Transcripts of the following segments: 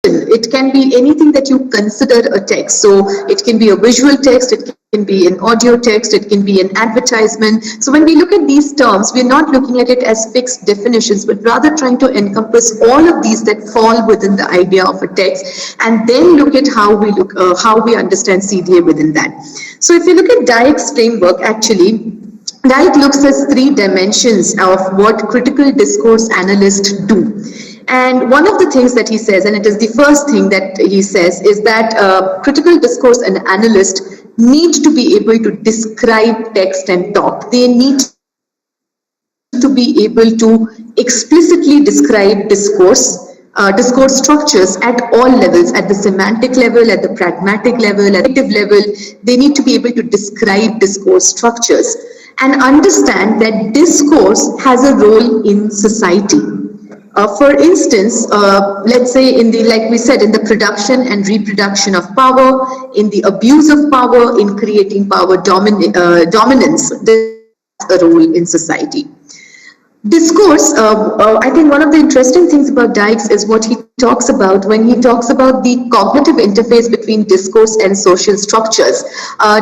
It can be anything that you consider a text. So it can be a visual text, it can be an audio text, it can be an advertisement. So when we look at these terms, we're not looking at it as fixed definitions, but rather trying to encompass all of these that fall within the idea of a text, and then look at how we understand CDA within that. So if you look at Dyack's framework, actually, Dyack looks at three dimensions of what critical discourse analysts do. And one of the things that he says, and it is the first thing that he says, is that critical discourse and analyst need to be able to describe text and talk. They need to be able to explicitly describe discourse structures at all levels, at the semantic level, at the pragmatic level, at the creative level. They need to be able to describe discourse structures and understand that discourse has a role in society. For instance, let's say like we said, in the production and reproduction of power, in the abuse of power, in creating power dominance, there's a role in society. Discourse, I think one of the interesting things about Dyack is what he talks about when he talks about the cognitive interface between discourse and social structures.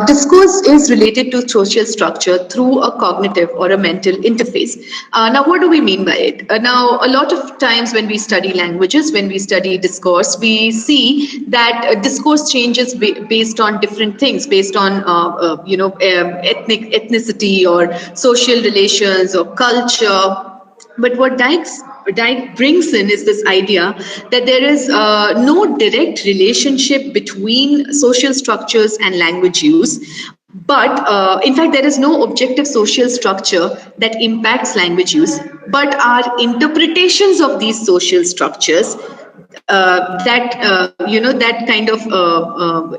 Discourse is related to social structure through a cognitive or a mental interface. Now, what do we mean by it? Now, a lot of times when we study languages, when we study discourse, we see that discourse changes based on different things, based on ethnicity or social relations or culture. But what Dyack brings in is this idea that there is no direct relationship between social structures and language use. But in fact, there is no objective social structure that impacts language use, but our interpretations of these social structures that kind of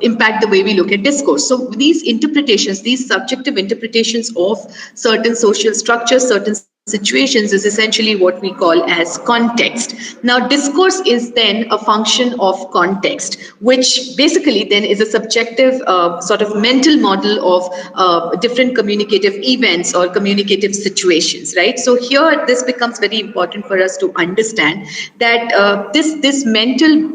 impact the way we look at discourse. So these interpretations, these subjective interpretations of certain social structures, certain situations is essentially what we call as context. Now, discourse is then a function of context, which basically then is a subjective sort of mental model of different communicative events or communicative situations, right? So here, this becomes very important for us to understand that this mental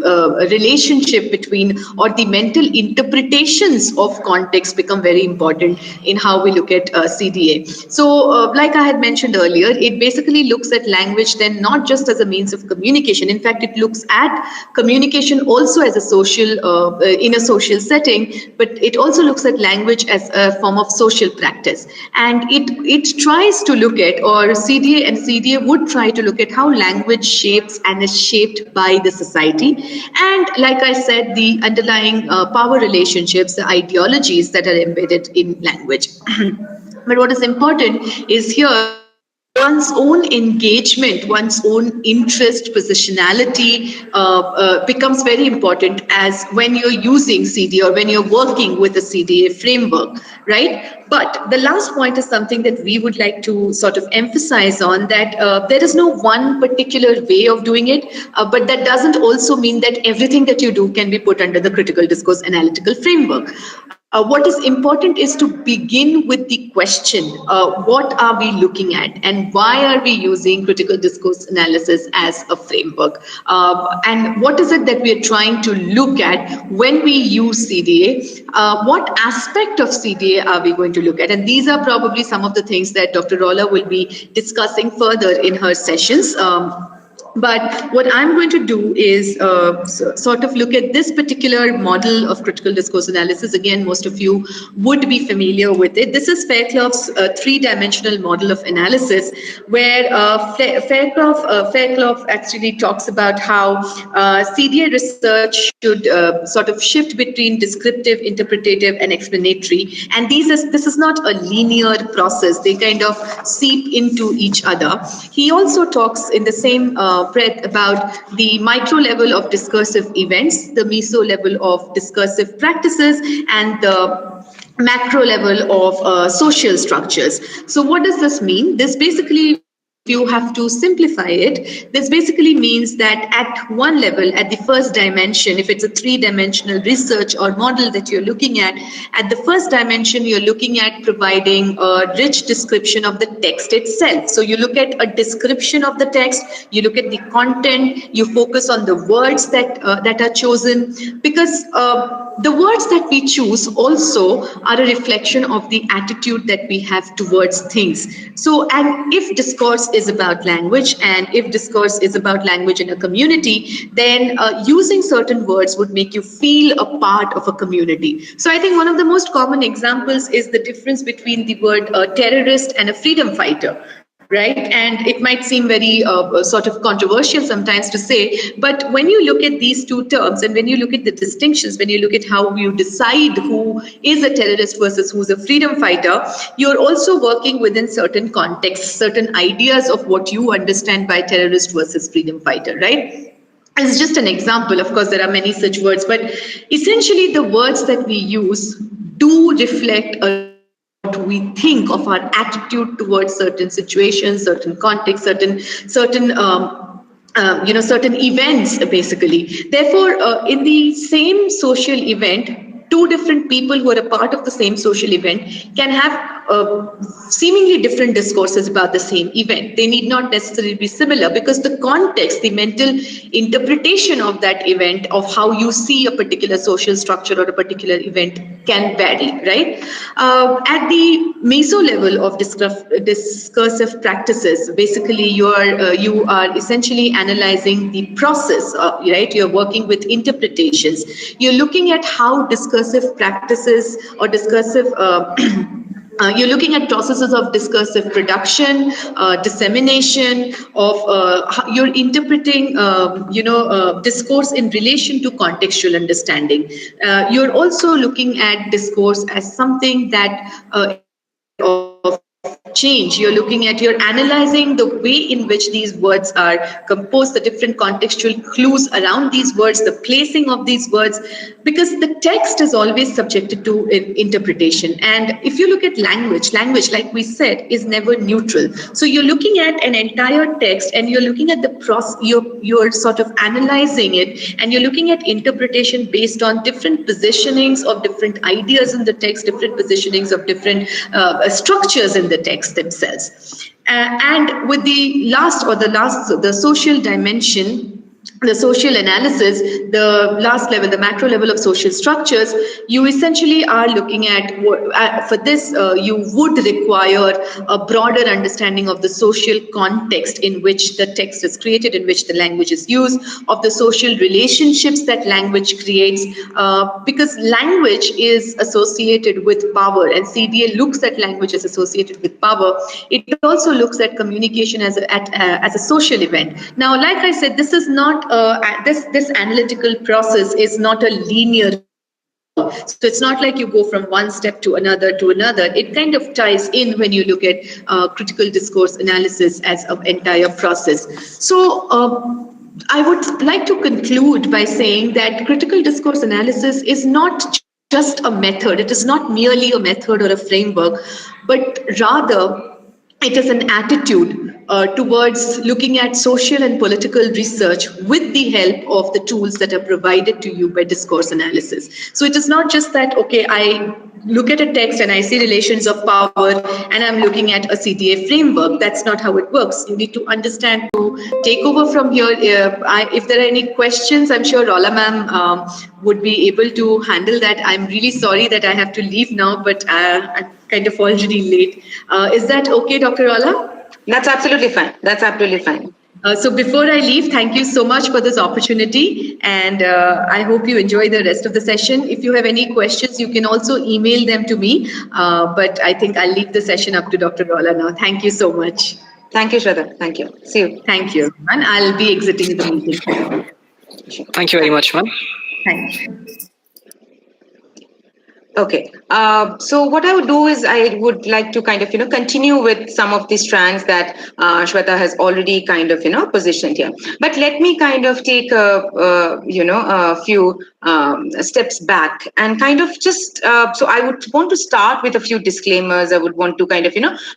relationship between, or the mental interpretations of context become very important in how we look at CDA. So like I had mentioned earlier, it basically looks at language then not just as a means of communication. In fact, it looks at communication also as a social, in a social setting, but it also looks at language as a form of social practice. And it tries to look at, or CDA would try to look at how language shapes and is shaped by the society. And like I said, the underlying power relationships, the ideologies that are embedded in language. But what is important is here, one's own engagement, one's own interest, positionality becomes very important as when you're using CDA or when you're working with the CDA framework, right? But the last point is something that we would like to sort of emphasize on, that there is no one particular way of doing it, but that doesn't also mean that everything that you do can be put under the critical discourse analytical framework. What is important is to begin with the question, what are we looking at and why are we using critical discourse analysis as a framework? And what is it that we are trying to look at when we use CDA? What aspect of CDA are we going to look at? And these are probably some of the things that Dr. Rolla will be discussing further in her sessions. But what I'm going to do is sort of look at this particular model of critical discourse analysis. Again, most of you would be familiar with it. This is Fairclough's three-dimensional model of analysis, where Fairclough actually talks about how CDA research should sort of shift between descriptive, interpretative, and explanatory. And this is not a linear process. They kind of seep into each other. He also talks in the same breadth about the micro level of discursive events, the meso level of discursive practices, and the macro level of social structures. So what does this mean? This basically you have to simplify it, this basically means that at one level, at the first dimension, if it's a three-dimensional research or model that you're looking at the first dimension, you're looking at providing a rich description of the text itself. So you look at a description of the text, you look at the content, you focus on the words that are chosen, because the words that we choose also are a reflection of the attitude that we have towards things. So, and if discourse is about language, and if discourse is about language in a community, then using certain words would make you feel a part of a community. So I think one of the most common examples is the difference between the word terrorist and a freedom fighter. Right? And it might seem very sort of controversial sometimes to say, but when you look at these two terms and when you look at the distinctions, when you look at how you decide who is a terrorist versus who's a freedom fighter, you're also working within certain contexts, certain ideas of what you understand by terrorist versus freedom fighter, right? It's just an example. Of course, there are many such words, but essentially the words that we use do reflect a what we think of our attitude towards certain situations, certain contexts, certain certain events, basically. Therefore, in the same social event, two different people who are a part of the same social event can have seemingly different discourses about the same event. They need not necessarily be similar because the context, the mental interpretation of that event, of how you see a particular social structure or a particular event can vary, right? At the meso level of discursive practices, basically you are essentially analyzing the process, right? You're working with interpretations. You're looking at how discursive practices or discursive you're looking at processes of discursive production, dissemination of you're interpreting, discourse in relation to contextual understanding. You're also looking at discourse as something that of change. You're analyzing the way in which these words are composed, the different contextual clues around these words, the placing of these words, because the text is always subjected to interpretation. And if you look at language, like we said, is never neutral. So you're looking at an entire text and you're looking at the process, you're sort of analyzing it, and you're looking at interpretation based on different positionings of different ideas in the text, different positionings of different structures in the text themselves. And with the social dimension, the social analysis, the last level, the macro level of social structures, you essentially are looking at, for this, you would require a broader understanding of the social context in which the text is created, in which the language is used, of the social relationships that language creates, because language is associated with power, and CDA looks at language as associated with power. It also looks at communication as a social event. Now, like I said, this is not this analytical process is not a linear. So it's not like you go from one step to another. It kind of ties in when you look at critical discourse analysis as an entire process. So I would like to conclude by saying that critical discourse analysis is not just a method. It is not merely a method or a framework, but rather it is an attitude towards looking at social and political research with the help of the tools that are provided to you by discourse analysis. So it is not just that, okay, I look at a text and I see relations of power and I'm looking at a CDA framework. That's not how it works. You need to understand, to take over from here. If there are any questions, I'm sure Rola ma'am would be able to handle that. I'm really sorry that I have to leave now, but I'm kind of already late. Is that okay, Dr. Rola? That's absolutely fine. So before I leave, thank you so much for this opportunity, and I hope you enjoy the rest of the session. If you have any questions, you can also email them to me, but I think I'll leave the session up to Dr. Rola now. Thank you so much. Thank you, Shraddha. Thank you. See you. Thank you. And I'll be exiting the meeting. Thank you very much, ma'am. Thank you. Okay. So what I would do is I would like to kind of, continue with some of the strands that Shweta has already kind of, positioned here. But let me kind of take a few steps back and kind of just, so I would want to start with a few disclaimers. I would want to kind of,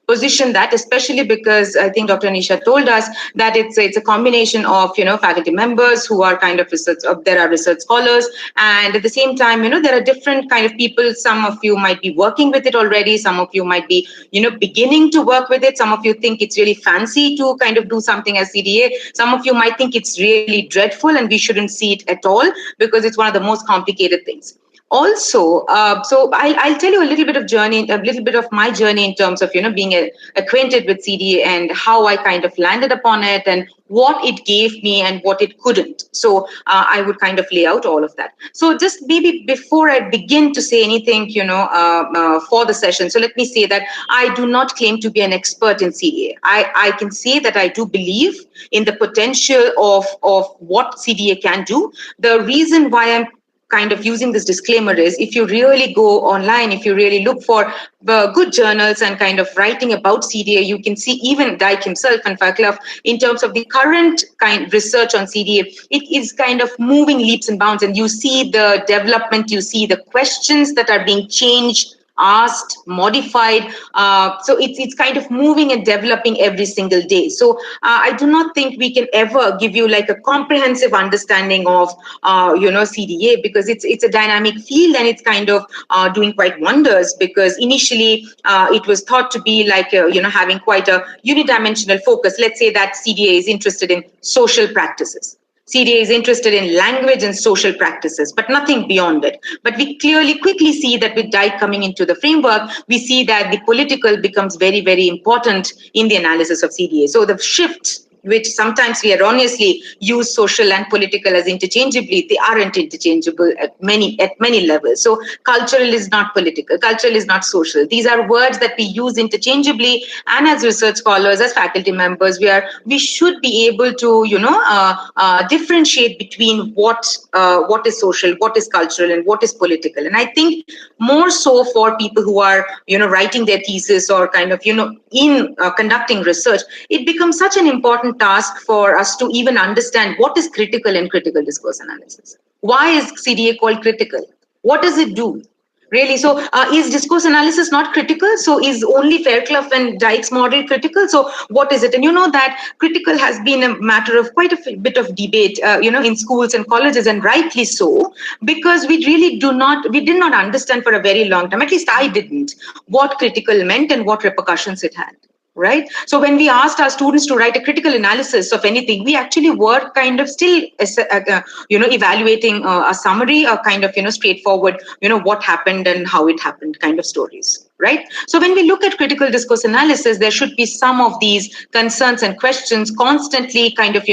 position that, especially because I think Dr. Nisha told us that it's a combination of, faculty members who are kind of research, there are research scholars, and at the same time, there are different kind of people. Some of you might be working with it already. Some of you might be, beginning to work with it. Some of you think it's really fancy to kind of do something as CDA. Some of you might think it's really dreadful and we shouldn't see it at all because it's one of the most complicated things. Also, so I'll tell you a little bit of my journey in terms of, being acquainted with CDA and how I kind of landed upon it and what it gave me and what it couldn't. So I would kind of lay out all of that. So just maybe before I begin to say anything, for the session, so let me say that I do not claim to be an expert in CDA. I can say that I do believe in the potential of what CDA can do. The reason why I'm kind of using this disclaimer is if you really go online, if you really look for good journals and kind of writing about CDA, you can see even Dyke himself and Fairclough, in terms of the current kind of research on CDA, it is kind of moving leaps and bounds, and you see the development, you see the questions that are being changed, asked, modified. So it's kind of moving and developing every single day. So I do not think we can ever give you like a comprehensive understanding of CDA, because it's a dynamic field and it's kind of doing quite wonders, because initially it was thought to be like having quite a unidimensional focus. Let's say that CDA is interested in social practices. CDA is interested in language and social practices, but nothing beyond it. But we clearly quickly see that with Dyke coming into the framework, we see that the political becomes very, very important in the analysis of CDA. So the shift, which sometimes we erroneously use social and political as interchangeably, they aren't interchangeable at many levels. So cultural is not political, cultural is not social. These are words that we use interchangeably, and as research scholars, as faculty members, we should be able to differentiate between what is social, what is cultural, and what is political. And I think more so for people who are writing their thesis or kind of in conducting research, it becomes such an important task for us to even understand what is critical in critical discourse analysis. Why is CDA called critical? What does it do? Really? So is discourse analysis not critical? So is only Fairclough and Dyke's model critical? So what is it? And you know that critical has been a matter of quite a bit of debate, in schools and colleges, and rightly so, because we did not understand for a very long time, at least I didn't, what critical meant and what repercussions it had. Right? So when we asked our students to write a critical analysis of anything, we actually were kind of still, evaluating a summary, a kind of, straightforward, what happened and how it happened kind of stories. Right? So when we look at critical discourse analysis, there should be some of these concerns and questions constantly kind of,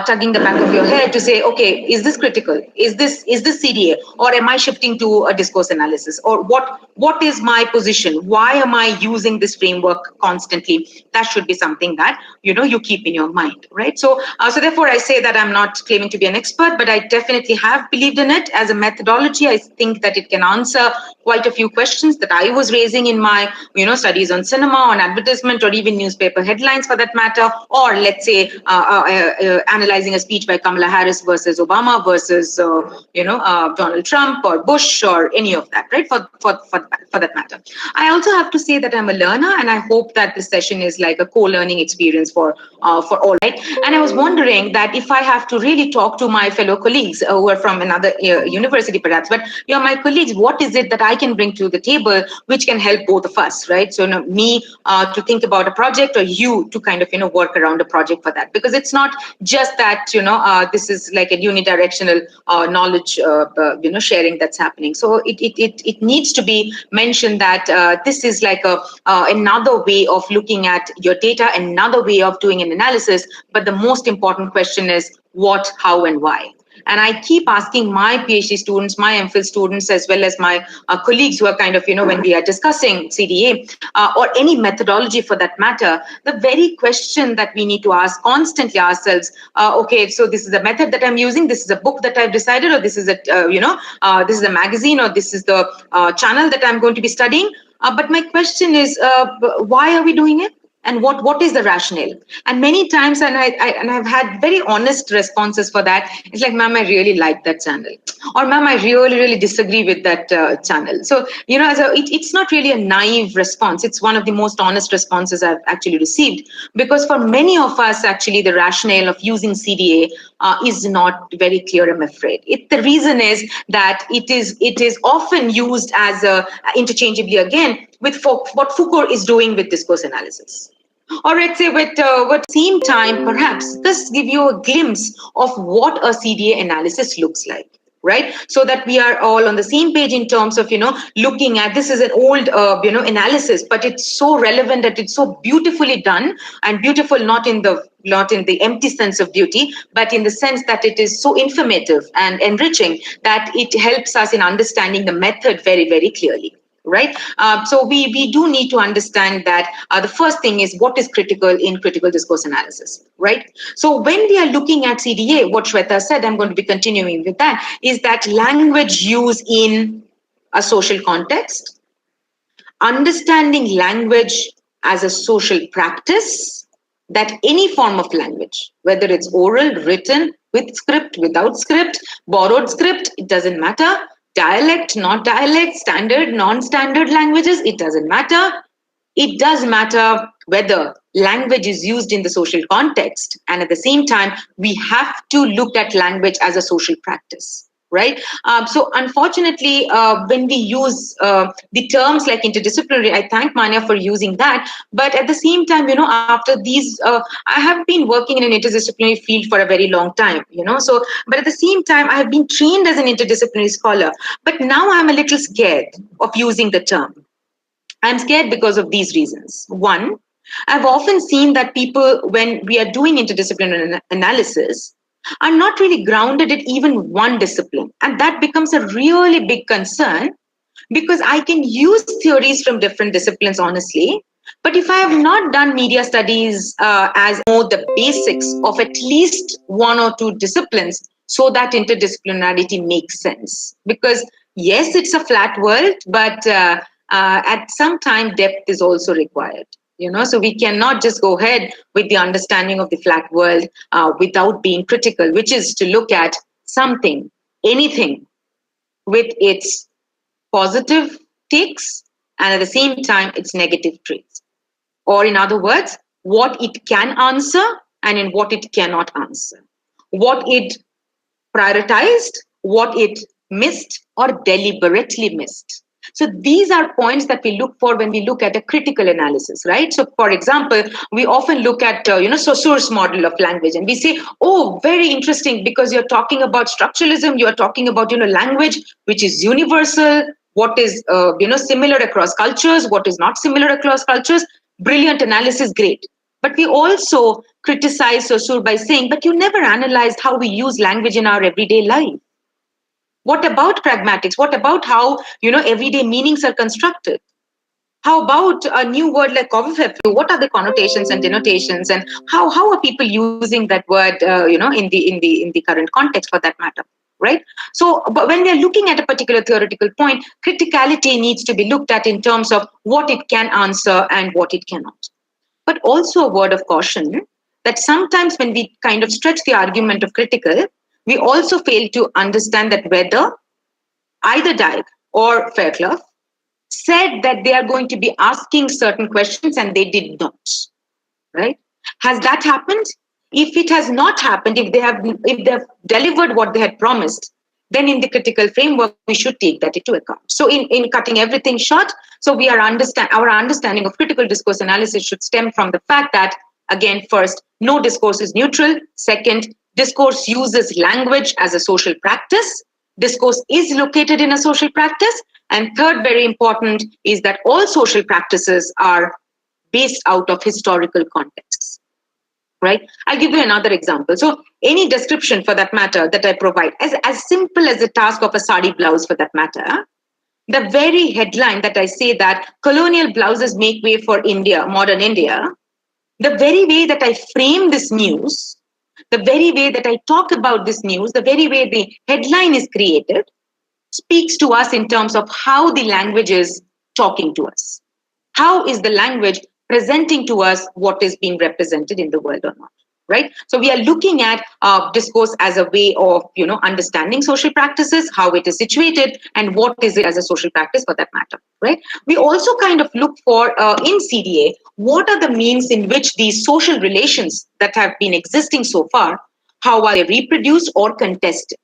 tugging the back of your head to say, okay, is this critical? Is this CDA? Or am I shifting to a discourse analysis? Or what is my position? Why am I using this framework constantly? That should be something that, you keep in your mind, right? So therefore I say that I'm not claiming to be an expert, but I definitely have believed in it as a methodology. I think that it can answer quite a few questions that I was raising in my, studies on cinema, on advertisement, or even newspaper headlines for that matter, or let's say analyzing a speech by Kamala Harris versus Obama versus, Donald Trump or Bush or any of that, right? For that matter. I also have to say that I'm a learner, and I hope that this session is like a co-learning experience for all, right? And I was wondering that if I have to really talk to my fellow colleagues who are from another university perhaps, but my colleagues, what is it that I can bring to the table which can help both of us, right? So me to think about a project, or you to kind of work around a project for that, because it's not just that this is like a unidirectional knowledge sharing that's happening. So it needs to be mentioned that this is like another way of looking at your data, another way of doing an analysis. But the most important question is what, how, and why. And I keep asking my PhD students, my MPhil students, as well as my colleagues who are kind of, when we are discussing CDA or any methodology for that matter, the very question that we need to ask constantly ourselves, okay, so this is the method that I'm using, this is a book that I've decided, or this is this is a magazine, or this is the channel that I'm going to be studying. But my question is, why are we doing it? And what is the rationale? And many times, and I've had very honest responses for that. It's like, ma'am, I really like that channel, or ma'am, I really disagree with that channel. So it's not really a naive response. It's one of the most honest responses I've actually received, because for many of us, actually, the rationale of using CDA is not very clear, I'm afraid. The reason is that it is often used as interchangeably again with what Foucault is doing with discourse analysis. Or let's say with same time, perhaps this give you a glimpse of what a CDA analysis looks like, right? So that we are all on the same page in terms of, looking at, this is an old, analysis, but it's so relevant that it's so beautifully done, and beautiful not in the empty sense of beauty, but in the sense that it is so informative and enriching that it helps us in understanding the method very, very clearly. Right. So we do need to understand that the first thing is what is critical in critical discourse analysis. Right. So when we are looking at CDA, what Shweta said, I'm going to be continuing with that, is that language use in a social context, understanding language as a social practice, that any form of language, whether it's oral, written, with script, without script, borrowed script, it doesn't matter. Dialect, not dialect, standard, non-standard languages, it doesn't matter. It does matter whether language is used in the social context, and at the same time, we have to look at language as a social practice. Right. So unfortunately, when we use the terms like interdisciplinary, I thank Manya for using that. But at the same time, after these, I have been working in an interdisciplinary field for a very long time, So, but at the same time, I have been trained as an interdisciplinary scholar. But now I'm a little scared of using the term. I'm scared because of these reasons. One, I've often seen that people, when we are doing interdisciplinary analysis, are not really grounded in even one discipline. And that becomes a really big concern, because I can use theories from different disciplines, honestly. But if I have not done media studies as know the basics of at least one or two disciplines, so that interdisciplinarity makes sense. Because yes, it's a flat world, but at some time depth is also required. So we cannot just go ahead with the understanding of the flat world without being critical, which is to look at something, anything, with its positive takes and at the same time its negative traits. Or in other words, what it can answer and in what it cannot answer. What it prioritized, what it missed or deliberately missed. So these are points that we look for when we look at a critical analysis, right? So for example, we often look at, source model of language, and we say, oh, very interesting, because you're talking about structuralism, you're talking about, language, which is universal, what is, similar across cultures, what is not similar across cultures. Brilliant analysis, great. But we also criticize Saussure by saying, but you never analyzed how we use language in our everyday life. What about pragmatics? What about how, everyday meanings are constructed? How about a new word like coffee? What are the connotations and denotations, and how are people using that word, in the current context, for that matter, right? So, but when we are looking at a particular theoretical point, criticality needs to be looked at in terms of what it can answer and what it cannot. But also a word of caution that sometimes when we kind of stretch the argument of critical, we also fail to understand that whether either Dyke or Fairclough said that they are going to be asking certain questions and they did not, right? Has that happened? If it has not happened, if they have delivered what they had promised, then in the critical framework, we should take that into account. So in cutting everything short, so our understanding of critical discourse analysis should stem from the fact that, again, first, no discourse is neutral. Second, discourse uses language as a social practice. Discourse is located in a social practice. And third, very important, is that all social practices are based out of historical contexts. right? I'll give you another example. So any description for that matter that I provide, as simple as the task of a sari blouse for that matter, the very headline that I say that colonial blouses make way for India, modern India, the very way that I frame this news, the very way that I talk about this news, the very way the headline is created, speaks to us in terms of how the language is talking to us. How is the language presenting to us what is being represented in the world or not? Right. So we are looking at discourse as a way of, understanding social practices, how it is situated, and what is it as a social practice for that matter. Right. We also kind of look for in CDA what are the means in which these social relations that have been existing so far, how are they reproduced or contested?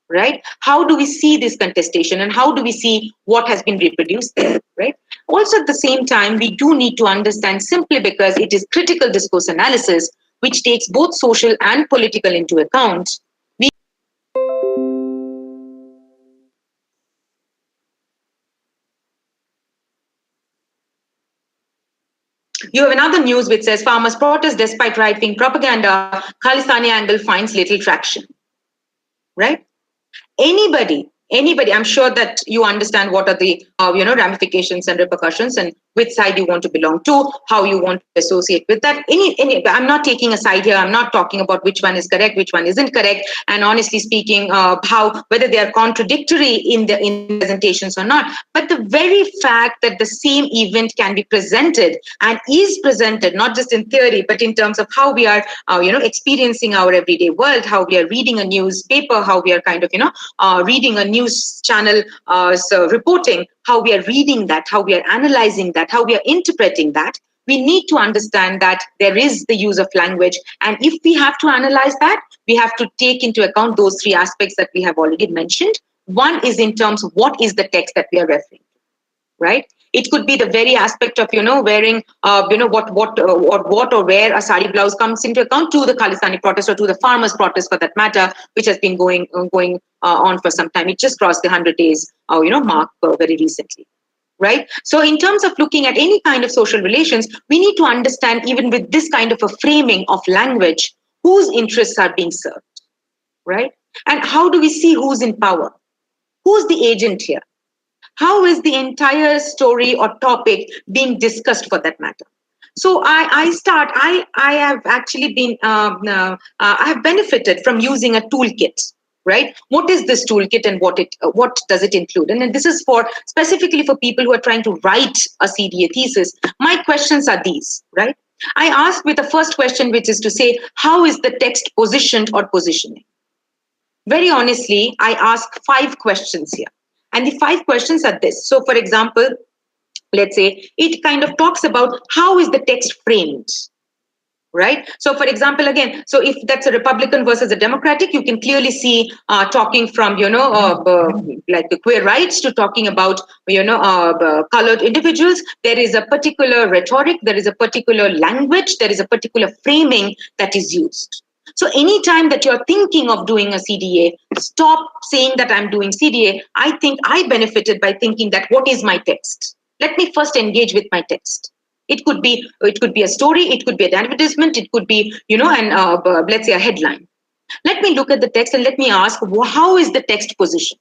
Right? How do we see this contestation and how do we see what has been reproduced there? Right? Also, at the same time, we do need to understand, simply because it is critical discourse analysis, which takes both social and political into account. You have another news which says farmers protest despite right-wing propaganda. Khalistani angle finds little traction. Right? Anybody, I'm sure that you understand what are the ramifications and repercussions, and which side you want to belong to, how you want to associate with that. I'm not taking a side here. I'm not talking about which one is correct, which one isn't correct, and honestly speaking, how whether they are contradictory in presentations or not. But the very fact that the same event can be presented and is presented not just in theory but in terms of how we are experiencing our everyday world, how we are reading a newspaper, how we are kind of reading a news channel reporting, how we are reading that, how we are analyzing that, how we are interpreting that. We need to understand that there is the use of language, and if we have to analyze that, we have to take into account those three aspects that we have already mentioned. One is in terms of what is the text that we are referring to, right? It could be the very aspect of wearing what or where a sari blouse comes into account, to the Khalistani protest or to the farmers' protest for that matter, which has been going on for some time. It just crossed the 100 days mark very recently. Right? So in terms of looking at any kind of social relations, we need to understand, even with this kind of a framing of language, whose interests are being served, right? And how do we see who's in power? Who's the agent here? How is the entire story or topic being discussed for that matter? So I have actually been, I have benefited from using a toolkit. Right? What is this toolkit and what does it include? And this is for specifically for people who are trying to write a CDA thesis. My questions are these, right? I ask with the first question, which is to say, how is the text positioned or positioning? Very honestly, I ask 5 questions here. And the 5 questions are this. So, for example, let's say it kind of talks about how is the text framed, right? So, for example, again, so if that's a Republican versus a Democratic, you can clearly see talking from, like the queer rights to talking about, colored individuals. There is a particular rhetoric, there is a particular language, there is a particular framing that is used. So anytime that you're thinking of doing a CDA, stop saying that I'm doing CDA. I think I benefited by thinking that what is my text? Let me first engage with my text. It could be a story, it could be an advertisement, it could be, let's say a headline. Let me look at the text and let me ask, how is the text positioned,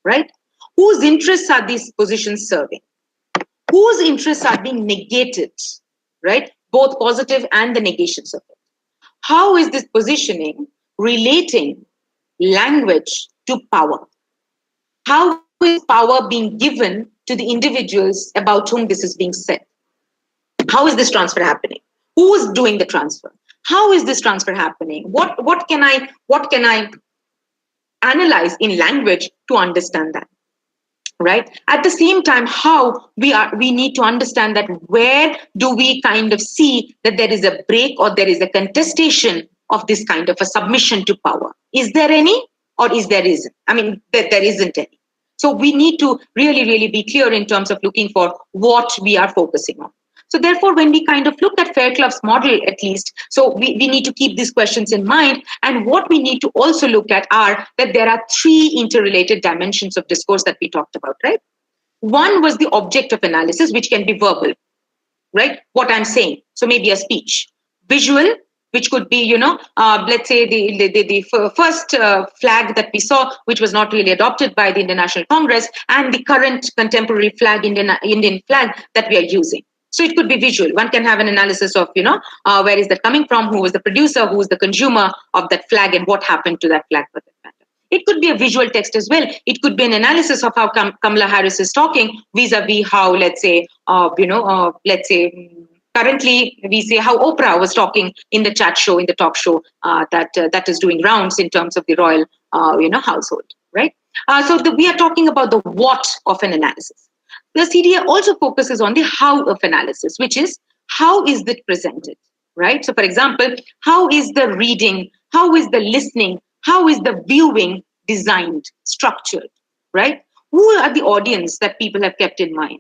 right? Whose interests are these positions serving? Whose interests are being negated, right? Both positive and the negations of it. How is this positioning relating language to power? How is power being given to the individuals about whom this is being said? How is this transfer happening? Who is doing the transfer? How is this transfer happening? What can I analyze in language to understand that? Right? At the same time, we need to understand that where do we kind of see that there is a break or there is a contestation of this kind of a submission to power? Is there any, or is there isn't? I mean, there isn't any. So we need to really, really be clear in terms of looking for what we are focusing on. So therefore, when we kind of look at Fairclough's model, at least, so we need to keep these questions in mind. And what we need to also look at are that there are 3 interrelated dimensions of discourse that we talked about, right? One was the object of analysis, which can be verbal, right? What I'm saying. So maybe a speech. Visual, which could be, let's say the first flag that we saw, which was not really adopted by the Indian National Congress, and the current contemporary flag, Indian flag that we are using. So it could be visual. One can have an analysis of, where is that coming from, who was the producer, who was the consumer of that flag, and what happened to that flag for that matter. It could be a visual text as well. It could be an analysis of how Kamala Harris is talking vis-a-vis how, let's say, currently we say how Oprah was talking in the chat show, in the talk show that is doing rounds in terms of the royal, household, right? We are talking about the what of an analysis. The CDA also focuses on the how of analysis, which is how is it presented, right? So, for example, how is the reading, how is the listening, how is the viewing designed, structured, right? Who are the audience that people have kept in mind?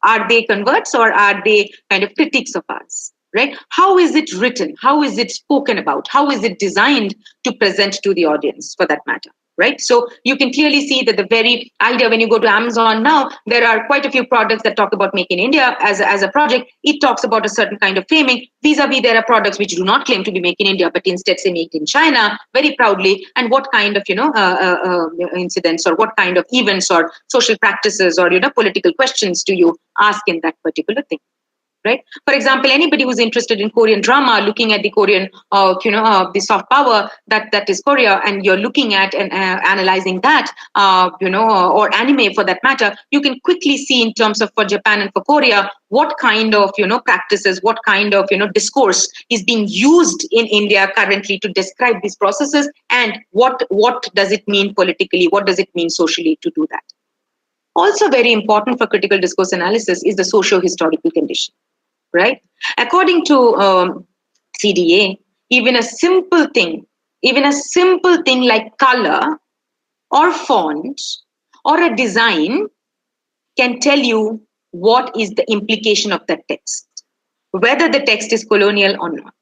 Are they converts or are they kind of critics of us, right? How is it written? How is it spoken about? How is it designed to present to the audience, for that matter? Right. So you can clearly see that the very idea, when you go to Amazon now, there are quite a few products that talk about Make in India as a project. It talks about a certain kind of framing. Vis-a-vis, there are products which do not claim to be Make in India, but instead say Made in China very proudly. And what kind of, incidents or what kind of events or social practices or, political questions do you ask in that particular thing? Right. For example, anybody who's interested in Korean drama, looking at the Korean, the soft power that is Korea, and you're looking at and analyzing that, or anime for that matter, you can quickly see in terms of for Japan and for Korea, what kind of, practices, what kind of, discourse is being used in India currently to describe these processes, and what does it mean politically, what does it mean socially to do that. Also very important for critical discourse analysis is the socio-historical condition. Right? According to CDA, even a simple thing like color or font or a design can tell you what is the implication of that text, whether the text is colonial or not.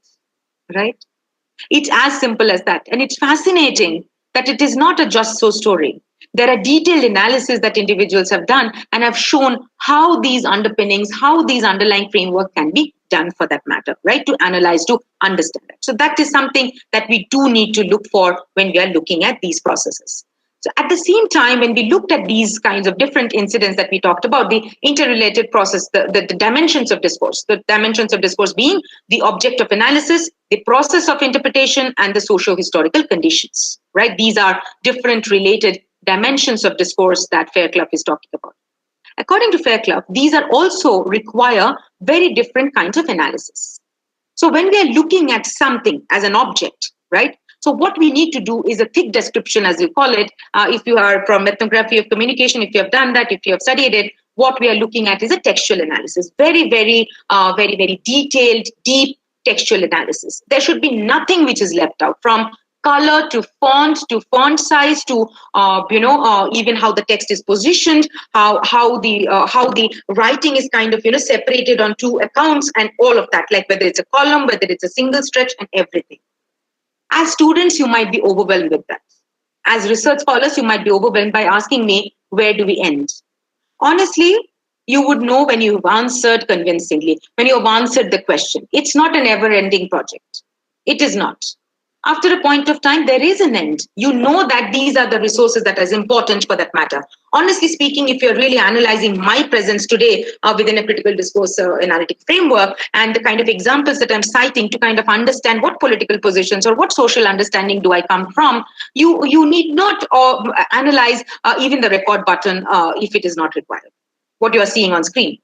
Right? It's as simple as that. And it's fascinating that it is not a just so story. There are detailed analyses that individuals have done and have shown how these underpinnings, how these underlying framework can be done, for that matter, right? To analyze, to understand it. So that is something that we do need to look for when we are looking at these processes. So at the same time, when we looked at these kinds of different incidents that we talked about, the interrelated process, the dimensions of discourse, being the object of analysis, the process of interpretation, and the socio-historical conditions, right? These are different related dimensions of discourse that Fairclough is talking about. According to Fairclough, these are also require very different kinds of analysis. So when we are looking at something as an object, right? So what we need to do is a thick description, as you call it. If you are from ethnography of communication, if you have done that, if you have studied it, what we are looking at is a textual analysis. Very, very detailed, deep textual analysis. There should be nothing which is left out, from color to font size to even how the text is positioned, how the writing is kind of separated on two accounts, and all of that, like whether it's a column, whether it's a single stretch, and everything. As students, you might be overwhelmed with that. As research scholars, you might be overwhelmed by asking me, where do we end? Honestly, you would know when you've answered convincingly, when you've answered the question. It's not a never-ending project. It is not. After a point of time, there is an end. You know that these are the resources that are important, for that matter. Honestly speaking, if you're really analyzing my presence today within a critical discourse analytic framework, and the kind of examples that I'm citing to kind of understand what political positions or what social understanding do I come from, you need not analyze even the record button if it is not required, what you are seeing on screen.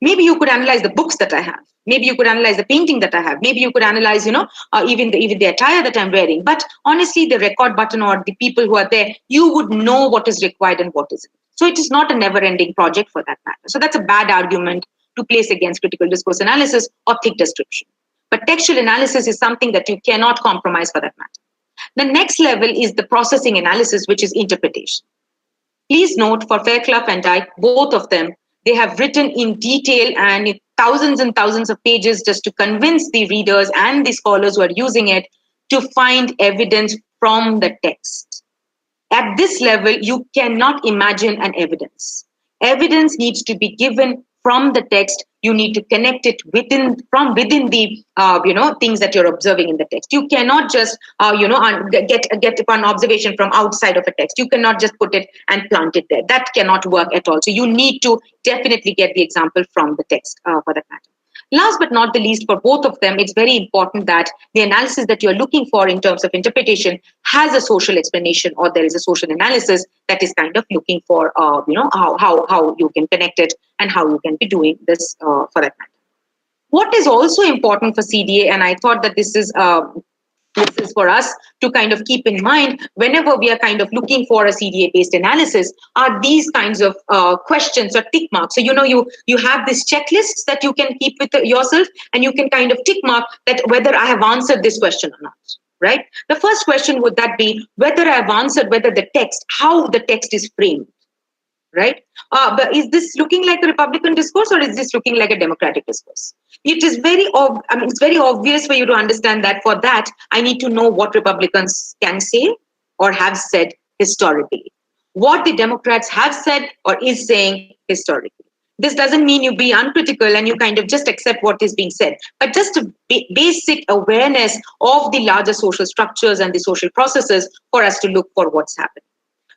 Maybe you could analyze the books that I have. Maybe you could analyze the painting that I have. Maybe you could analyze, even the attire that I'm wearing. But honestly, the record button or the people who are there, you would know what is required and what isn't. So it is not a never-ending project, for that matter. So that's a bad argument to place against critical discourse analysis or thick description. But textual analysis is something that you cannot compromise, for that matter. The next level is the processing analysis, which is interpretation. Please note, for Fairclough and Dyke, both of them, they have written in detail and in thousands and thousands of pages just to convince the readers and the scholars who are using it to find evidence from the text. At this level, you cannot imagine an evidence. Evidence needs to be given from the text. You need to connect it from within the things that you're observing in the text. You cannot just get an observation from outside of a text. You cannot just put it and plant it there. That cannot work at all. So you need to definitely get the example from the text for that matter. Last but not the least, for both of them, it's very important that the analysis that you're looking for in terms of interpretation has a social explanation, or there is a social analysis that is kind of looking for, how you can connect it and how you can be doing this for that matter. What is also important for CDA, and I thought that this is for us to kind of keep in mind whenever we are kind of looking for a CDA-based analysis, are these kinds of questions or tick marks. So, you have these checklists that you can keep with yourself, and you can kind of tick mark that whether I have answered this question or not, right? The first question would that be whether I have answered, how the text is framed. Right? But is this looking like a Republican discourse, or is this looking like a Democratic discourse? It is it's very obvious for you to understand that for that, I need to know what Republicans can say or have said historically, what the Democrats have said or is saying historically. This doesn't mean you be uncritical and you kind of just accept what is being said, but just a basic awareness of the larger social structures and the social processes for us to look for what's happening.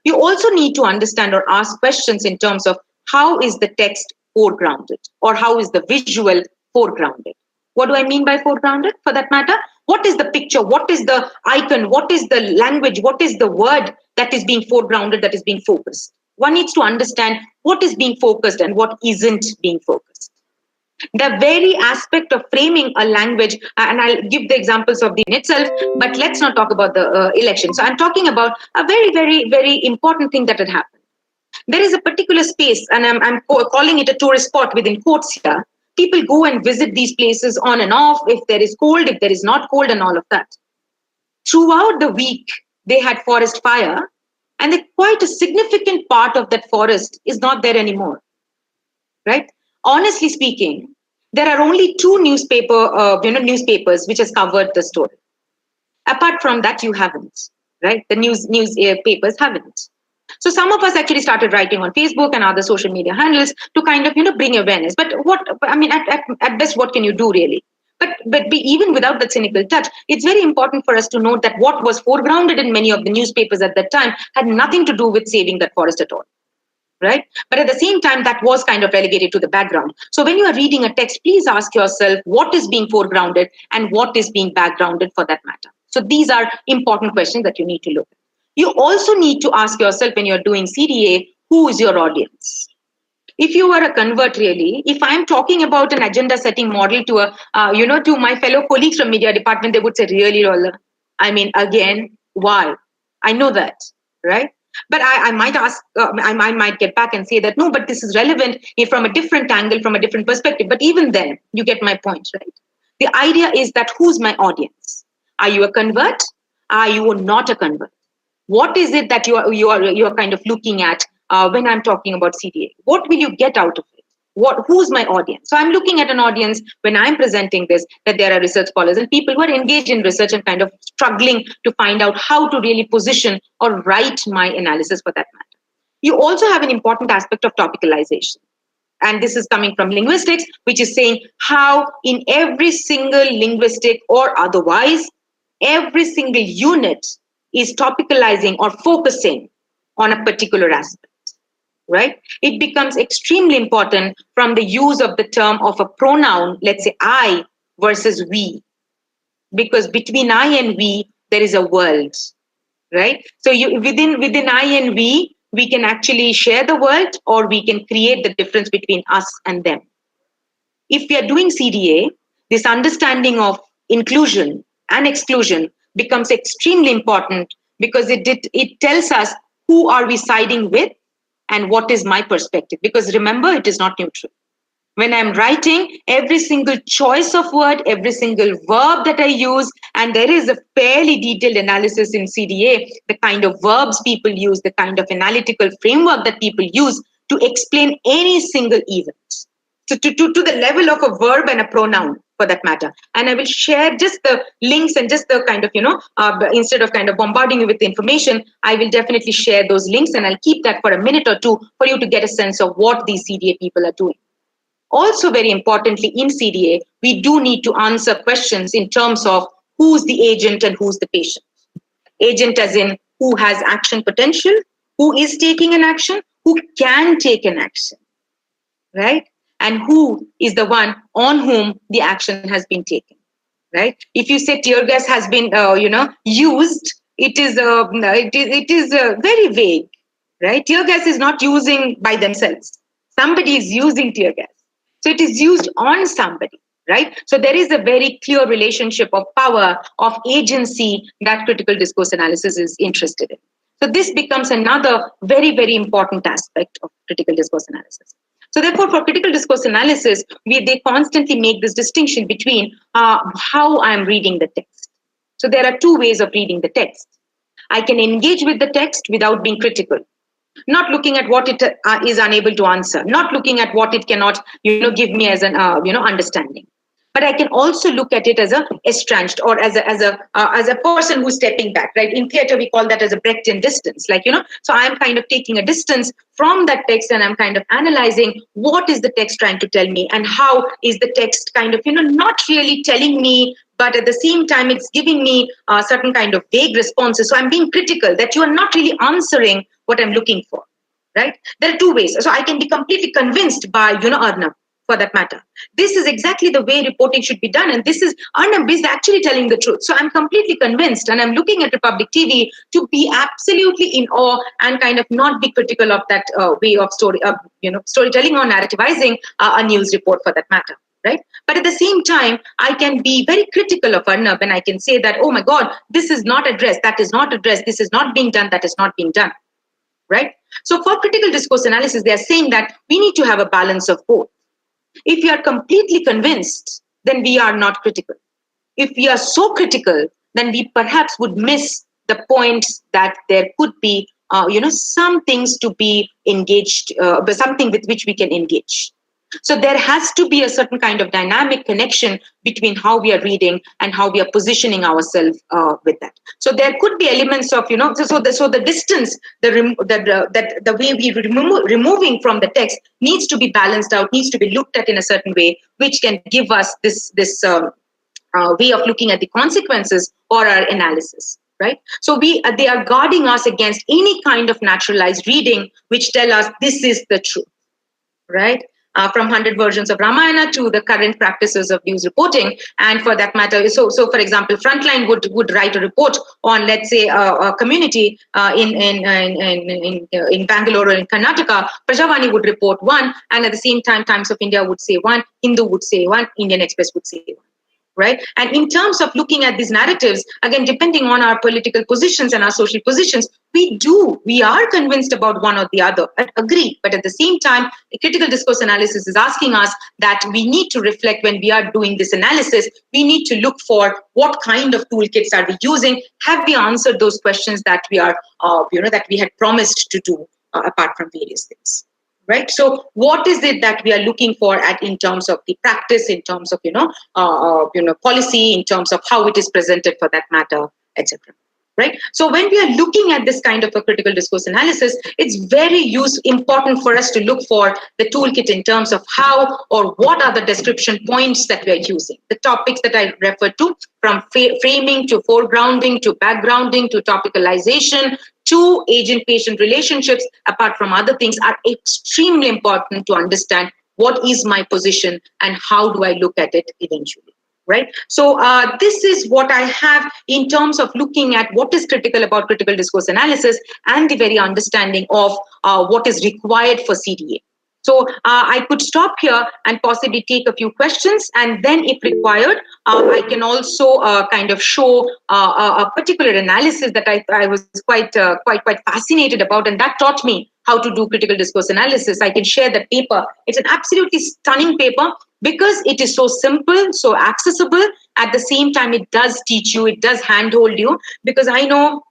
You also need to understand or ask questions in terms of how is the text foregrounded, or how is the visual foregrounded. What do I mean by foregrounded for that matter? What is the picture? What is the icon? What is the language? What is the word that is being foregrounded, that is being focused? One needs to understand what is being focused and what isn't being focused. The very aspect of framing a language, and I'll give the examples of the itself, but let's not talk about the election. So I'm talking about a very, very, very important thing that had happened. There is a particular space, and I'm calling it a tourist spot within quotes here. People go and visit these places on and off, if there is cold, if there is not cold, and all of that. Throughout the week, they had forest fire, and quite a significant part of that forest is not there anymore, right? Honestly speaking, there are only two newspapers which has covered the story. Apart from that, you haven't, right? The news papers haven't. So some of us actually started writing on Facebook and other social media handles to kind of bring awareness. But at best, what can you do really? But even without that cynical touch, it's very important for us to note that what was foregrounded in many of the newspapers at that time had nothing to do with saving that forest at all. Right? But at the same time, that was kind of relegated to the background. So when you are reading a text, please ask yourself what is being foregrounded and what is being backgrounded for that matter. So these are important questions that you need to look at. You also need to ask yourself when you're doing CDA, who is your audience? If you are a convert, really, if I'm talking about an agenda setting model to to my fellow colleagues from media department, they would say, really, Rolla? I mean, again, why? I know that, right? But I might ask, I might get back and say that, no, but this is relevant from a different angle, from a different perspective. But even then, you get my point, right? The idea is that who's my audience? Are you a convert? Are you not a convert? What is it that you are kind of looking at when I'm talking about CDA? What will you get out of it? Who's my audience? So I'm looking at an audience when I'm presenting this, that there are research scholars and people who are engaged in research and kind of struggling to find out how to really position or write my analysis for that matter. You also have an important aspect of topicalization. And this is coming from linguistics, which is saying how in every single linguistic or otherwise, every single unit is topicalizing or focusing on a particular aspect. Right? It becomes extremely important from the use of the term of a pronoun, let's say I versus we, because between I and we, there is a world, right? So within I and we can actually share the world, or we can create the difference between us and them. If we are doing CDA, this understanding of inclusion and exclusion becomes extremely important, because it tells us who are we siding with and what is my perspective. Because remember, it is not neutral. When I'm writing, every single choice of word, every single verb that I use, and there is a fairly detailed analysis in CDA, the kind of verbs people use, the kind of analytical framework that people use to explain any single event. So to the level of a verb and a pronoun, for that matter. And I will share just the links and just the kind of, instead of kind of bombarding you with information, I will definitely share those links, and I'll keep that for a minute or two for you to get a sense of what these CDA people are doing. Also, very importantly, in CDA, we do need to answer questions in terms of who's the agent and who's the patient. Agent as in who has action potential, who is taking an action, who can take an action, right? And who is the one on whom the action has been taken, right? If you say tear gas has been, used, it is very vague, right? Tear gas is not using by themselves. Somebody is using tear gas. So it is used on somebody, right? So there is a very clear relationship of power, of agency that critical discourse analysis is interested in. So this becomes another very, very important aspect of critical discourse analysis. So therefore, for critical discourse analysis, they constantly make this distinction between how I'm reading the text. So there are two ways of reading the text. I can engage with the text without being critical, not looking at what it is unable to answer, not looking at what it cannot, give me as an, understanding. But I can also look at it as a estranged, or as a person who's stepping back, right? In theater, we call that as a Brechtian distance, so I'm kind of taking a distance from that text, and I'm kind of analyzing what is the text trying to tell me, and how is the text kind of, not really telling me, but at the same time, it's giving me certain kind of vague responses. So I'm being critical that you are not really answering what I'm looking for, right? There are two ways. So I can be completely convinced by, Arnab, for that matter. This is exactly the way reporting should be done. And this is, Arnab is actually telling the truth. So I'm completely convinced, and I'm looking at Republic TV to be absolutely in awe and kind of not be critical of that way of storytelling or narrativizing a news report, for that matter. Right? But at the same time, I can be very critical of Arnab, and I can say that, oh my God, this is not addressed, that is not addressed, this is not being done, that is not being done. Right? So for critical discourse analysis, they are saying that we need to have a balance of both. If we are completely convinced, then we are not critical. If we are so critical, then we perhaps would miss the points that there could be, some things to be engaged, something with which we can engage. So there has to be a certain kind of dynamic connection between how we are reading and how we are positioning ourselves with that. So there could be elements of, so the distance, the way we removing from the text needs to be balanced out, needs to be looked at in a certain way, which can give us this way of looking at the consequences or our analysis. Right? So they are guarding us against any kind of naturalized reading, which tell us this is the truth. Right? From 100 versions of Ramayana to the current practices of news reporting. And for that matter, so for example, Frontline would write a report on, let's say, a community in Bangalore or in Karnataka. Prajavani would report one, and at the same time, Times of India would say one, Hindu would say one, Indian Express would say one. Right? And in terms of looking at these narratives, again, depending on our political positions and our social positions, we are convinced about one or the other, agree. But at the same time, critical discourse analysis is asking us that we need to reflect when we are doing this analysis. We need to look for what kind of toolkits are we using. Have we answered those questions that we are, that we had promised to do apart from various things? Right. So what is it that we are looking for in terms of the practice, in terms of, policy, in terms of how it is presented, for that matter, etc. Right. So when we are looking at this kind of a critical discourse analysis, it's very important for us to look for the toolkit in terms of how or what are the description points that we are using. The topics that I referred to, from framing to foregrounding to backgrounding to topicalization to agent-patient relationships, apart from other things, are extremely important to understand what is my position and how do I look at it eventually. Right? So this is what I have in terms of looking at what is critical about critical discourse analysis and the very understanding of what is required for CDA. So I could stop here and possibly take a few questions, and then if required, I can also kind of show a particular analysis that I was quite fascinated about, and that taught me how to do critical discourse analysis. I can share that paper. It's an absolutely stunning paper because it is so simple, so accessible. At the same time, it does teach you, it does handhold you, because I know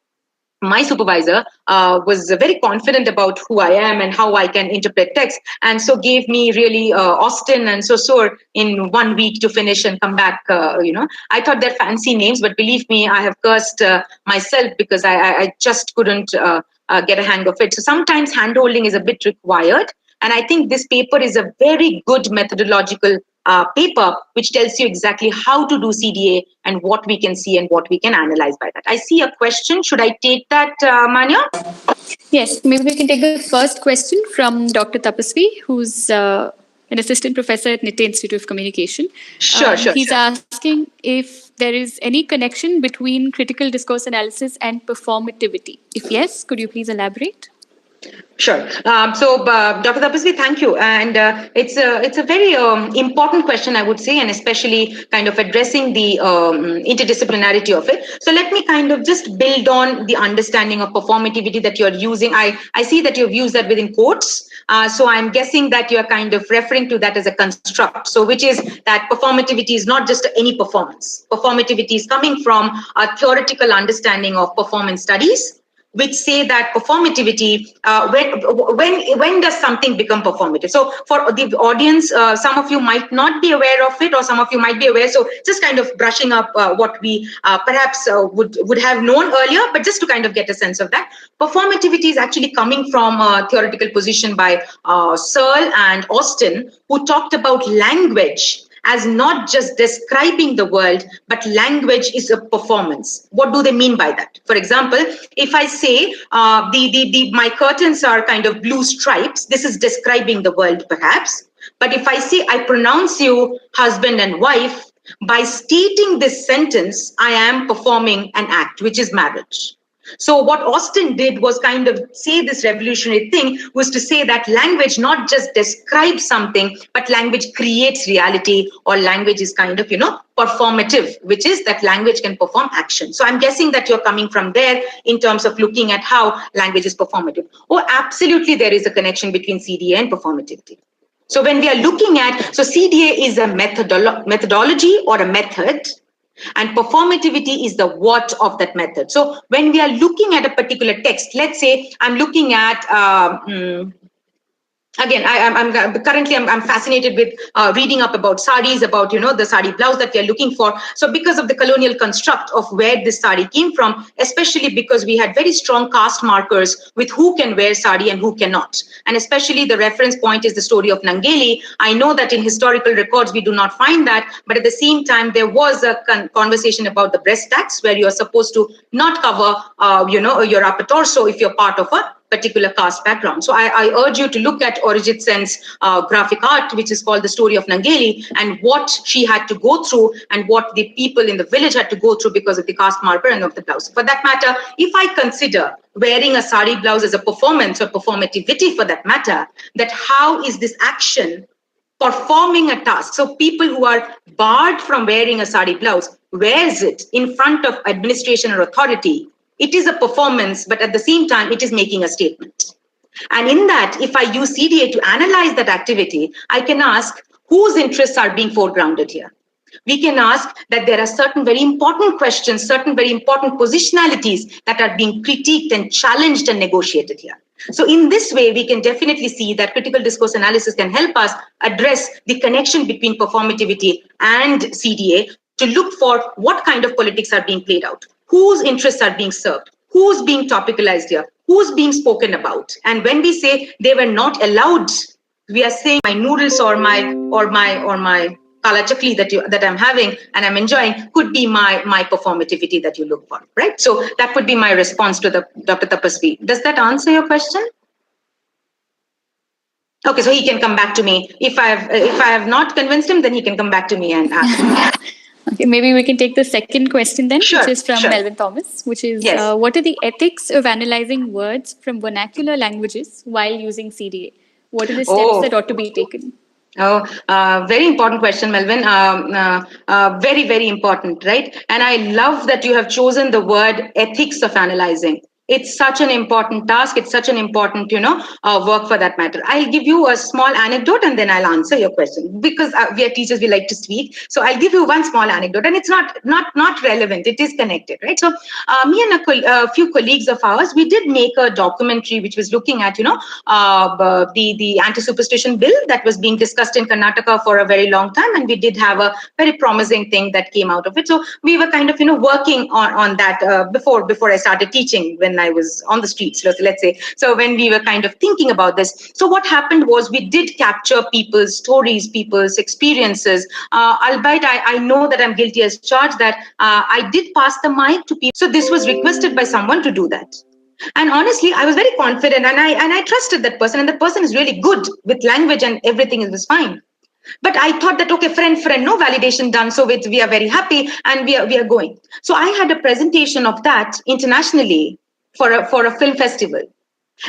my supervisor was very confident about who I am and how I can interpret text, and so gave me really Austin and Saussure in 1 week to finish and come back. I thought they're fancy names, but believe me, I have cursed myself because I just couldn't get a hang of it. So sometimes handholding is a bit required. And I think this paper is a very good methodological paper, which tells you exactly how to do CDA and what we can see and what we can analyze by that. I see a question. Should I take that, Manya? Yes, maybe we can take the first question from Dr. Tapasvi, who's an assistant professor at Nitte Institute of Communication. Sure. He's asking if there is any connection between critical discourse analysis and performativity. If yes, could you please elaborate? Sure. Dr. Tapasvi, thank you. And it's a very important question, I would say, and especially kind of addressing the interdisciplinarity of it. So let me kind of just build on the understanding of performativity that you're using. I see that you've used that within quotes. So I'm guessing that you're kind of referring to that as a construct. So which is that performativity is not just any performance. Performativity is coming from a theoretical understanding of performance studies, which say that performativity, when does something become performative? So for the audience, some of you might not be aware of it, or some of you might be aware. So just kind of brushing up what we perhaps would have known earlier, but just to kind of get a sense of that. Performativity is actually coming from a theoretical position by Searle and Austin, who talked about language as not just describing the world, but language is a performance. What do they mean by that? For example, if I say my curtains are kind of blue stripes, this is describing the world perhaps. But if I say I pronounce you husband and wife, by stating this sentence, I am performing an act, which is marriage. So what Austin did was kind of say this revolutionary thing was to say that language not just describes something, but language creates reality, or language is kind of, performative, which is that language can perform action. So I'm guessing that you're coming from there in terms of looking at how language is performative. Oh, absolutely, there is a connection between CDA and performativity. So when we are looking at, so CDA is a methodology or a method, and performativity is the what of that method. So when we are looking at a particular text, let's say I'm looking at, again, I'm fascinated with reading up about saris, about, the sari blouse that we are looking for. So because of the colonial construct of where this sari came from, especially because we had very strong caste markers with who can wear sari and who cannot. And especially the reference point is the story of Nangeli. I know that in historical records, we do not find that, but at the same time, there was a conversation about the breast tax where you're supposed to not cover, your upper torso if you're part of a particular caste background. So I urge you to look at Arijit Sen's graphic art, which is called The Story of Nangeli, and what she had to go through and what the people in the village had to go through because of the caste marker and of the blouse. For that matter, if I consider wearing a sari blouse as a performance or performativity for that matter, that how is this action performing a task? So people who are barred from wearing a sari blouse wears it in front of administration or authority. It is a performance, but at the same time, it is making a statement. And in that, if I use CDA to analyze that activity, I can ask whose interests are being foregrounded here. We can ask that there are certain very important questions, certain very important positionalities that are being critiqued and challenged and negotiated here. So in this way, we can definitely see that critical discourse analysis can help us address the connection between performativity and CDA to look for what kind of politics are being played out, whose interests are being served, who's being topicalized here, who's being spoken about. And when we say they were not allowed, we are saying my noodles or my kala chakli that I'm having and I'm enjoying could be my performativity that you look for, right? So that would be my response to the Dr. Tapasvi. Does that answer your question? Okay, so he can come back to me. If I have not convinced him, then he can come back to me and ask. Okay, maybe we can take the second question then, Sure, which is from sure. Melvin Thomas, which is, Yes. what are the ethics of analyzing words from vernacular languages while using CDA? What are the steps that ought to be taken? Oh, very important question, Melvin. Very, very important, right? And I love that you have chosen the word ethics of analyzing. It's such an important task. It's such an important, work for that matter. I'll give you a small anecdote and then I'll answer your question because we are teachers. We like to speak. So I'll give you one small anecdote, and it's not relevant. It is connected, right? So me and a few colleagues of ours, we did make a documentary which was looking at, the anti-superstition bill that was being discussed in Karnataka for a very long time, and we did have a very promising thing that came out of it. So we were kind of, working on that before I started teaching when when I was on the streets, let's say. So when we were kind of thinking about this, so what happened was we did capture people's stories, people's experiences. Albeit I know that I'm guilty as charged, that I did pass the mic to people. So this was requested by someone to do that. And honestly, I was very confident, and I trusted that person, and the person is really good with language and everything was fine. But I thought that, okay, friend, no validation done, so we are very happy and we are going. So I had a presentation of that internationally for a film festival.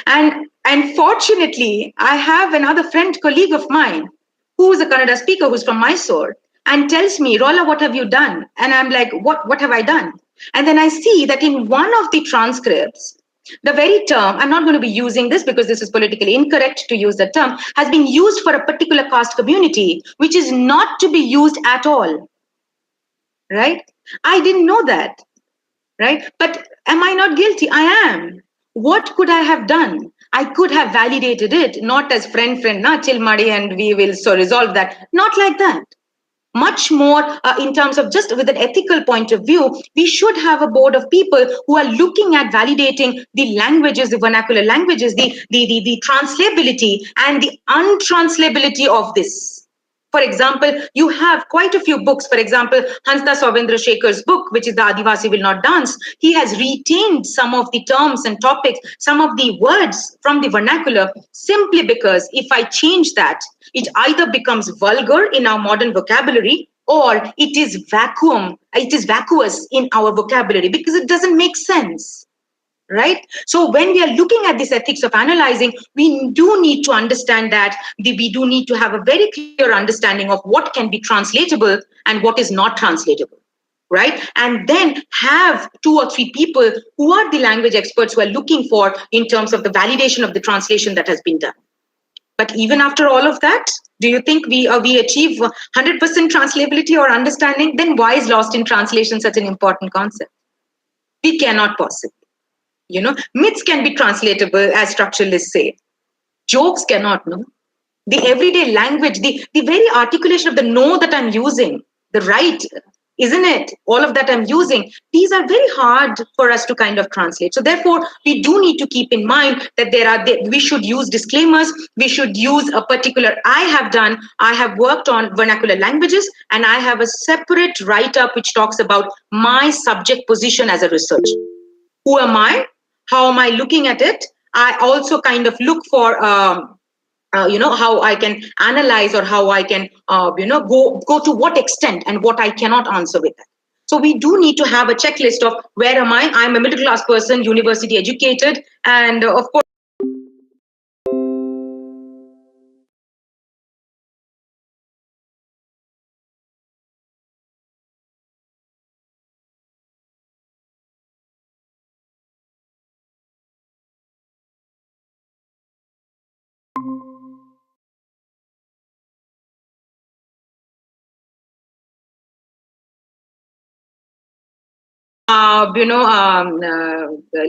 And fortunately, I have another friend, colleague of mine, who is a Kannada speaker, who's from Mysore, and tells me, Rola, what have you done? And I'm like, what have I done? And then I see that in one of the transcripts, the very term, I'm not going to be using this because this is politically incorrect to use the term, has been used for a particular caste community, which is not to be used at all. Right? I didn't know that. Right? But am I not guilty? I am. What could I have done? I could have validated it, not as friend, na chill madi, and we will so resolve that. Not like that. Much more in terms of just with an ethical point of view, we should have a board of people who are looking at validating the languages, the vernacular languages, the translatability and the untranslatability of this. For example, you have quite a few books. For example, Hansda Saubendra Shekhar's book, which is The Adivasi Will Not Dance, he has retained some of the terms and topics, some of the words from the vernacular, simply because if I change that, it either becomes vulgar in our modern vocabulary or it is vacuous in our vocabulary because it doesn't make sense. Right? So when we are looking at this ethics of analyzing, we do need to understand that we do need to have a very clear understanding of what can be translatable and what is not translatable. Right? And then have 2 or 3 people who are the language experts who are looking for in terms of the validation of the translation that has been done. But even after all of that, do you think we achieve 100% translatability or understanding? Then why is lost in translation such an important concept? We cannot possibly. Myths can be translatable, as structuralists say. Jokes cannot, no? The everyday language, the very articulation of the no that I'm using, the right, isn't it? All of that I'm using, these are very hard for us to kind of translate. So therefore, we do need to keep in mind that we should use disclaimers. We should use a particular, I have worked on vernacular languages, and I have a separate write-up which talks about my subject position as a researcher. Who am I? How am I looking at it? I also kind of look for, how I can analyze or how I can, go to what extent and what I cannot answer with that. So we do need to have a checklist of where am I? I'm a middle class person, university educated, and of course,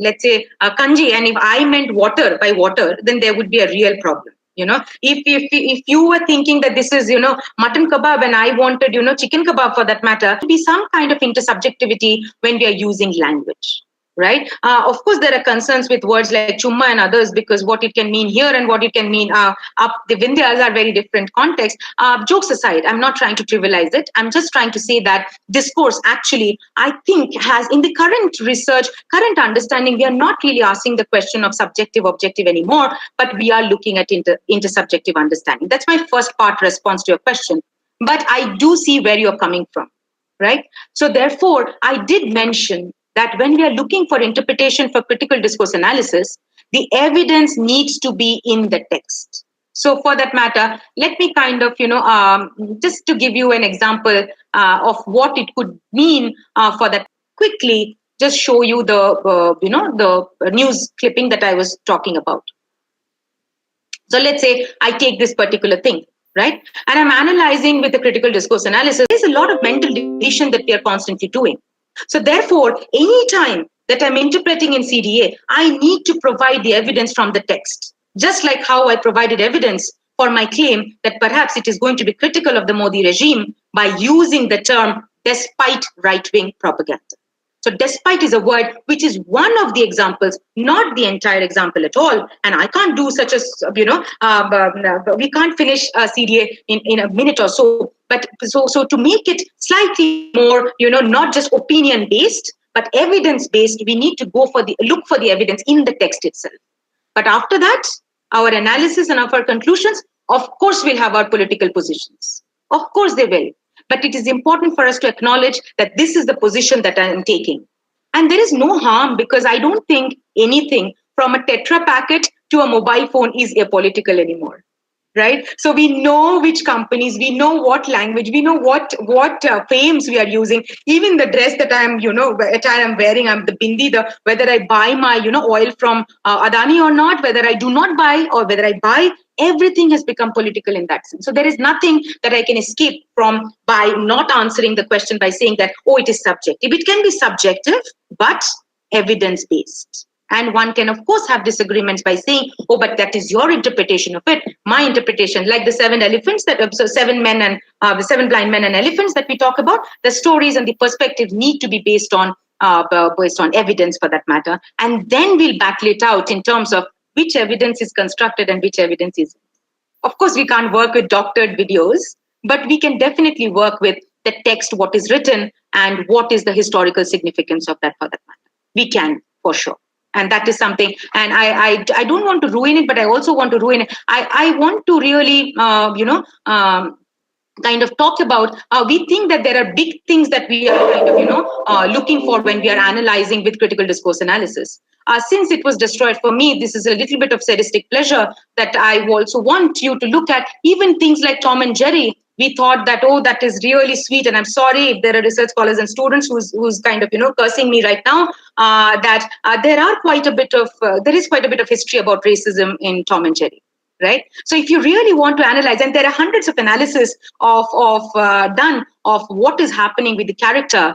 let's say kanji, and if I meant water by water, then there would be a real problem. If you were thinking that this is mutton kebab and I wanted chicken kebab for that matter, to be some kind of intersubjectivity when we are using language. Right? Of course, there are concerns with words like chumma and others because what it can mean here and what it can mean up the Vindhyas are very different contexts. Jokes aside, I'm not trying to trivialize it. I'm just trying to say that discourse actually, I think, has in the current research, current understanding, we are not really asking the question of subjective, objective anymore, but we are looking at intersubjective understanding. That's my first part response to your question. But I do see where you're coming from. Right? So therefore, I did mention that when we are looking for interpretation for critical discourse analysis, the evidence needs to be in the text. So for that matter, let me kind of, just to give you an example of what it could mean for that, quickly just show you the news clipping that I was talking about. So let's say I take this particular thing, right? And I'm analyzing with the critical discourse analysis. There's a lot of mental deletion that we are constantly doing. So therefore, anytime that I'm interpreting in CDA, I need to provide the evidence from the text. Just like how I provided evidence for my claim that perhaps it is going to be critical of the Modi regime by using the term despite right-wing propaganda. So despite is a word which is one of the examples, not the entire example at all. And I can't do such a, we can't finish a CDA in a minute or so. But so to make it slightly more, not just opinion based, but evidence based, we need to look for the evidence in the text itself. But after that, our analysis and our conclusions, of course, will have our political positions. Of course they will. But it is important for us to acknowledge that this is the position that I am taking. And there is no harm, because I don't think anything from a Tetra packet to a mobile phone is apolitical anymore. Right? So we know which companies, we know what language, we know what frames we are using. Even the dress that I am, attire I'm wearing, I'm the bindi, whether I buy my, oil from Adani or not, whether I do not buy or whether I buy, everything has become political in that sense. So there is nothing that I can escape from by not answering the question by saying that, oh, it is subjective. It can be subjective, but evidence-based. And one can, of course, have disagreements by saying, oh, but that is your interpretation of it. My interpretation, like the 7 elephants, so 7 men and the 7 blind men and elephants that we talk about, the stories and the perspectives need to be based on evidence for that matter. And then we'll battle it out in terms of which evidence is constructed and which evidence isn't. Of course, we can't work with doctored videos, but we can definitely work with the text, what is written, and what is the historical significance of that for that matter. We can, for sure. And that is something, and I don't want to ruin it, but I also want to ruin it. I want to really, kind of talk about, we think that there are big things that we are kind of, looking for when we are analyzing with critical discourse analysis. Since it was destroyed for me, this is a little bit of sadistic pleasure that I also want you to look at. Even things like Tom and Jerry, we thought that, oh, that is really sweet. And I'm sorry if there are research scholars and students who's kind of, cursing me right now, that there is quite a bit of history about racism in Tom and Jerry. Right. So if you really want to analyze, and there are hundreds of analysis done of what is happening with the character,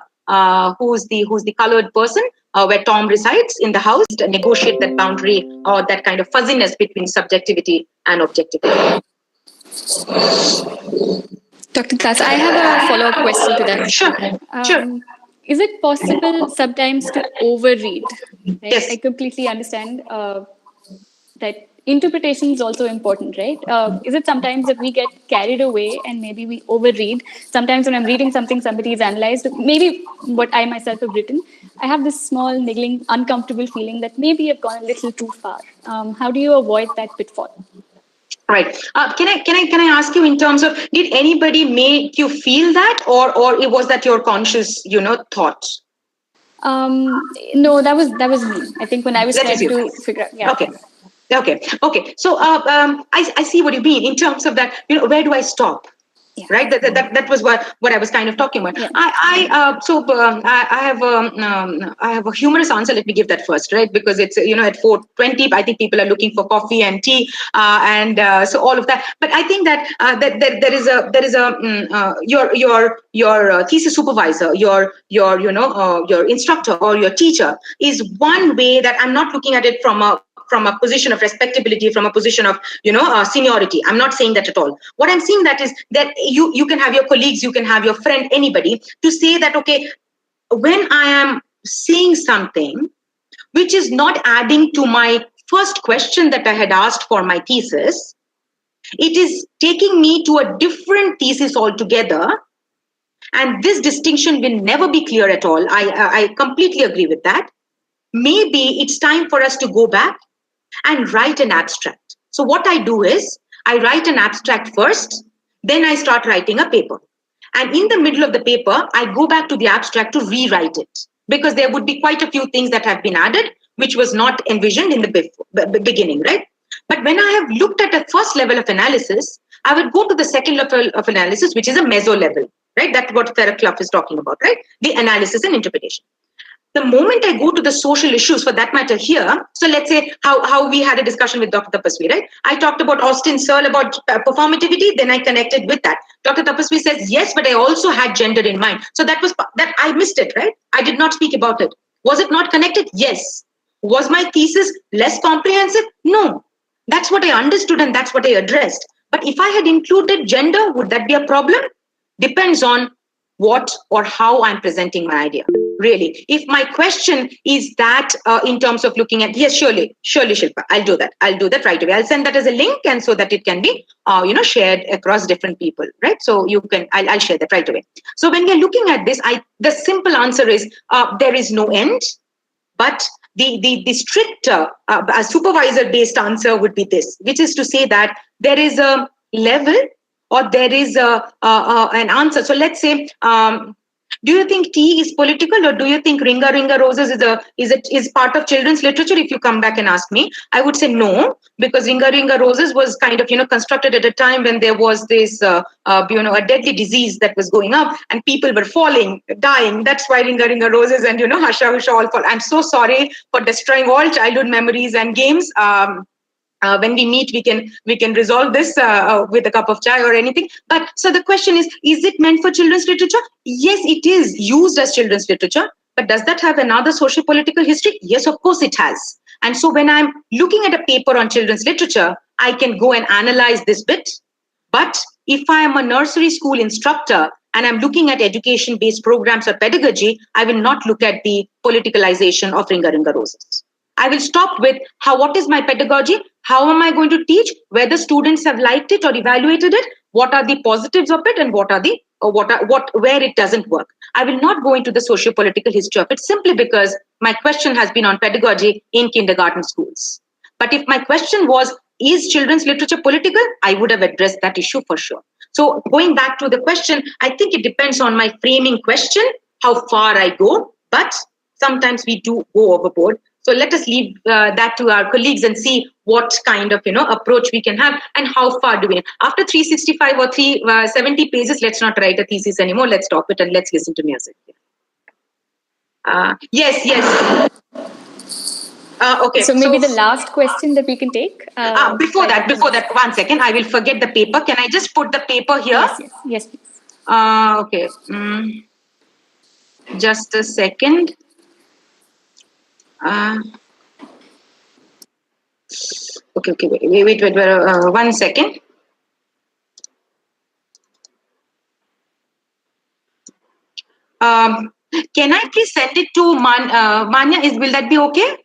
who's the colored person, where Tom resides in the house, to negotiate that boundary or that kind of fuzziness between subjectivity and objectivity. Dr. Klass, I have a follow-up question to that. Sure. Is it possible sometimes to overread? Right? Yes. I completely understand that interpretation is also important, right? Is it sometimes that we get carried away and maybe we overread? Sometimes when I'm reading something somebody has analyzed, maybe what I myself have written, I have this small, niggling, uncomfortable feeling that maybe I've gone a little too far. How do you avoid that pitfall? Right. Can I ask you in terms of, did anybody make you feel that, or was that your conscious, thought? No, that was me. I think when I was trying to figure out. Yeah. Okay. So I see what you mean in terms of that. Where do I stop? Yeah. Right. That was what I was kind of talking about. Yeah. I have a humorous answer. Let me give that first, right? Because it's at 4:20, I think people are looking for coffee and tea, and so all of that. But I think that there is your thesis supervisor, your instructor or your teacher is one way that I'm not looking at it from a position of respectability, from a position of seniority. I'm not saying that at all. What I'm saying that is that you can have your colleagues, you can have your friend, anybody, to say that, okay, when I am saying something which is not adding to my first question that I had asked for my thesis, it is taking me to a different thesis altogether. And this distinction will never be clear at all. I completely agree with that. Maybe it's time for us to go back and write an abstract. So what I do is I write an abstract first, then I start writing a paper. And in the middle of the paper, I go back to the abstract to rewrite it, because there would be quite a few things that have been added, which was not envisioned in the beginning, right? But when I have looked at a first level of analysis, I would go to the second level of analysis, which is a meso level, right? That's what Farah Clough is talking about, right? The analysis and interpretation. The moment I go to the social issues, for that matter here, so let's say how we had a discussion with Dr. Tapasvi, right? I talked about Austin Searle about performativity, then I connected with that. Dr. Tapasvi says, yes, but I also had gender in mind. So that I missed it, right? I did not speak about it. Was it not connected? Yes. Was my thesis less comprehensive? No. That's what I understood and that's what I addressed. But if I had included gender, would that be a problem? Depends on what or how I'm presenting my idea, really. If my question is that in terms of looking at, yes, surely, Shilpa, I'll do that right away. I'll send that as a link, and so that it can be, shared across different people, right? So you can, I'll share that right away. So when we're looking at this, the simple answer is there is no end, but the stricter supervisor-based answer would be this, which is to say that there is a level or there is an answer. So let's say, do you think tea is political, or do you think Ringa Ringa Roses is part of children's literature? If you come back and ask me, I would say no, because Ringa Ringa Roses was kind of constructed at a time when there was this a deadly disease that was going up and people were falling, dying. That's why Ringa Ringa Roses and Husha Husha all fall. I'm so sorry for destroying all childhood memories and games. When we meet, we can resolve this with a cup of chai or anything. But so the question is it meant for children's literature? Yes, it is used as children's literature. But does that have another social political history? Yes, of course it has. And so when I'm looking at a paper on children's literature, I can go and analyze this bit. But if I am a nursery school instructor and I'm looking at education-based programs or pedagogy, I will not look at the politicalization of Ringa Ringa Roses. I will stop with what is my pedagogy? How am I going to teach? Whether students have liked it or evaluated it? What are the positives of it, and what are where it doesn't work? I will not go into the socio-political history of it, simply because my question has been on pedagogy in kindergarten schools. But if my question was, is children's literature political? I would have addressed that issue for sure. So going back to the question, I think it depends on my framing question, how far I go, but sometimes we do go overboard. So let us leave that to our colleagues and see what kind of approach we can have and how far do we. After 365 or 370 pages, let's not write a thesis anymore. Let's stop it and let's listen to music. Yes. Okay. So maybe the last question that we can take. Before that, 1 second. I will forget the paper. Can I just put the paper here? Yes, please. Okay. Just a second. Okay. Wait. 1 second. Can I please send it to Manya? Will that be okay?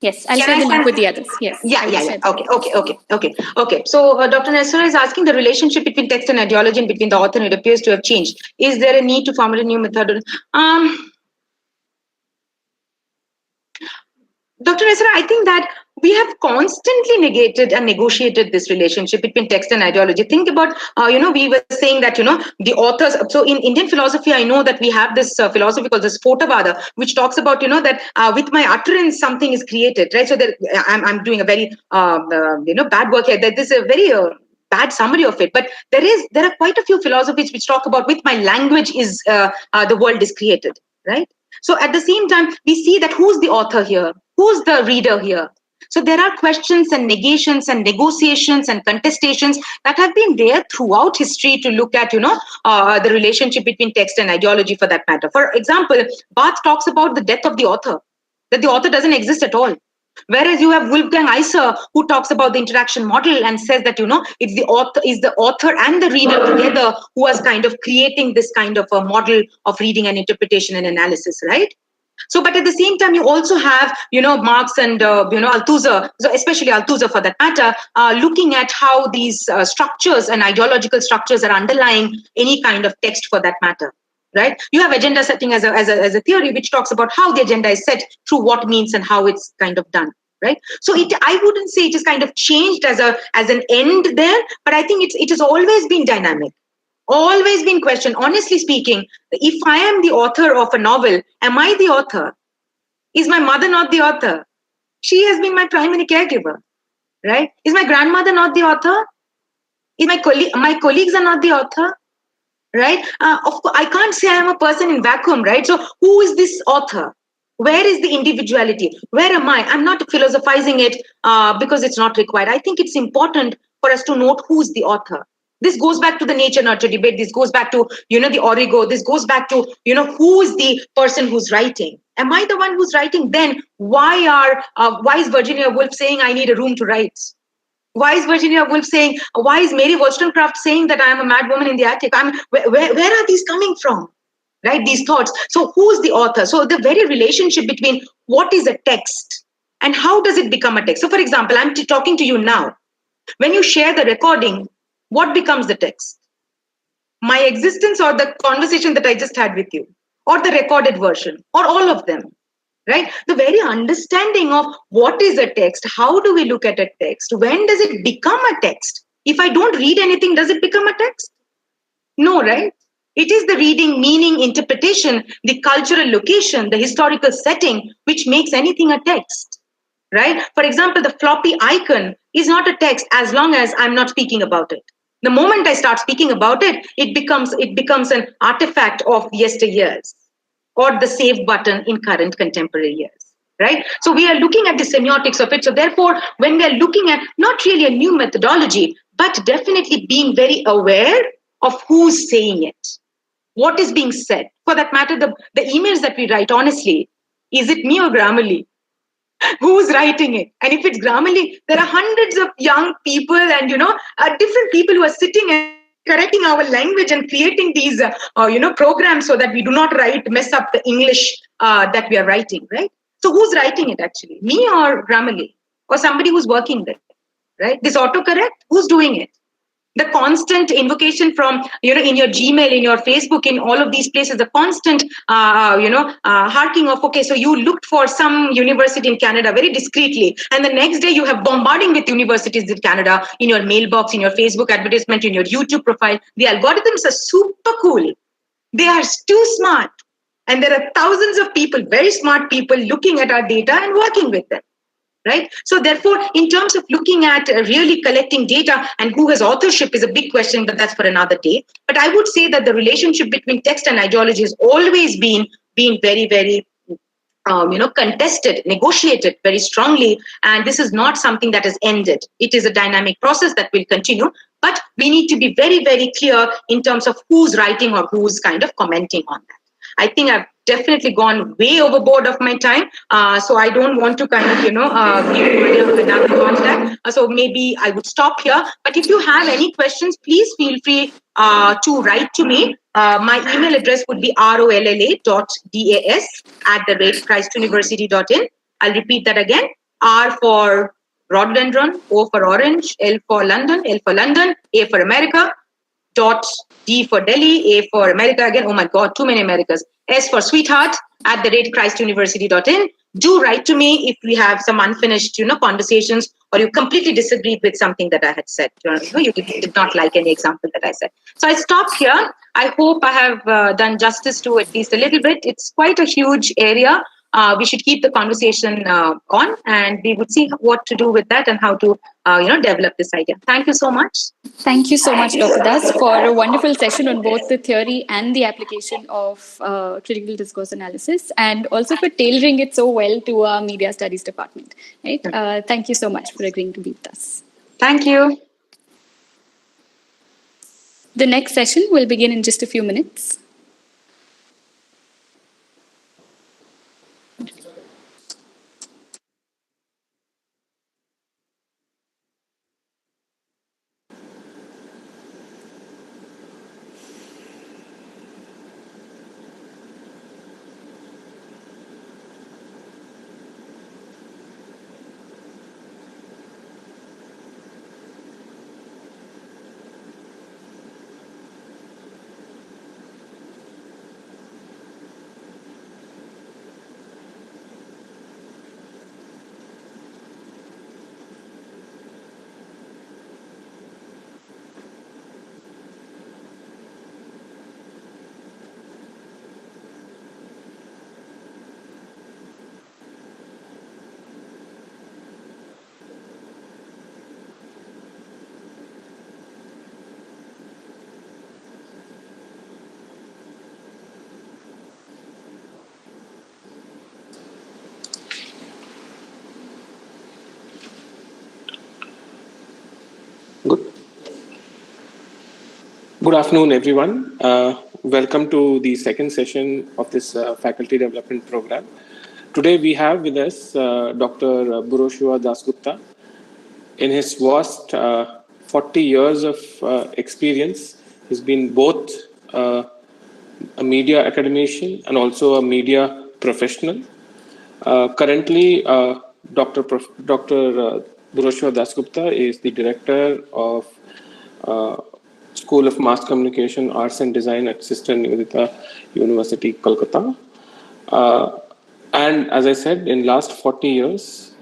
Yes, I'll share the link with the others. Yes. Yeah. Okay. So Dr. Nesra is asking the relationship between text and ideology and between the author, and it appears to have changed. Is there a need to formulate a new method? Dr. Nesra, I think that we have constantly negated and negotiated this relationship between text and ideology. Think about, we were saying that, the authors. So in Indian philosophy, I know that we have this philosophy called the Spotavada, which talks about, that with my utterance, something is created, right? So that I'm doing a very, bad work here. That this is a very bad summary of it. But there are quite a few philosophies which talk about with my language is the world is created, right? So at the same time, we see that who's the author here? Who's the reader here? So there are questions and negations and negotiations and contestations that have been there throughout history to look at, the relationship between text and ideology for that matter. For example, Barth talks about the death of the author, that the author doesn't exist at all. Whereas you have Wolfgang Iser, who talks about the interaction model and says that, it's the author and the reader together who is kind of creating this kind of a model of reading and interpretation and analysis, right? So, but at the same time, you also have, Marx and, Althusser, so especially Althusser for that matter, looking at how these structures and ideological structures are underlying any kind of text for that matter, right? You have agenda setting as a theory which talks about how the agenda is set through what means and how it's kind of done, right? So I wouldn't say it is kind of changed as an end there, but I think it has always been dynamic. Always been questioned. Honestly speaking, if I am the author of a novel, am I the author? Is my mother not the author? She has been my primary caregiver, right? Is my grandmother not the author? Is my colleagues are not the author, right? Of course, I can't say I am a person in vacuum, right? So who is this author? Where is the individuality? Where am I? I'm not philosophizing it because it's not required. I think it's important for us to note who's the author. This goes back to the nature nurture debate. This goes back to, the origo. This goes back to, who is the person who's writing? Am I the one who's writing? Then why is Virginia Woolf saying I need a room to write? Why is Virginia Woolf saying, why is Mary Wollstonecraft saying that I am a mad woman in the attic? Where are these coming from? Right, these thoughts. So who's the author? So the very relationship between what is a text and how does it become a text? So for example, I'm talking to you now. When you share the recording, what becomes the text? My existence or the conversation that I just had with you, or the recorded version, or all of them, right? The very understanding of what is a text, how do we look at a text, when does it become a text? If I don't read anything, does it become a text? No, right? It is the reading, meaning, interpretation, the cultural location, the historical setting, which makes anything a text, right? For example, the floppy icon is not a text as long as I'm not speaking about it. The moment I start speaking about it, it becomes an artifact of yesteryears, or the save button in current contemporary years, right? So we are looking at the semiotics of it. So therefore, when we are looking at not really a new methodology, but definitely being very aware of who's saying it, what is being said. For that matter, the emails that we write, honestly, is it me or Grammarly? Who's writing it? And if it's Grammarly, there are hundreds of young people and, different people who are sitting and correcting our language and creating these, programs so that we do not mess up the English that we are writing, right? So who's writing it actually? Me or Grammarly? Or somebody who's working there, right? This autocorrect, who's doing it? The constant invocation from, in your Gmail, in your Facebook, in all of these places, the constant, harking of, okay, so you looked for some university in Canada very discreetly, and the next day you have bombarding with universities in Canada in your mailbox, in your Facebook advertisement, in your YouTube profile. The algorithms are super cool. They are too smart. And there are thousands of people, very smart people, looking at our data and working with them. Right? So therefore, in terms of looking at really collecting data and who has authorship is a big question, but that's for another day. But I would say that the relationship between text and ideology has always been very, very contested, negotiated very strongly. And this is not something that has ended. It is a dynamic process that will continue. But we need to be very, very clear in terms of who's writing or who's kind of commenting on that. I think I've definitely gone way overboard of my time. So I don't want to kind of, give you another contact. So maybe I would stop here. But if you have any questions, please feel free to write to me. My email address would be rolla.das@christuniversity.in. I'll repeat that again. R for rhododendron, O for orange, L for London, A for America, D for Delhi, A for America again. Oh my God, too many Americas. S for sweetheart @christuniversity.in. Do write to me if we have some unfinished, conversations, or you completely disagreed with something that I had said. You did not like any example that I said. So I stop here. I hope I have done justice to at least a little bit. It's quite a huge area. We should keep the conversation on, and we would see what to do with that and how to, develop this idea. Thank you so much. Thank you so much, Dr. Das, for a wonderful session on both the theory and the application of critical discourse analysis, and also for tailoring it so well to our media studies department. Right? Thank you so much for agreeing to be with us. Thank you. The next session will begin in just a few minutes. Good afternoon, everyone. Welcome to the second session of this faculty development program. Today we have with us Dr. Buroshua Dasgupta, in his vast 40 years of experience, he's been both a media academician and also a media professional. Currently, Dr. Durashwa Dasgupta is the director of School of Mass Communication, Arts and Design at Sister Nivedita University, Kolkata. And as I said, in last 40 years,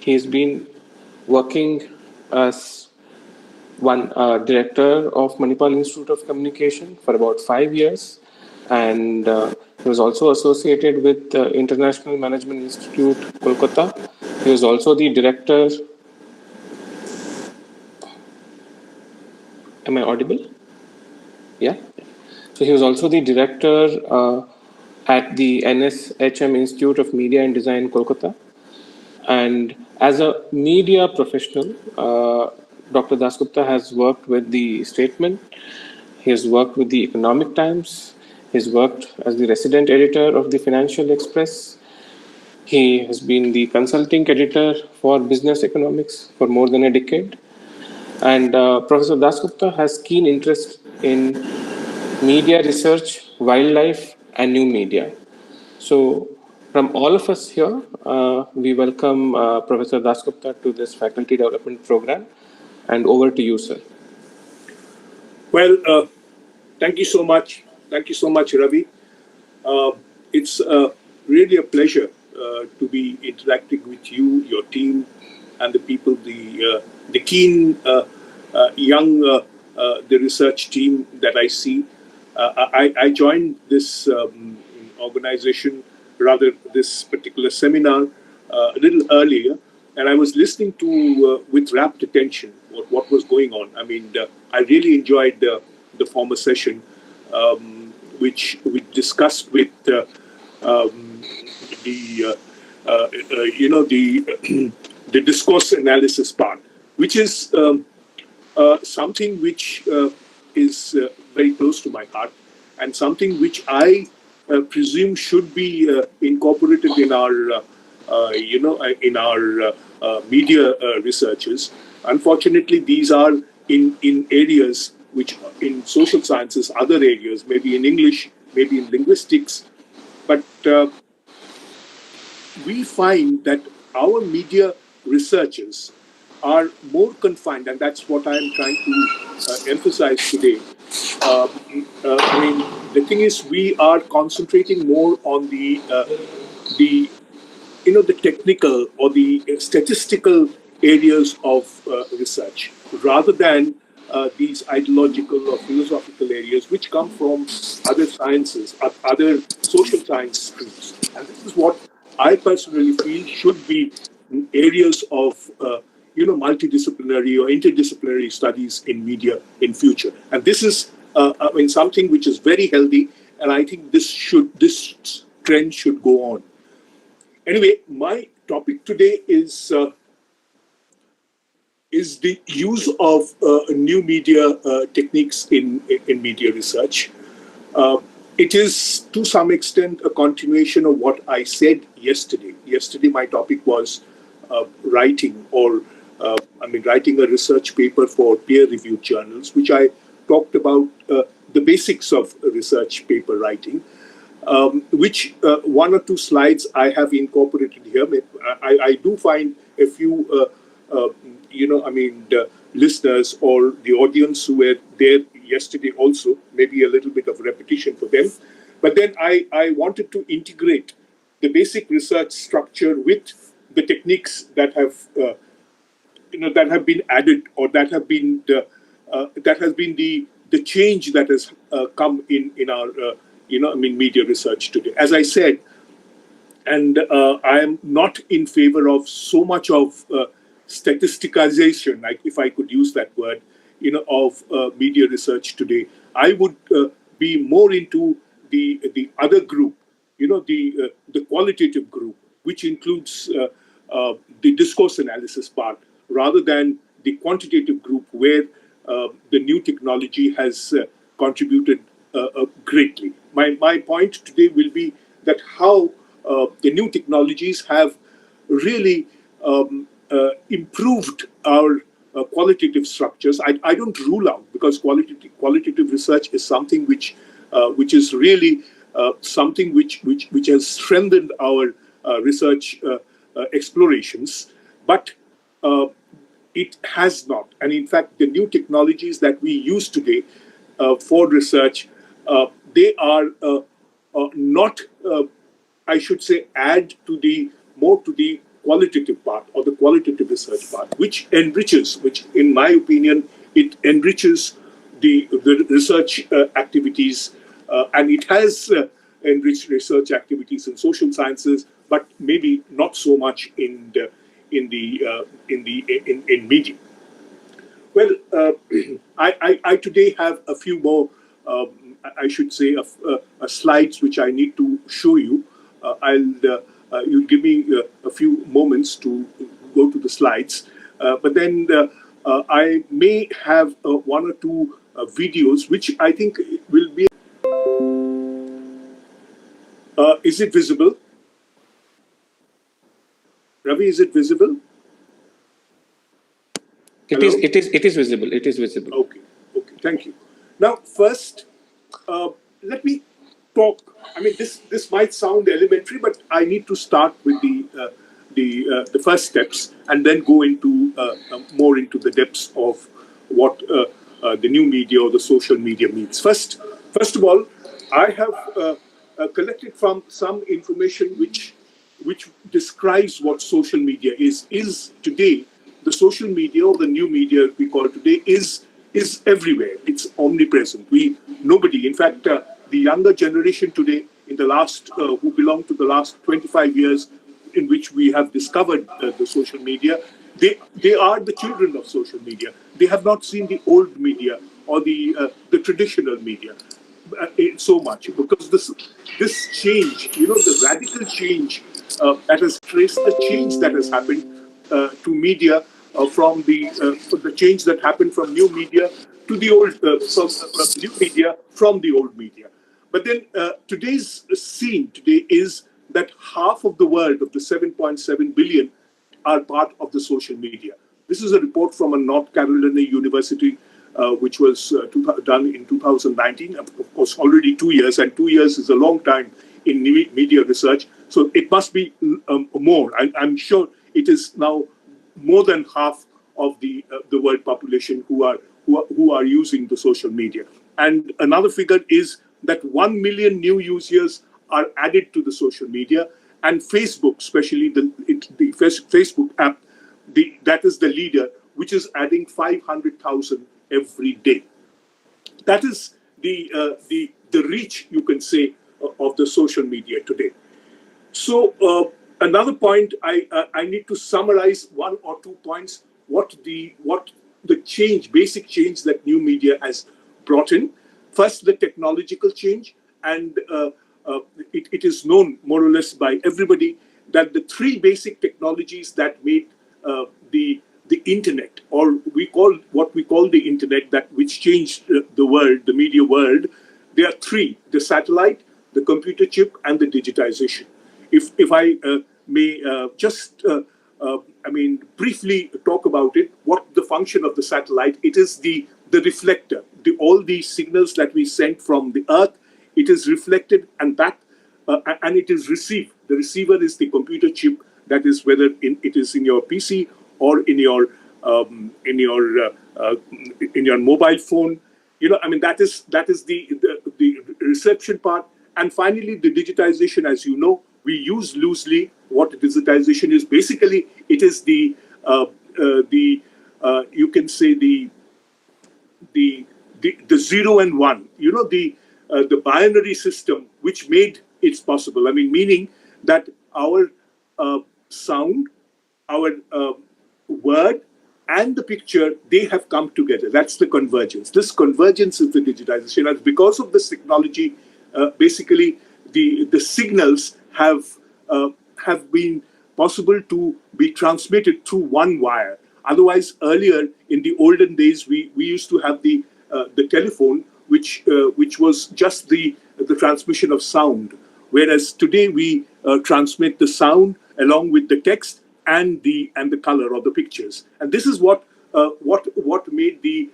he's been working as one director of Manipal Institute of Communication for about 5 years. And he was also associated with the International Management Institute, Kolkata. He was also the director. Am I audible? Yeah. So he was also the director at the NSHM Institute of Media and Design, Kolkata. And as a media professional, Dr. Dasgupta has worked with the Statesman. He has worked with the Economic Times. He's worked as the resident editor of the Financial Express. He has been the consulting editor for business economics for more than a decade. And Professor Dasgupta has keen interest in media research, wildlife, and new media. So, from all of us here, we welcome Professor Dasgupta to this faculty development program. And over to you, sir. Well, thank you so much. Thank you so much, Ravi. It's really a pleasure to be interacting with you, your team, and the people, the keen young the research team that I see. I joined this organization, rather this particular seminar, a little earlier, and I was listening to with rapt attention what was going on. I mean, I really enjoyed the former session, which we discussed with the discourse analysis part, which is something which is very close to my heart, and something which I presume should be incorporated in our media researches. Unfortunately, these are in areas which, in social sciences, other areas, maybe in English, maybe in linguistics, but we find that our media researchers are more confined, and that's what I'm trying to emphasize today. I mean, the thing is, we are concentrating more on the technical or the statistical areas of research, rather than these ideological or philosophical areas which come from other sciences, other social science streams. And this is what I personally feel should be areas of multidisciplinary or interdisciplinary studies in media in future. And this is something which is very healthy, and I think this trend should go on. Anyway, my topic today is the use of new media techniques in media research. It is, to some extent, a continuation of what I said yesterday. Yesterday, my topic was writing a research paper for peer-reviewed journals, which I talked about the basics of research paper writing, which one or two slides I have incorporated here. I do find a few, listeners or the audience who were there yesterday also, maybe a little bit of repetition for them. But then I wanted to integrate the basic research structure with the techniques that have been added, or that has been the change that has come in our media research today. As I said, and I am not in favor of so much of statisticization, like, if I could use that word, of media research today. I would be more into the other group, the qualitative group, which includes the discourse analysis part, rather than the quantitative group, where the new technology has contributed greatly. My point today will be that how the new technologies have really improved our qualitative structures. I don't rule out, because qualitative research is something which is really something which has strengthened our research explorations, but it has not. And in fact, the new technologies that we use today for research, they are not, I should say, add to the more to the qualitative part or the qualitative research part, which in my opinion, it enriches the research activities, and it has enriched research activities in social sciences, but maybe not so much in media. Well, I today have a few more, I should say, slides which I need to show you. You give me a few moments to go to the slides, but then I may have one or two videos which I think will be. Is it visible? Ravi, is it visible? It is visible. It is visible. Okay. Thank you. Now, first, let me talk. I mean, this might sound elementary, but I need to start with the first steps and then go into more into the depths of what the new media or the social media means. First of all, I have collected from some information which describes what social media is. Is today the social media, or the new media we call today, is everywhere. It's omnipresent. Nobody, in fact, the younger generation today, in the last who belong to the last 25 years, in which we have discovered the social media, they are the children of social media. They have not seen the old media or the traditional media so much, because this change, the radical change that has traced the change that has happened to media from the change that happened from new media to the old, from new media from the old media. But then today's scene today is that half of the world, of the 7.7 billion, are part of the social media. This is a report from a North Carolina university, which was done in 2019. Of course, already 2 years, and 2 years is a long time in media research. So it must be more. I'm sure it is now more than half of the world population who are using the social media. And another figure is that 1 million new users are added to the social media, and Facebook, especially the Facebook app, that is the leader, which is adding 500,000 every day. That is the reach, you can say, of the social media today. So another point, I need to summarize one or 2 points. What the basic change that new media has brought in. First, the technological change, and it is known more or less by everybody that the 3 basic technologies that made the internet, or what we call the internet, that which changed the world, the media world, there are 3: the satellite, the computer chip, and the digitization. If I may just briefly talk about it, what the function of the satellite, it is the reflector. All the signals that we send from the Earth, it is reflected and back, and it is received. The receiver is the computer chip, that is whether it is in your PC or in your mobile phone. That is the reception part. And finally, the digitization, as you know, we use loosely what digitization is. Basically, it is you can say the 0 and 1. The binary system which made it possible. Meaning that our sound, our word, and the picture, they have come together. That's the convergence. This convergence is the digitization. And because of this technology, basically the signals have been possible to be transmitted through one wire. Otherwise, earlier in the olden days, we used to have the telephone, which was just the transmission of sound. Whereas today we transmit the sound along with the text and the color of the pictures. And this is what made the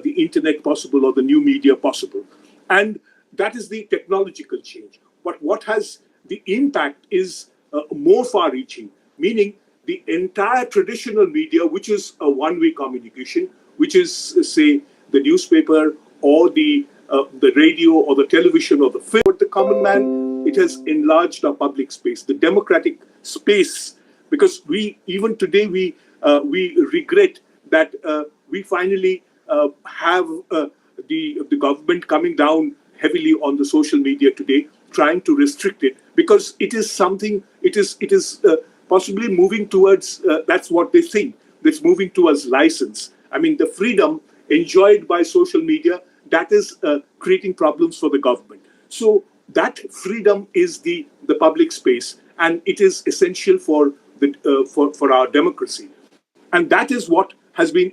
internet possible, or the new media possible. And that is the technological change. But what has the impact is more far-reaching, meaning the entire traditional media, which is a one-way communication, which is, say, the newspaper or the radio or the television or the film. For the common man, it has enlarged our public space, the democratic space, because even today we regret that we finally have the government coming down heavily on the social media today, trying to restrict it, because it is something, it is possibly moving towards, that's what they think, that's moving towards license. I mean, the freedom enjoyed by social media, that is creating problems for the government. So that freedom is the public space, and it is essential for for our democracy. And that is what has been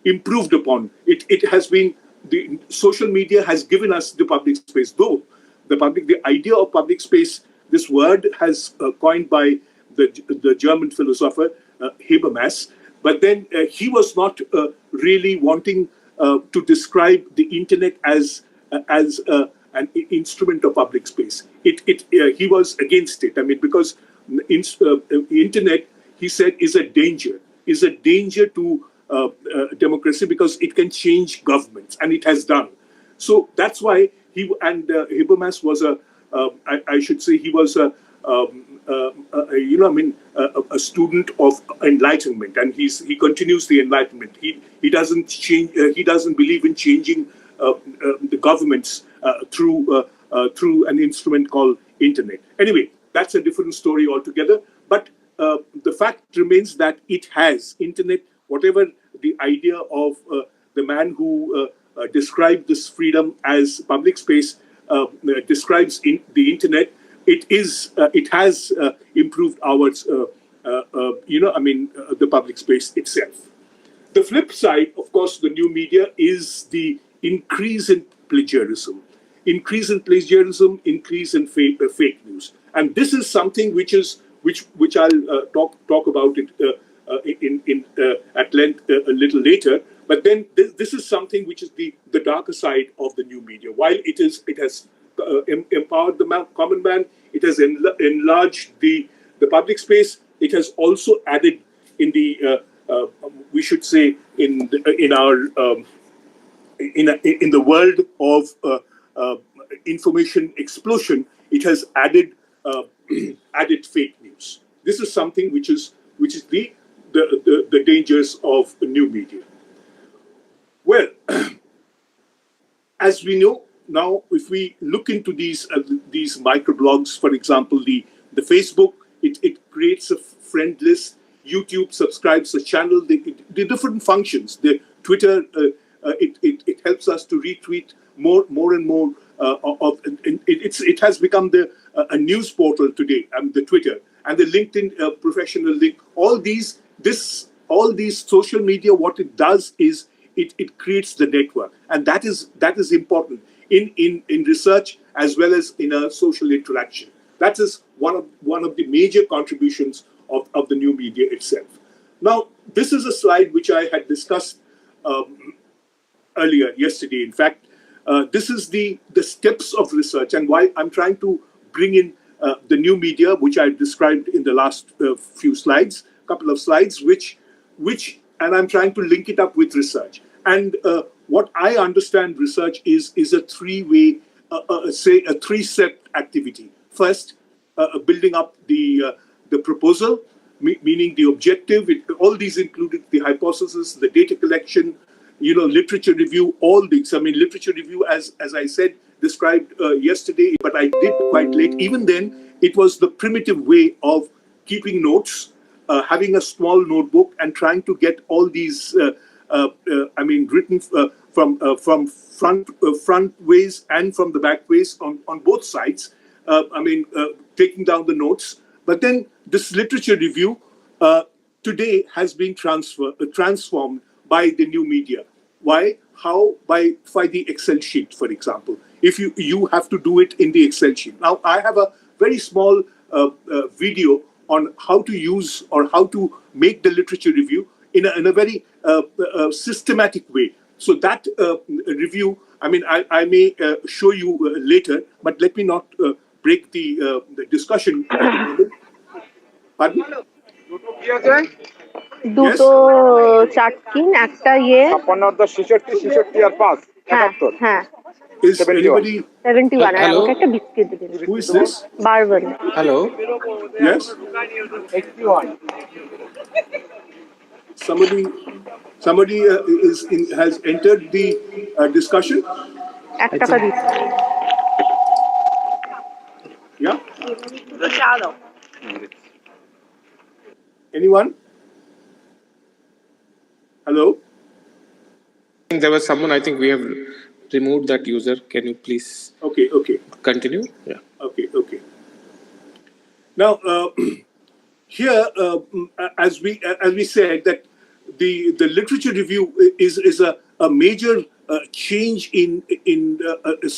improved upon. It has been, the social media has given us the public space, though the idea of public space, this word has coined by the German philosopher Habermas, but then he was not really wanting to describe the internet as an instrument of public space. He was against it. I mean, because internet, he said, is a danger to democracy, because it can change governments, and it has done. So that's why Habermas was I should say, he was a student of enlightenment, and he continues the enlightenment. He doesn't change. He doesn't believe in changing the governments through an instrument called internet. Anyway, that's a different story altogether. But the fact remains that it has internet. Whatever the idea of the man who described this freedom as public space describes in the internet, it has improved our the public space itself. The flip side, of course, the new media is the increase in plagiarism, increase in fake news, and this is something which I'll talk about it at length a little later. But then this is something which is the darker side of the new media. While it has empowered the common man, it has enlarged the public space. It has also added in the we should say in the world of information explosion. It has added fake news. This is something which is the dangers of new media. Well, as we know now, if we look into these microblogs, for example, the Facebook, it creates a friend list. YouTube subscribes a channel. The different functions. The Twitter, it helps us to retweet more and more of. It has become a news portal today. The Twitter and the LinkedIn professional link. All these social media. What it does is it creates the network, and that is important in research as well as in a social interaction. That is one of the major contributions of the new media itself. Now, this is a slide which I had discussed earlier yesterday. In fact, this is the steps of research, and why I'm trying to bring in the new media, which I described in the last couple of slides, which and I'm trying to link it up with research. And what I understand research is a three-way, a three-step activity. First, building up the proposal, meaning the objective. All these included the hypothesis, the data collection, literature review, all these. I mean, literature review, as I said, described yesterday, but I did quite late. Even then, it was the primitive way of keeping notes, having a small notebook, and trying to get all these, written from front ways and from the back ways on both sides. Taking down the notes. But then this literature review today has been transformed by the new media. Why? How? By the Excel sheet, for example. If you have to do it in the Excel sheet. Now, I have a very small video on how to use or how to make the literature review in a very systematic way. So that review, I mean, I may show you later, but let me not break the discussion at the moment. Pardon? Yes? দুটো chaat screen একটা ইয়ে 56 আর 5 হ্যাঁ 71 হ্যাঁ Is anybody? 71 R Hello? আমাকে একটা biscuit দিন Who is this? বারবার Hello. Yes? 81 Somebody has entered the discussion. 1 টাকা দিন Yeah? Anyone? Hello? There was someone, I think we have removed that user. Can you please Okay. continue? Yeah. Okay. Now, here, as we said, that the literature review is a major change in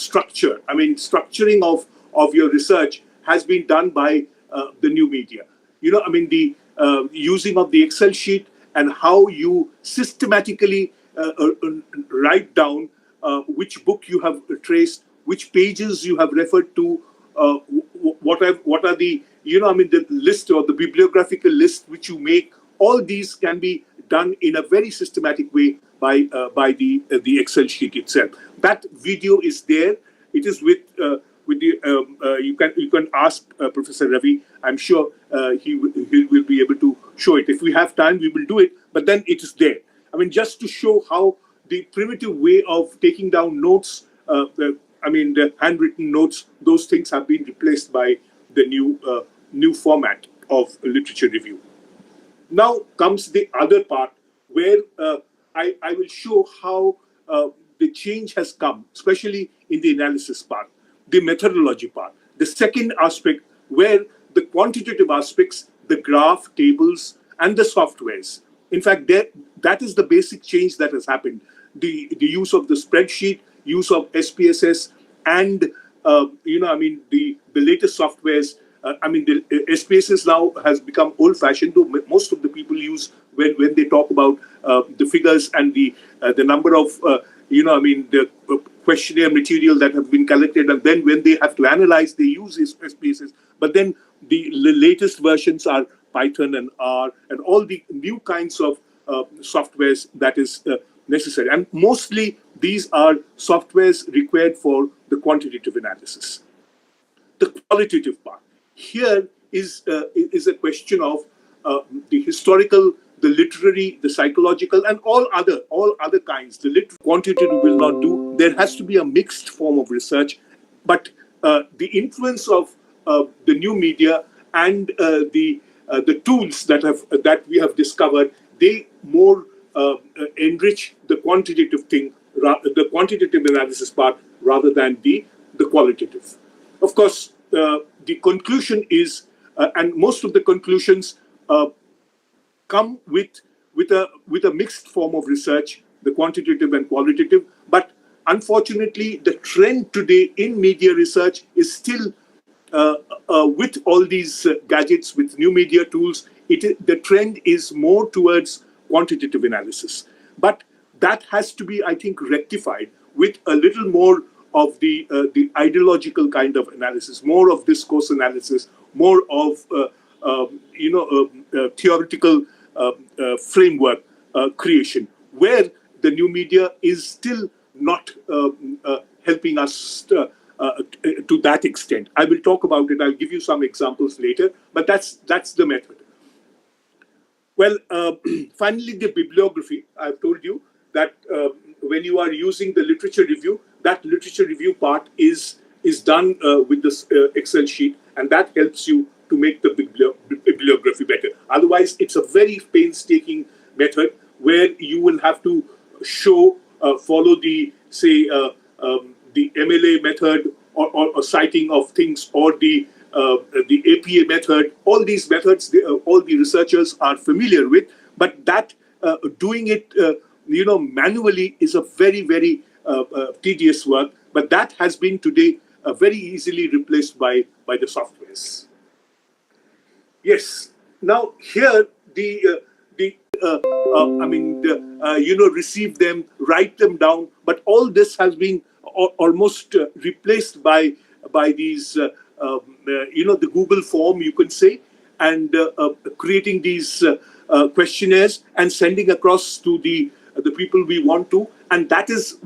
structure. I mean, structuring of your research has been done by the new media. You know, I mean, the using of the Excel sheet and how you systematically write down which book you have traced, which pages you have referred to, what are the, you know, I mean, the list or the bibliographical list which you make. All these can be done in a very systematic way by the Excel sheet itself. That video is there. It is with the you can ask Professor Ravi. I'm sure he will be able to show it. If we have time, we will do it. But then it is there. I mean, just to show how the primitive way of taking down notes, the handwritten notes, those things have been replaced by the new format of literature review. Now comes the other part where I will show how the change has come, especially in the analysis part, the methodology part. The second aspect where the quantitative aspects, the graph, tables, and the softwares. In fact, that is the basic change that has happened. The use of the spreadsheet, use of SPSS, and the latest softwares. The SPSS now has become old-fashioned, though most of the people use when they talk about the figures and the number of the questionnaire material that have been collected, and then when they have to analyze, they use SPSS. But then the latest versions are Python and R and all the new kinds of softwares that is necessary. And mostly these are softwares required for the quantitative analysis. The qualitative part. Here is a question of the historical, the literary, the psychological, and all other kinds. The quantitative will not do. There has to be a mixed form of research, but the influence of the new media and the tools that we have discovered, they more enrich the quantitative thing, the quantitative analysis part, rather than the qualitative. Of course, the conclusion is, and most of the conclusions come with a mixed form of research, the quantitative and qualitative. But unfortunately, the trend today in media research is still, with all these gadgets, with new media tools, the trend is more towards quantitative analysis. But that has to be, I think, rectified with a little more of the ideological kind of analysis, more of discourse analysis, more of theoretical framework creation, where the new media is still not helping us to that extent. I will talk about it. I'll give you some examples later, but that's the method. Well, finally, the bibliography. I've told you that when you are using the literature review, that literature review part is done with this Excel sheet, and that helps you to make the bibliography better. Otherwise, it's a very painstaking method where you will have to follow the MLA method or citing of things, or the APA method. All these methods, all the researchers are familiar with, but that doing it manually is a very, very tedious work. But that has been today very easily replaced by the softwares. Yes. Now here receive them, write them down, but all this has been almost replaced by these the Google form, you could say, and creating these questionnaires and sending across to the people we want to, and that is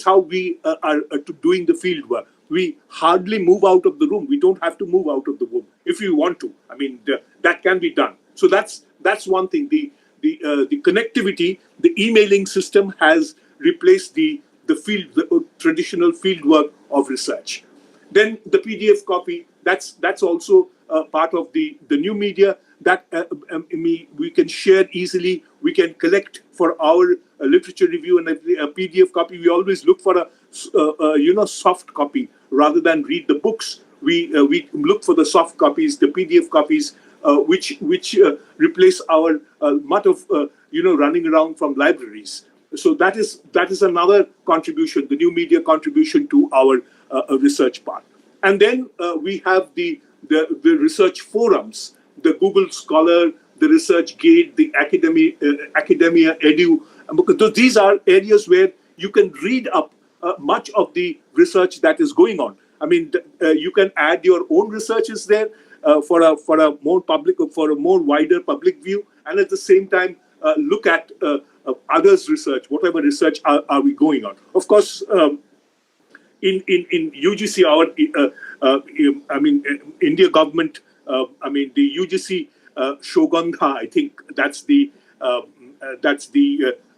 how we are doing the field work. We hardly move out of the room. We don't have to move out of the room if we want to. I mean, that can be done. So that's one thing. The connectivity, the emailing system has replaced the traditional field work of research. Then the PDF copy, that's also part of the new media that we can share easily. We can collect for our literature review and a PDF copy. We always look for a soft copy rather than read the books. We look for the soft copies, the PDF copies, which replace our much of running around from libraries. So that is another contribution, the new media contribution to our research part. And then we have the research forums, the Google Scholar, the Research Gate, the Academia Edu, because these are areas where you can read up much of the research that is going on. I mean, you can add your own researches there for a more wider public view, and at the same time look at others' research, whatever research are we going on. Of course, in UGC, India government, the UGC Shogandha, I think that's the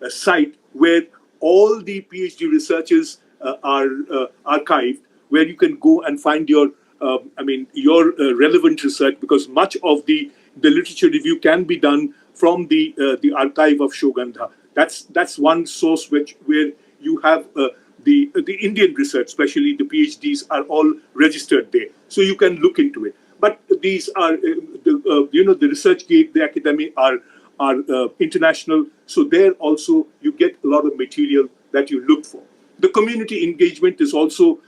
site where all the PhD researches are archived, where you can go and find your relevant research, because much of the literature review can be done from the archive of Shogandha. That's one source where you have the Indian research, especially the PhDs, are all registered there, so you can look into it. But these are the Research Gate, the academy are international, so there also you get a lot of material that you look for. The community engagement is also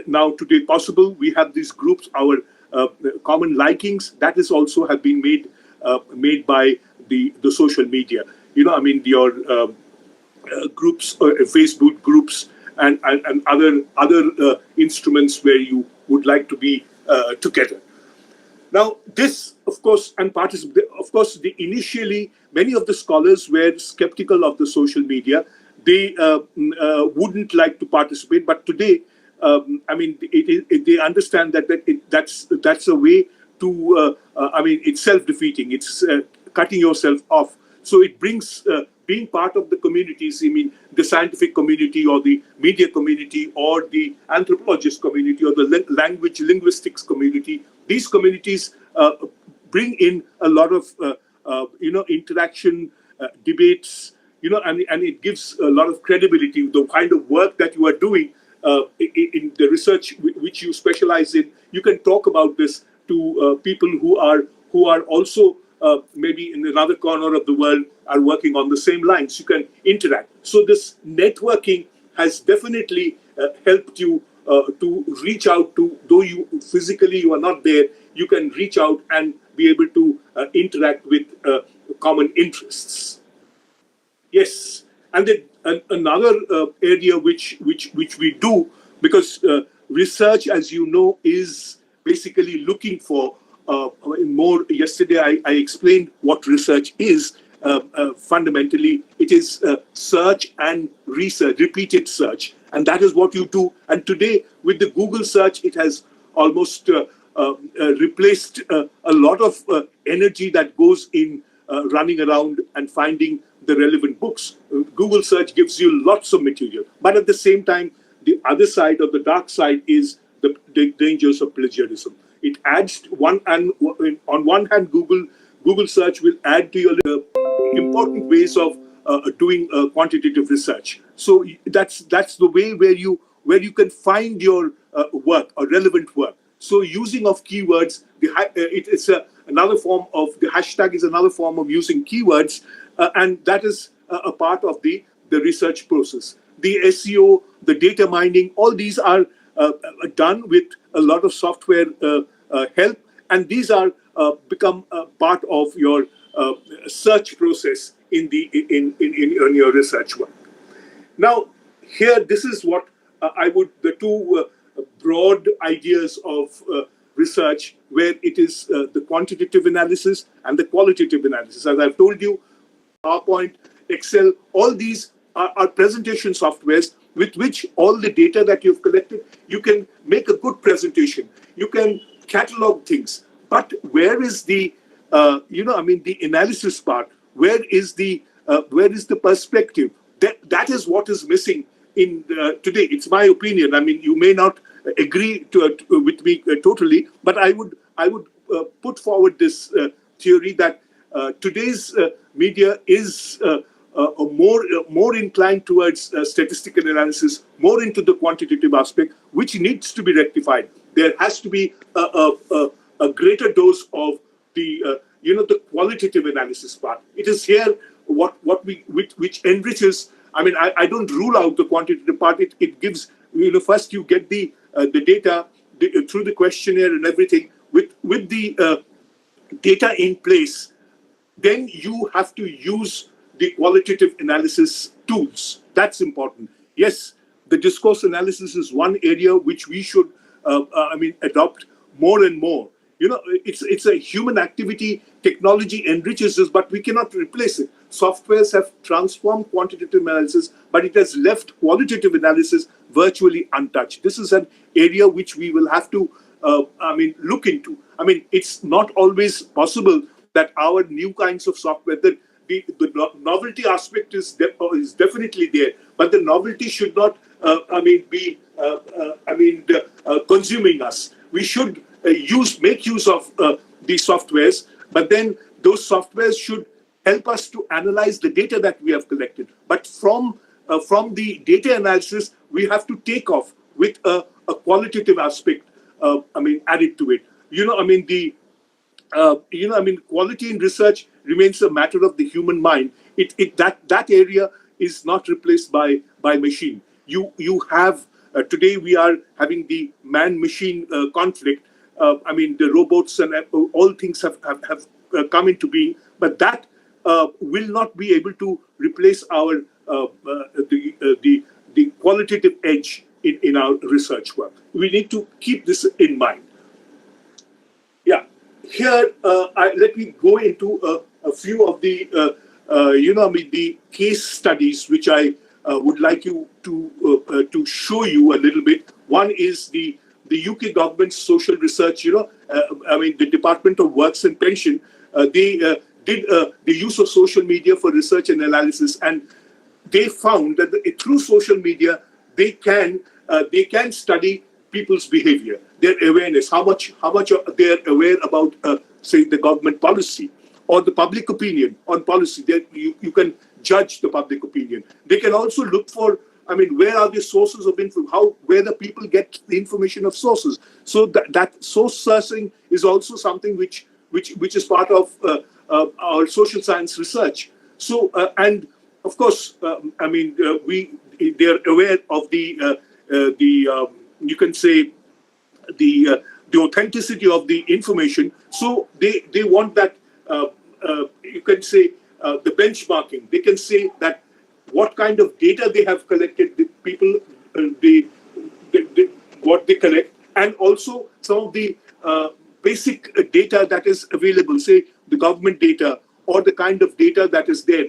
now today possible. We have these groups, our common likings, that is also have been made by the social media. Your groups, Facebook groups, and other instruments where you would like to be together. Now, this, of course, initially, many of the scholars were skeptical of the social media. They wouldn't like to participate, but today, they understand that's a way to, it's self-defeating. It's cutting yourself off. So it brings being part of the communities, the scientific community or the media community or the anthropologist community or the language linguistics community. These communities bring in a lot of, interaction, debates, and it gives a lot of credibility to the kind of work that you are doing in the research which you specialize in. You can talk about this to people who are also maybe in another corner of the world are working on the same lines. You can interact. So this networking has definitely helped you to reach out to, though you physically you are not there, you can reach out and be able to interact with common interests. Yes, and then another area which we do, because research, as you know, is basically looking for more. Yesterday, I explained what research is. Fundamentally, it is search and research, repeated search, and that is what you do. And today, with the Google search, it has almost replaced a lot of energy that goes in running around and finding the relevant books. Google search gives you lots of material, but at the same time, the other side, or the dark side, is the dangers of plagiarism. It adds on one hand, Google search will add to your important ways of doing quantitative research. So that's the way where you can find your work or relevant work. So using of keywords, it's another form of the hashtag is another form of using keywords, and that is a part of the research process. The SEO, the data mining, all these are done with a lot of software help, and these are become part of your search process in your research work. Now, here, this is what the two broad ideas of research, where it is the quantitative analysis and the qualitative analysis. As I've told you, PowerPoint, Excel, all these are presentation softwares with which all the data that you've collected, you can make a good presentation. You can catalog things. But where is the, the analysis part? Where is the perspective? That is what is missing in today. It's my opinion. I mean, you may not agree with me totally, but I would put forward this theory that today's media is more inclined towards statistical analysis, more into the quantitative aspect, which needs to be rectified. There has to be a greater dose of the the qualitative analysis part. It is here which enriches. I mean, I don't rule out the quantitative part. It gives, first you get the data through the questionnaire and everything with the data in place. Then you have to use the qualitative analysis tools. That's important. Yes, the discourse analysis is one area which we should, adopt more and more. It's a human activity. Technology enriches this, but we cannot replace it. Softwares have transformed quantitative analysis, but it has left qualitative analysis virtually untouched. This is an area which we will have to, look into. I mean, it's not always possible that our new kinds of software, the novelty aspect is definitely there, but the novelty should not, be consuming us. We should make use of the softwares, but then those softwares should help us to analyze the data that we have collected. But from the data analysis, we have to take off with a qualitative aspect, added to it. Quality in research remains a matter of the human mind. That area is not replaced by machine. You have today we are having the man-machine conflict. The robots and all things have come into being, but that will not be able to replace our the qualitative edge in our research work. We need to keep this in mind. Yeah, here let me go into a few of the the case studies which I would like you to show you a little bit. One is the UK government's social research. The Department of Works and Pension. They did the use of social media for research and analysis, and they found that through social media they can study people's behavior, their awareness, how much they are aware about, say, the government policy or the public opinion on policy. You can judge the public opinion. They can also look for, where are the sources of info? Where the people get the information of sources. So that source sourcing is also something which is part of our social science research. So and of course, they are aware of the you can say the authenticity of the information. So they want that you can say the benchmarking. They can say that what kind of data they have collected, the people, what they collect, and also some of the basic data that is available, say the government data or the kind of data that is there.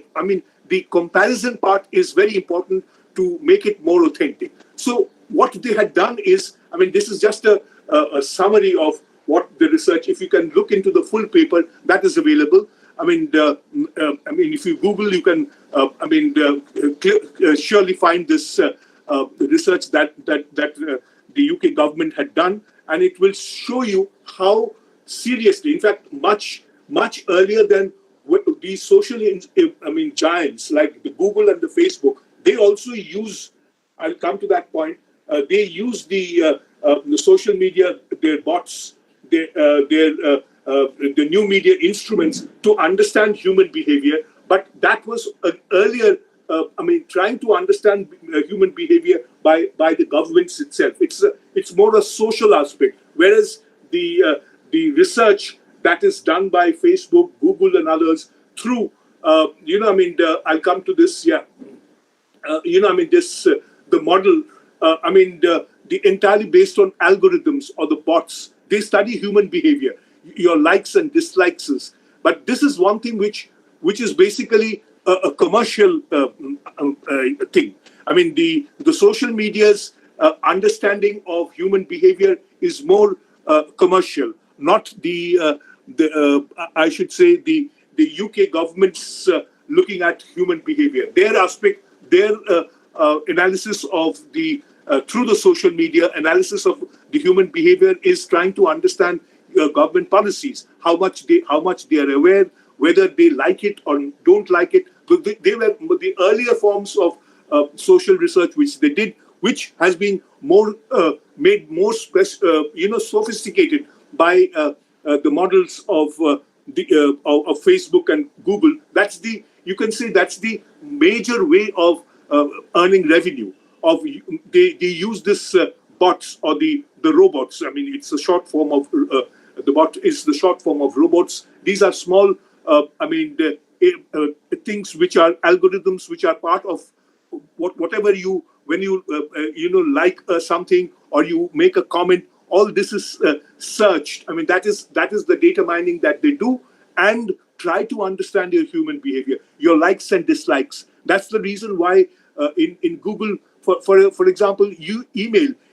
The comparison part is very important to make it more authentic. So what they had done is, this is just a summary of what the research. If you can look into the full paper, that is available. If you Google, you can, surely find this research that the UK government had done, and it will show you how seriously, in fact, much earlier than these social, giants like the Google and the Facebook, they also use. I'll come to that point. They use the social media, their bots, the new media instruments to understand human behavior. But that was earlier, trying to understand human behavior by the governments itself. It's more a social aspect, whereas the research that is done by Facebook, Google, and others through, I'll come to this, yeah. The model, the entirely based on algorithms or the bots. They study human behavior, your likes and dislikes. But this is one thing which is basically a commercial thing. I mean, the social media's understanding of human behavior is more commercial, not I should say the UK government's looking at human behavior. Their analysis of through the social media analysis of the human behavior is trying to understand government policies, how much they are aware, whether they like it or don't like it. They were the earlier forms of social research which they did, which has been made more sophisticated by the models of Facebook and Google. You can say that's the major way of earning revenue. They use this bots or the robots. I mean, it's a short form of the bot is the short form of robots. These are small, things which are algorithms which are part of whatever when you like something or you make a comment. All this is searched. I mean, that is the data mining that they do and try to understand your human behavior, your likes and dislikes. That's the reason why in Google, for example, you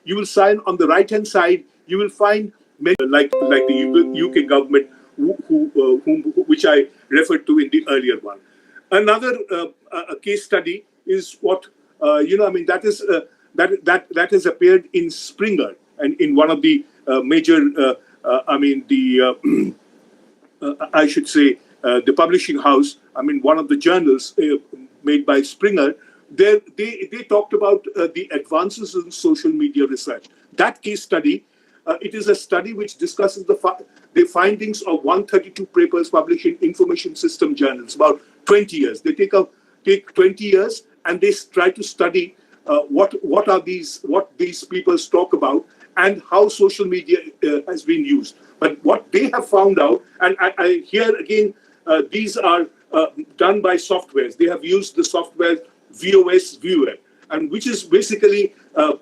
will sign on the right hand side. You will find many, like the UK government, which I referred to in the earlier one. Another case study is what that has appeared in Springer and in one of the major I should say the publishing house. I mean, one of the journals made by Springer. They talked about the advances in social media research. That case study, it is a study which discusses the findings of 132 papers published in information system journals, about 20 years. They take 20 years and they try to study what these people talk about and how social media has been used. But what they have found out, and I here again, these are done by softwares. They have used the software VOS Viewer, and which is basically, it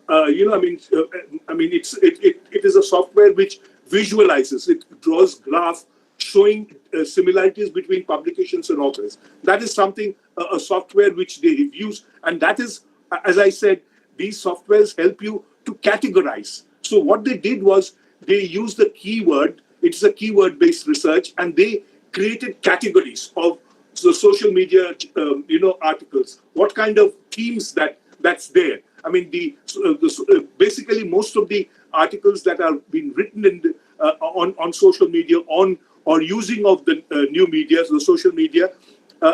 is a software which visualizes. It draws graph showing similarities between publications and authors. That is something, a software which they have used, and that is, as I said, these softwares help you to categorize. So what they did was they used the keyword. It's a keyword-based research, and they created categories of the social media, articles. What kind of themes that's there? I mean, basically most of the articles that are being written in on social media or using of the new media, the social media,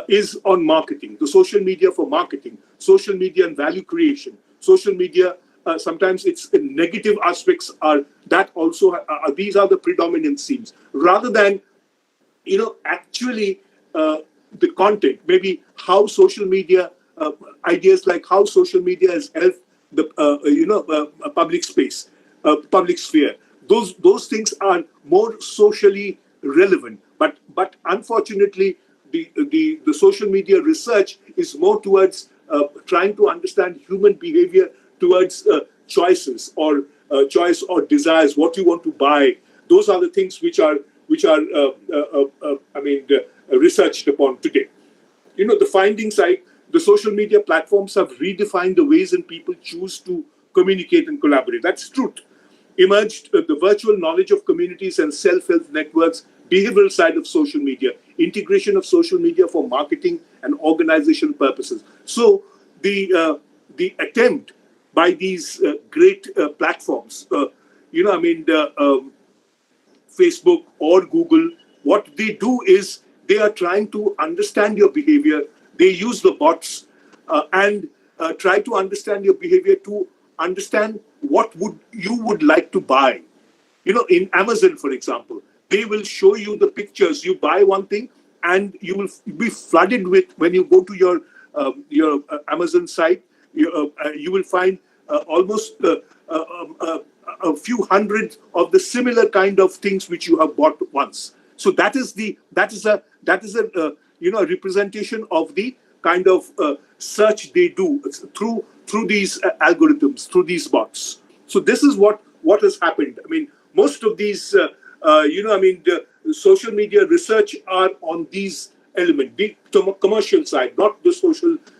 is on marketing. The social media for marketing, social media and value creation, social media. Sometimes its negative aspects are that also. These are the predominant themes, rather than actually the content. Maybe how social media ideas like how social media has helped the public space, public sphere. Those things are more socially relevant. But unfortunately, the social media research is more towards trying to understand human behavior towards choices or choice or desires, what you want to buy. Those are the things which are researched upon today. The findings like the social media platforms have redefined the ways in people choose to communicate and collaborate. That's truth. Emerged the virtual knowledge of communities and self-help networks, behavioral side of social media, integration of social media for marketing and organizational purposes. So the attempt by these great platforms, Facebook or Google, what they do is they are trying to understand your behavior. They use the bots and try to understand your behavior to understand what you would like to buy. In Amazon, for example, they will show you the pictures. You buy one thing and you will be flooded with, when you go to your Amazon site, you will find almost a few hundred of the similar kind of things which you have bought once. So that is a a representation of the kind of search they do through these algorithms, through these bots. So this is what has happened. I mean, most of these the social media research are on these elements, the commercial side, not the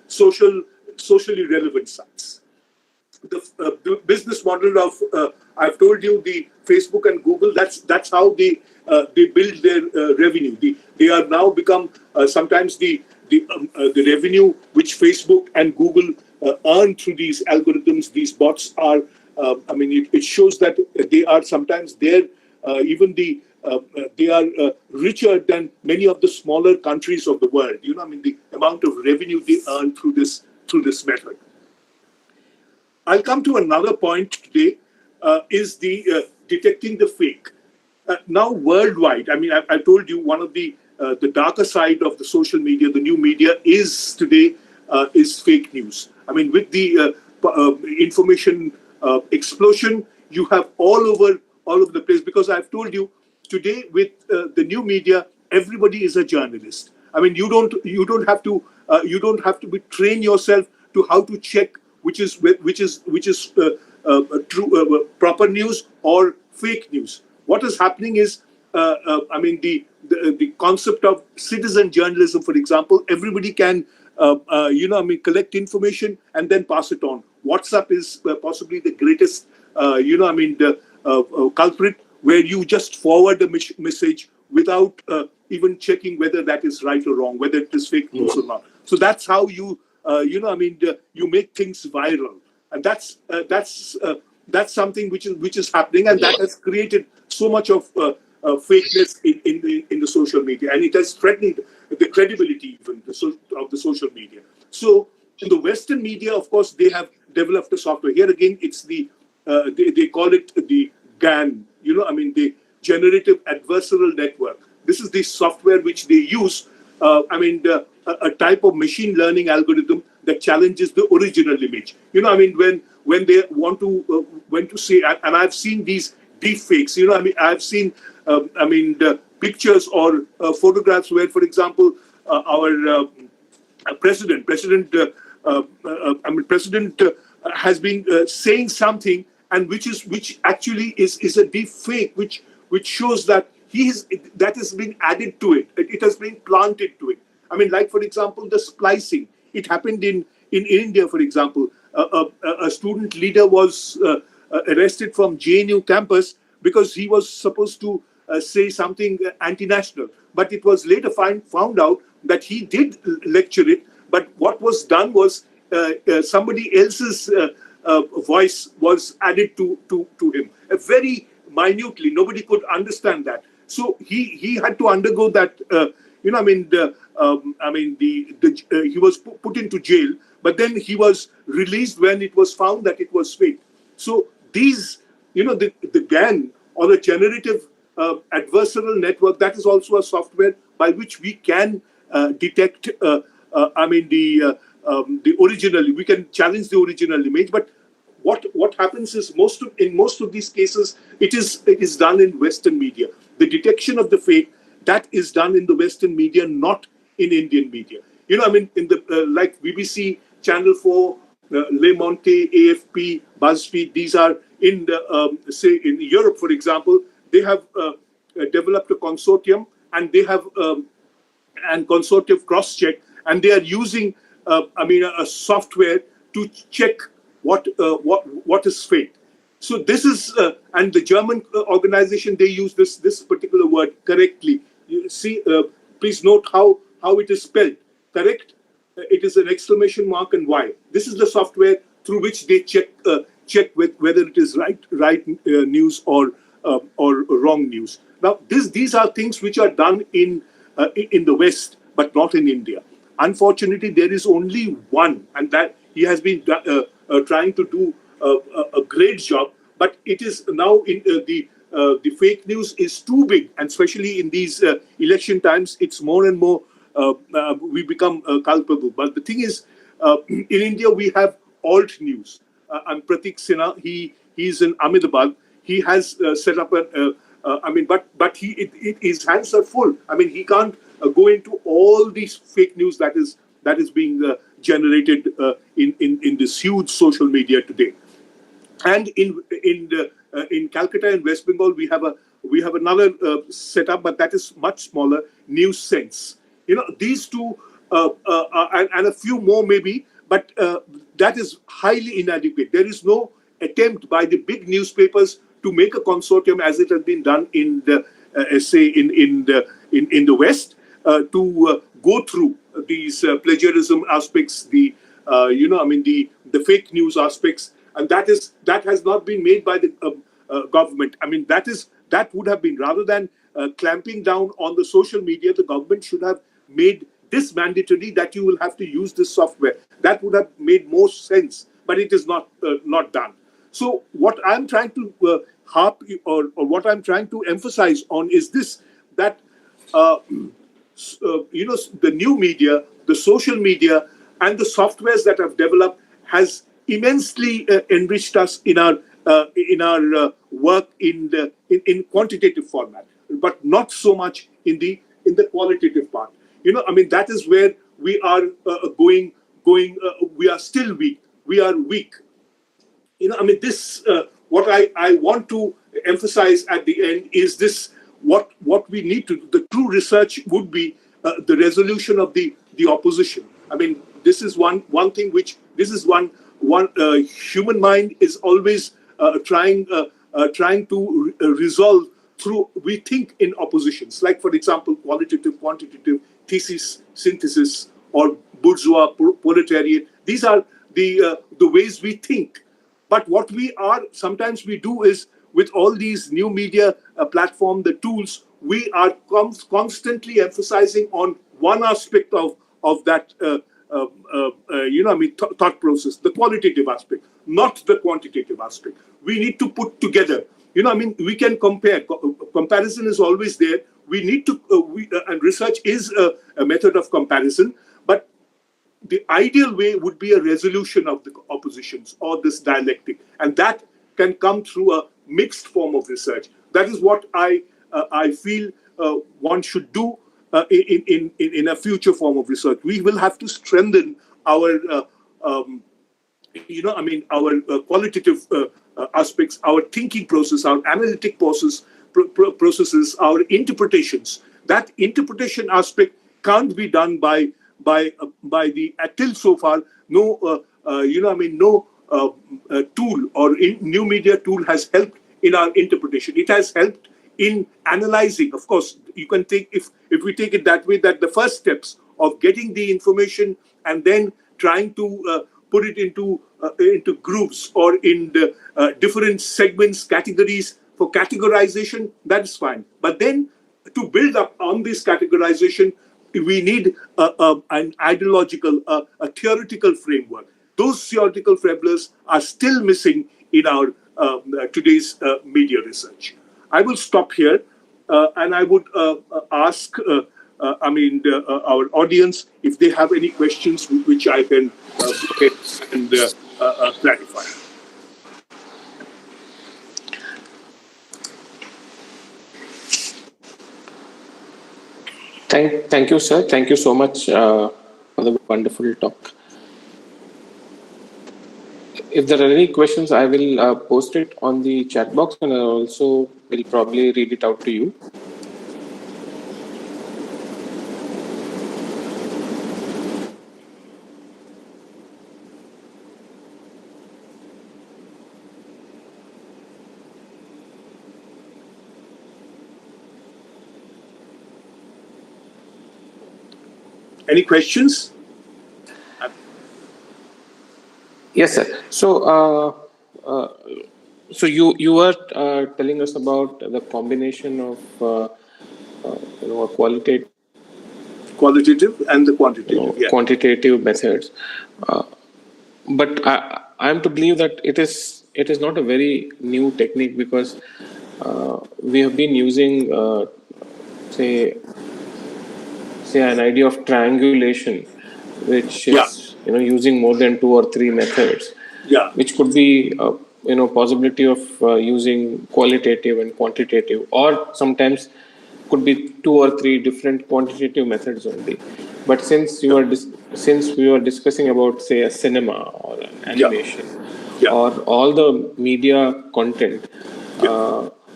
socially relevant sides. The business model of I've told you, the Facebook and Google. That's how they build their revenue. They are now become sometimes the revenue which Facebook and Google earn through these algorithms, these bots are. It shows that they are sometimes there. Even they are richer than many of the smaller countries of the world. The amount of revenue they earn through this method. I'll come to another point today, is the detecting the fake. Now worldwide, I told you one of the darker side of the social media, the new media, is today is fake news. With the information explosion, you have all over the place, because I've told you today with the new media, everybody is a journalist. You don't have to be train yourself to how to check which is true, proper news or fake news. What is happening is, the concept of citizen journalism, for example, everybody can collect information and then pass it on. WhatsApp is possibly the greatest culprit, where you just forward a message without even checking whether that is right or wrong, whether it is fake news or not. So that's how you you make things viral, and that's something which is happening, and that has created so much of fakeness in the social media, and it has threatened the credibility even of the social media. So in the Western media, of course, they have developed a software. Here again, it's they call it the GAN. The Generative Adversarial Network. This is the software which they use. A type of machine learning algorithm that challenges the original image. When they want to say, and I've seen these deep fakes. I've seen the pictures or photographs where, for example, our president has been saying something, and which actually is a deep fake, which shows that that has been added to it. It has been planted to it. Like, for example, the splicing. It happened in India, for example. A student leader was arrested from JNU campus because he was supposed to say something anti-national. But it was later found out that he did lecture it. But what was done was somebody else's voice was added to him, very minutely. Nobody could understand that. So he had to undergo that. He was put into jail, but then he was released when it was found that it was fake. So these, the GAN, or the Generative Adversarial Network, that is also a software by which we can detect, the original. We can challenge the original image, but what happens is in most of these cases, it is done in Western media. The detection of the fake, that is done in the Western media, not in Indian media. In the like BBC, Channel 4, Le Monde, AFP, BuzzFeed. These are in the say in Europe, for example. They have developed a consortium, and they have and consortium cross-check, and they are using a software to check what is fake. So this is and the German organization, they use this particular word correctly. You see, please note how it is spelled. Correct? It is an exclamation mark and Y. This is the software through which they check with whether it is right news or wrong news. Now, these are things which are done in the West, but not in India. Unfortunately, there is only one, and that he has been trying to do a great job. But it is now in the fake news is too big, and especially in these election times, it's more and more we become culpable. But the thing is, in India we have alt news. And Pratik Sinha, he's in Ahmedabad. He has set up his hands are full. I mean, he can't go into all these fake news that is being generated in this huge social media today. And in Calcutta and West Bengal, we have another setup, but that is much smaller. News Sense, these two and a few more maybe, but that is highly inadequate. There is no attempt by the big newspapers to make a consortium as it has been done in the say in the West to go through these plagiarism aspects, the the fake news aspects, and that has not been made by the government. I mean, that would have been, rather than clamping down on the social media, the government should have made this mandatory, that you will have to use this software. That would have made more sense, but it is not done. So what I'm trying to what I'm trying to emphasize on is this, that the new media, the social media, and the softwares that have developed has immensely enriched us in our work in quantitative format, but not so much in the qualitative part. That is where we are going. We are still weak. We are weak. This what I want to emphasize at the end is this: what we need to do. The true research would be the resolution of the opposition. I mean, this is one thing which human mind is always trying to resolve through. We think in oppositions, like for example, qualitative, quantitative, thesis, synthesis, or bourgeois, proletariat. These are the ways we think. But what sometimes we do is, with all these new media platform, the tools, we are constantly emphasizing on one aspect of that thought process, the qualitative aspect, not the quantitative aspect. We need to put together. We can compare. Comparison is always there. We need to, and research is a method of comparison, but the ideal way would be a resolution of the oppositions, or this dialectic, and that can come through a mixed form of research. That is what I feel one should do in a future form of research. We will have to strengthen our our qualitative aspects, our thinking process, our analytic processes, our interpretations. That interpretation aspect can't be done by the till so far. No, no tool or new media tool has helped in our interpretation. It has helped in analyzing. Of course, you can take, if we take it that way, that the first steps of getting the information and then trying to put it into groups or in the different segments, categories for categorization, that is fine. But then to build up on this categorization, we need an ideological, a theoretical framework. Those theoretical frameworks are still missing in our today's media research. I will stop here, and I would ask, our audience, if they have any questions which I can get and clarify. Thank you, sir. Thank you so much for the wonderful talk. If there are any questions, I will post it on the chat box, and I also will probably read it out to you. Any questions? Yes, sir. So, so you were telling us about the combination of qualitative and the quantitative, quantitative methods. But I am to believe that it is not a very new technique, because we have been using say an idea of triangulation, which is using more than 2 or 3 methods, which could be possibility of using qualitative and quantitative, or sometimes could be 2 or 3 different quantitative methods only. But since we were discussing about, say, a cinema or an animation, or all the media content,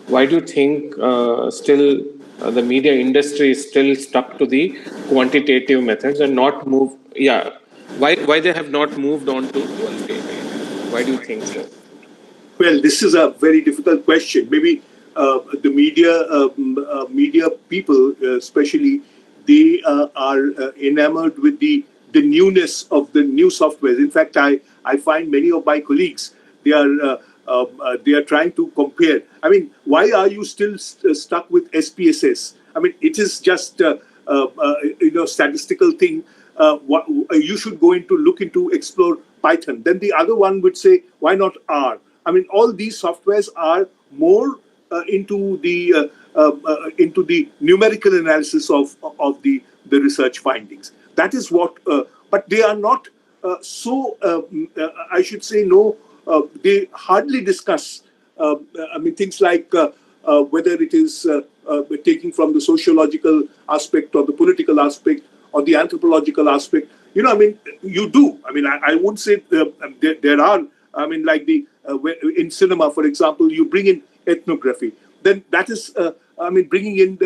why do you think still the media industry is still stuck to the quantitative methods and not move? Yeah, why they have not moved on to qualitative? Why do you think so? Well, this is a very difficult question. Maybe the media people, especially, they are enamored with the newness of the new softwares. In fact, I find many of my colleagues, they are trying to compare. I mean, why are you still stuck with SPSS? I mean, it is just statistical thing. You should look into explore Python. Then the other one would say, why not R? I mean, all these softwares are more into the numerical analysis of the research findings. That is what, but they are not I should say, no. They hardly discuss. I mean, things like whether it is taking from the sociological aspect or the political aspect or the anthropological aspect. I mean, you do. I mean, I wouldn't say there are. I mean, like in cinema, for example, you bring in ethnography. Then that is, bringing in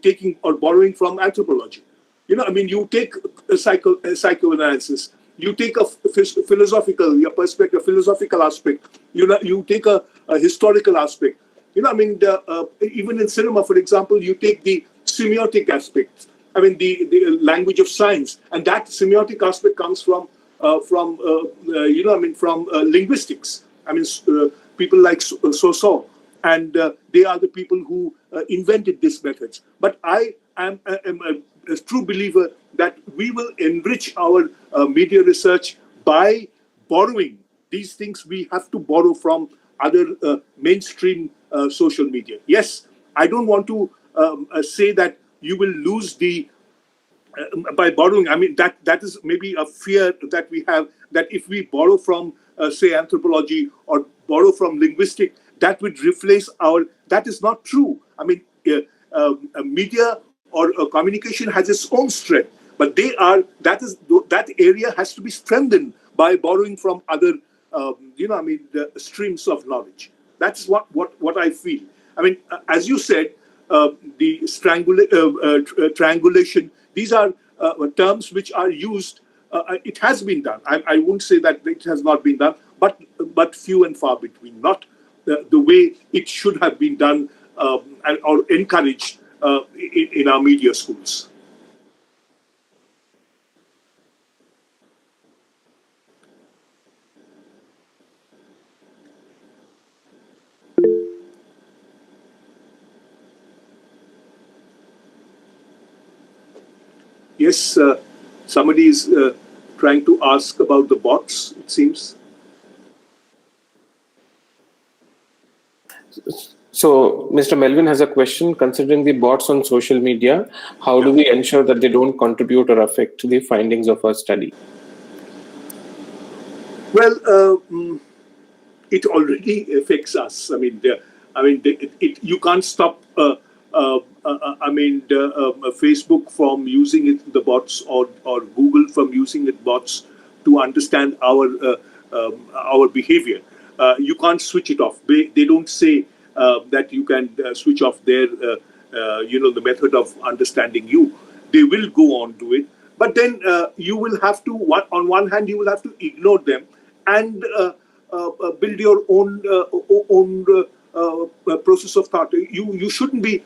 taking or borrowing from anthropology. I mean, you take a psychoanalysis. You take a philosophical aspect. You take a historical aspect. Even in cinema, for example, you take the semiotic aspect. I mean, the language of science, and that semiotic aspect comes from linguistics. I mean, people like Soso, and they are the people who invented these methods. But I am a true believer that we will enrich our media research by borrowing these things. We have to borrow from other mainstream social media. Yes, I don't want to say that you will lose the by borrowing. I mean, that is maybe a fear that we have, that if we borrow from say anthropology or borrow from linguistic, that would replace our. That is not true. I mean, media or communication has its own strength, but that area has to be strengthened by borrowing from other the streams of knowledge. That's what I feel. I mean, as you said, the triangulation. These are terms which are used. It has been done. I wouldn't say that it has not been done, but few and far between. Not the way it should have been done or encouraged in our media schools. Yes, somebody is trying to ask about the bots, it seems. So, Mr. Melvin has a question. Considering the bots on social media, how do we ensure that they don't contribute or affect the findings of our study? Well, it already affects us. I mean, you can't stop. Facebook from using the bots or Google from using it bots to understand our behavior. You can't switch it off. They don't say that you can switch off their the method of understanding you. They will go on to it, but then you will have to. On one hand, you will have to ignore them and build your own process of thought. You shouldn't be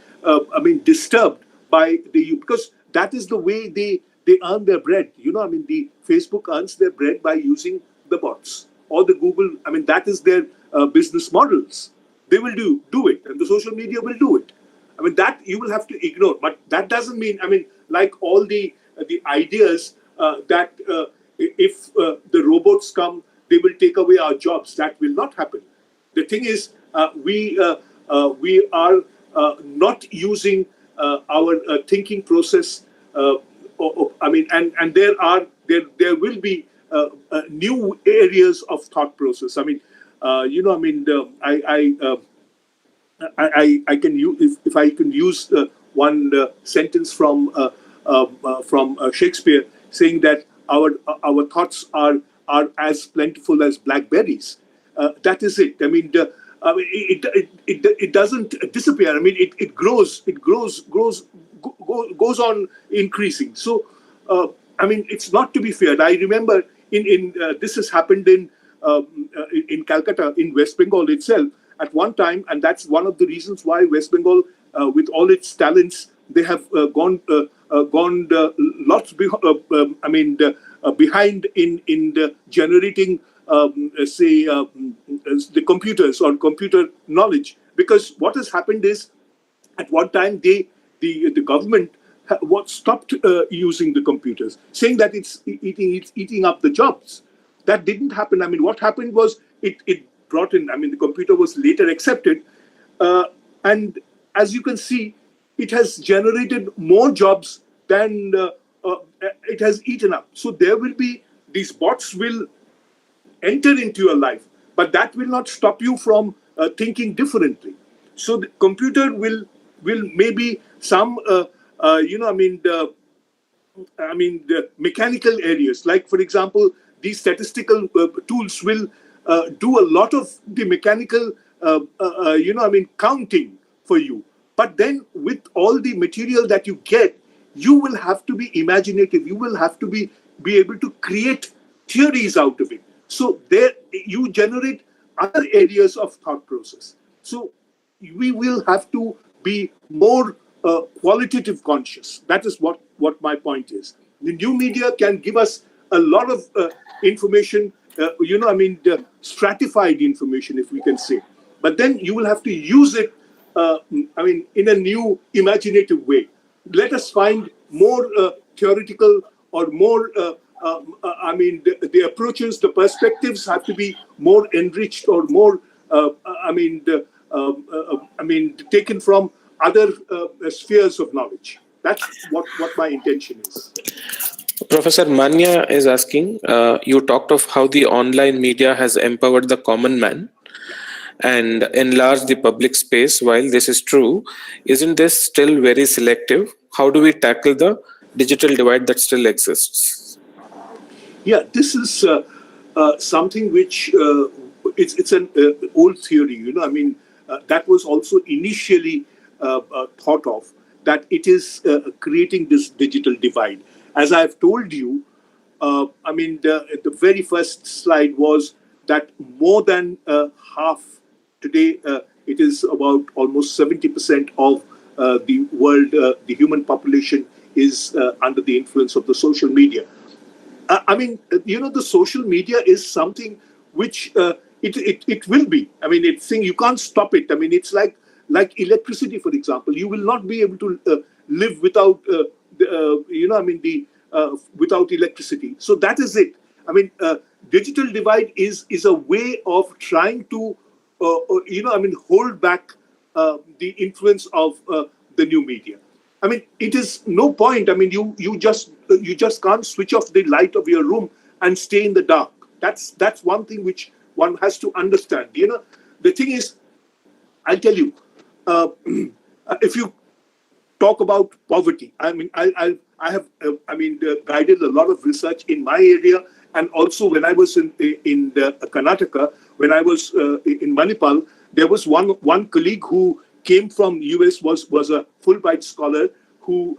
disturbed by because that is the way they earn their bread. The Facebook earns their bread by using the bots or the Google. I mean, that is their business models. They will do it, and the social media will do it. I mean, that you will have to ignore, but that doesn't mean. I mean, like all the ideas that if the robots come, they will take away our jobs. That will not happen. The thing is, we are not using our thinking process. And there will be new areas of thought process. I mean, I can use, if I can use one sentence from Shakespeare, saying that our thoughts are as plentiful as blackberries. That is it. It doesn't disappear. It grows. It goes on increasing. So it's not to be feared. I remember in this has happened in Calcutta, in West Bengal itself, at one time, and that's one of the reasons why West Bengal, with all its talents, they have gone lots behind in the generating, the computers or computer knowledge. Because what has happened is, at one time, the government stopped using the computers, saying that it's eating up the jobs. That didn't happen. What happened was it brought in. The computer was later accepted, and as you can see, it has generated more jobs than it has eaten up. So there will be, these bots will enter into your life, but that will not stop you from thinking differently. So the computer will maybe some the mechanical areas, like for example, these statistical tools will do a lot of the mechanical counting for you. But then with all the material that you get, you will have to be imaginative. You will have to be able to create theories out of it. So there you generate other areas of thought process. So we will have to be more qualitative conscious. That is what my point is. The new media can give us a lot of information, stratified information, if we can say. But then you will have to use it, in a new imaginative way. Let us find more theoretical or more, the approaches, the perspectives have to be more enriched or more, taken from other spheres of knowledge. That's what my intention is. Professor Manya is asking, you talked of how the online media has empowered the common man and enlarged the public space. While this is true, isn't this still very selective? How do we tackle the digital divide that still exists? Yeah, this is something which it's an old theory. That was also initially thought of, that it is creating this digital divide. As I've told you, the very first slide was that more than half today, it is about almost 70% of the world, the human population is under the influence of the social media. The social media is something which it will be. It's thing you can't stop it. It's like electricity, for example. You will not be able to live without without electricity. So that is it. Digital divide is a way of trying to hold back the influence of the new media. It is no point. You just can't switch off the light of your room and stay in the dark. That's one thing which one has to understand. The thing is, I'll tell you, if you talk about poverty, I have guided a lot of research in my area, and also when I was in Karnataka, when I was in Manipal, there was one colleague who came from US, was a Fulbright scholar who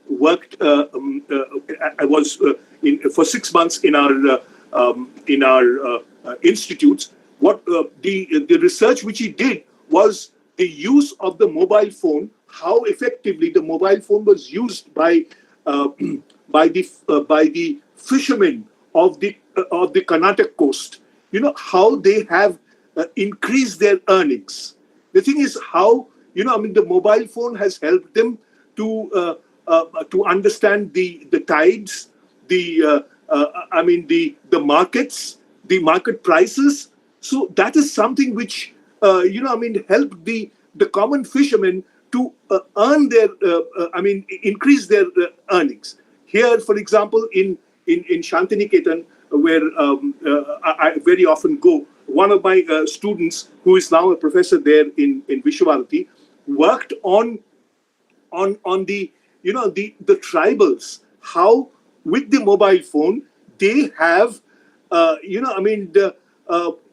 worked. I was for 6 months in our institutes. What the research which he did was the use of the mobile phone. How effectively the mobile phone was used by the fishermen of the Karnataka coast. How they have increased their earnings. The thing is how the mobile phone has helped them to understand the tides, the markets, the market prices. So that is something which helped the common fishermen to earn their increase their earnings. Here, for example, in Shantiniketan, where I very often go, one of my students, who is now a professor there in Vishwavarati, worked on the the tribals, how with the mobile phone they have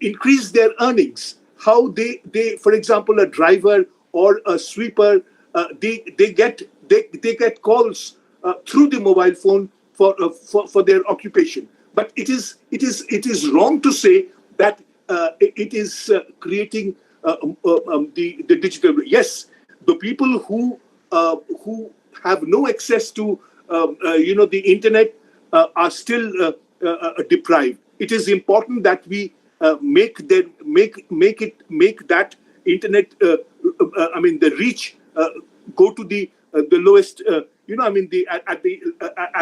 increased their earnings, how they for example a driver or a sweeper, they get calls through the mobile phone for their occupation. But it is wrong to say that it is creating the digital. Yes, the people who have no access to the internet are still deprived. It is important that we make that internet. The reach go to the lowest. At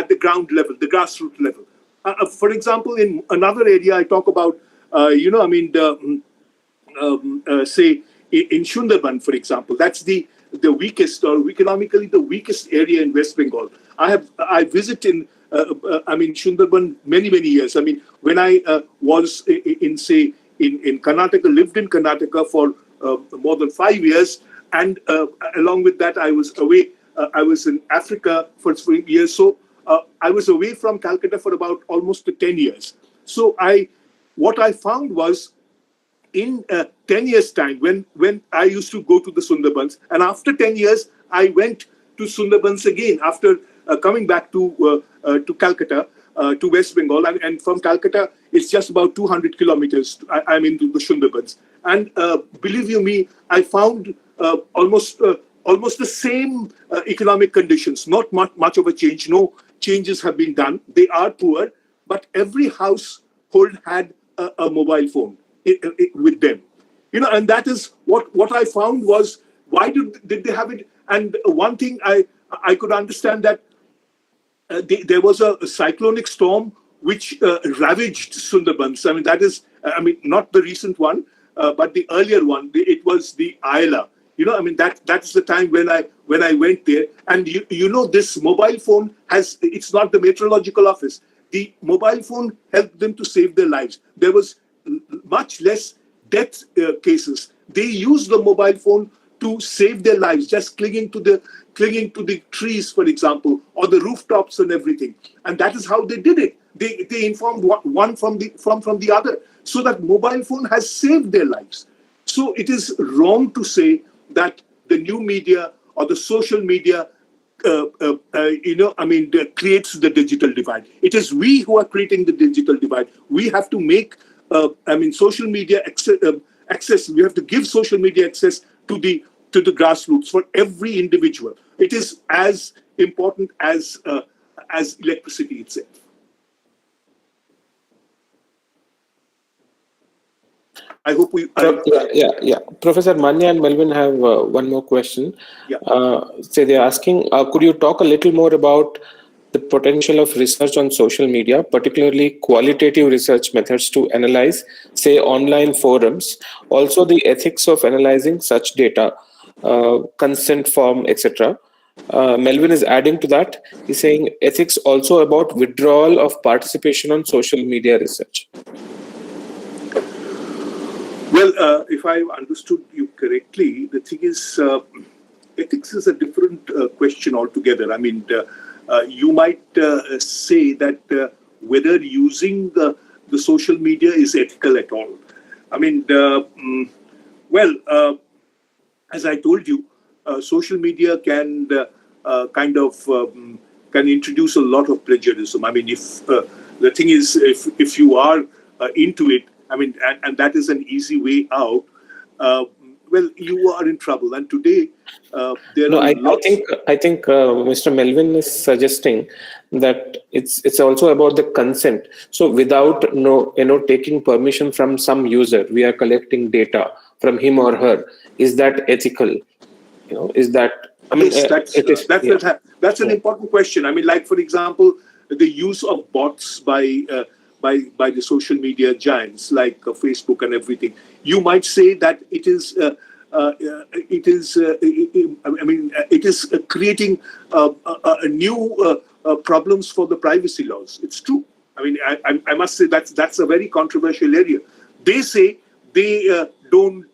the ground level, the grassroots level. For example, in another area, I talk about say in Sundarban, for example, that's the weakest or economically the weakest area in West Bengal. I visit in Sundarban many years. I mean, when I was in Karnataka, lived in Karnataka for more than 5 years, and along with that, I was away. I was in Africa for 3 years, so I was away from Calcutta for about almost 10 years. So what I found was, in 10 years' time, when I used to go to the Sundarbans, and after 10 years, I went to Sundarbans again after coming back to Calcutta, to West Bengal, and from Calcutta, it's just about 200 kilometers. I'm into the Sundarbans, and believe you me, I found almost the same economic conditions. Not much of a change. No changes have been done. They are poor, but every household had a mobile phone with them, and that is what I found was, why did they have it? And one thing I could understand, that there was a cyclonic storm which ravaged Sundarbans. I mean, that is, not the recent one, but the earlier one. It was the Ayla. That's the time when I went there, and this mobile phone it's not the meteorological office. The mobile phone helped them to save their lives. There was much less death cases. They used the mobile phone to save their lives, just clinging to the trees, for example, or the rooftops and everything. And that is how they did it. They informed one from the other, so that mobile phone has saved their lives. So it is wrong to say that the new media or the social media creates the digital divide. It is we who are creating the digital divide. We have to make social media access. We have to give social media access to the grassroots for every individual. It is as important as electricity itself. I hope we. Yeah. Professor Manya and Melvin have one more question. Yeah. They're asking, could you talk a little more about the potential of research on social media, particularly qualitative research methods to analyze, say, online forums, also the ethics of analyzing such data, consent form, etc. Melvin is adding to that. He's saying ethics also about withdrawal of participation on social media research. Well, if I understood you correctly, the thing is, ethics is a different question altogether. I mean, you might say that whether using the social media is ethical at all. I mean, as I told you, social media can can introduce a lot of plagiarism. I mean, if the thing is, if you are into it, I mean, and that is an easy way out. Well, you are in trouble. And today, there are lots. I think Mr. Melvin is suggesting that it's also about the consent. So without taking permission from some user, we are collecting data from him or her. Is that ethical? Is that? I mean, yes, that's an important question. I mean, like, for example, the use of bots by the social media giants like Facebook and everything. You might say that it is creating a new problems for the privacy laws. It's true. I mean, I must say that's a very controversial area. They say they don't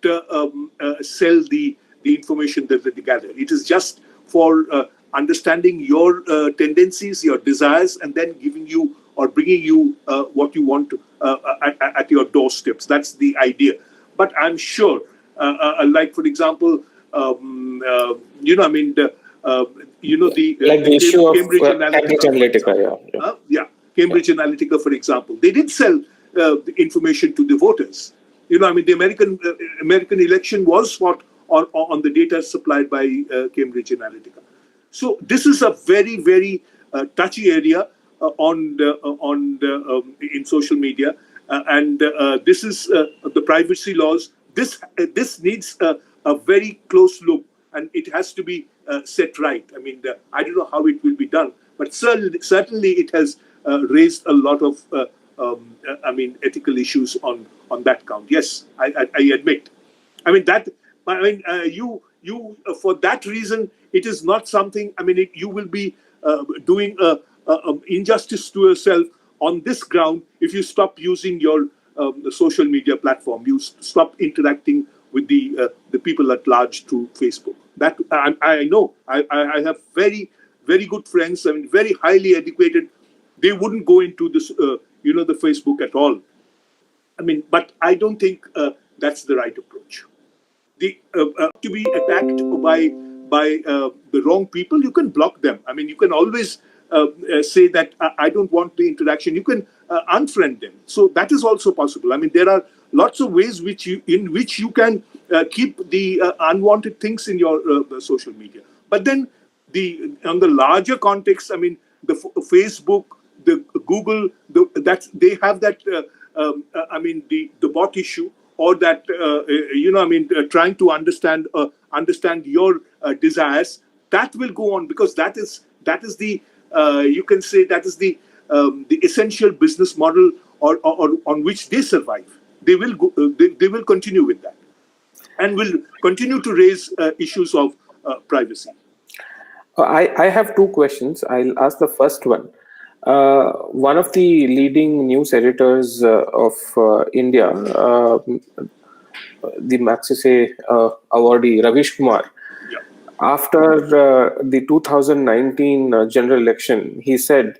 sell the information that they gather. It is just for understanding your tendencies, your desires, and then giving you or bringing you what you want to, at your doorsteps. That's the idea. But I'm sure, like for example, Like the issue of Cambridge Cambridge Analytica, for Analytica, example. Cambridge Analytica, for example, they did sell the information to the voters. The American election was fought on the data supplied by Cambridge Analytica. So this is a very, very touchy area in social media, and this is the privacy laws. This needs a very close look, and it has to be set right. I don't know how it will be done, but certainly it has raised a lot of ethical issues on that count. Yes, I admit. You for that reason, it is not something. You will be doing injustice to yourself on this ground if you stop using your social media platform. You stop interacting with the people at large through Facebook. That I know. I have very, very good friends. Very highly educated. They wouldn't go into this, the Facebook at all. But I don't think that's the right approach. To be attacked by the wrong people, you can block them. You can always say that I don't want the interaction. You can unfriend them. So that is also possible. There are lots of ways in which you can keep the unwanted things in your social media. But then on the larger context, the Facebook, the Google, they have that. The bot issue, or that trying to understand your desires, that will go on, because that is the you can say that is the essential business model or on which they survive. They will they will continue with that, and will continue to raise issues of privacy. I have two questions. I'll ask the first one. One of the leading news editors of India, the Maxise awardee, Ravish Kumar, after the 2019 general election, he said,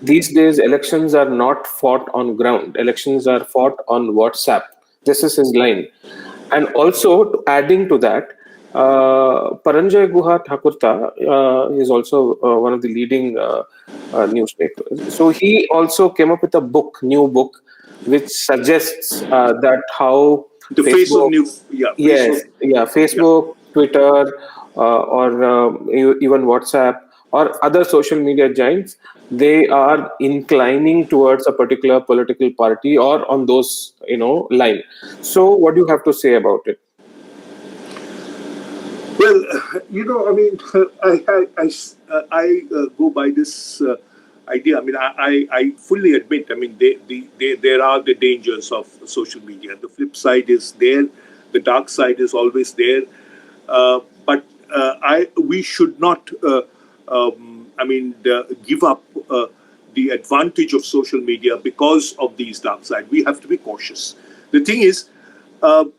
these days elections are not fought on ground. Elections are fought on WhatsApp. This is his line. And also, adding to that, Paranjay Guha Thakurta is also one of the leading newspapers. So he also came up with a new book, which suggests that how the Facebook, face of news, Facebook, Twitter, or even WhatsApp or other social media giants, they are inclining towards a particular political party or on those line. So, what do you have to say about it? Well, I go by this idea. I fully admit. There are the dangers of social media. The flip side is there. The dark side is always there. But we should not, give up the advantage of social media because of these dark side. We have to be cautious. The thing is, for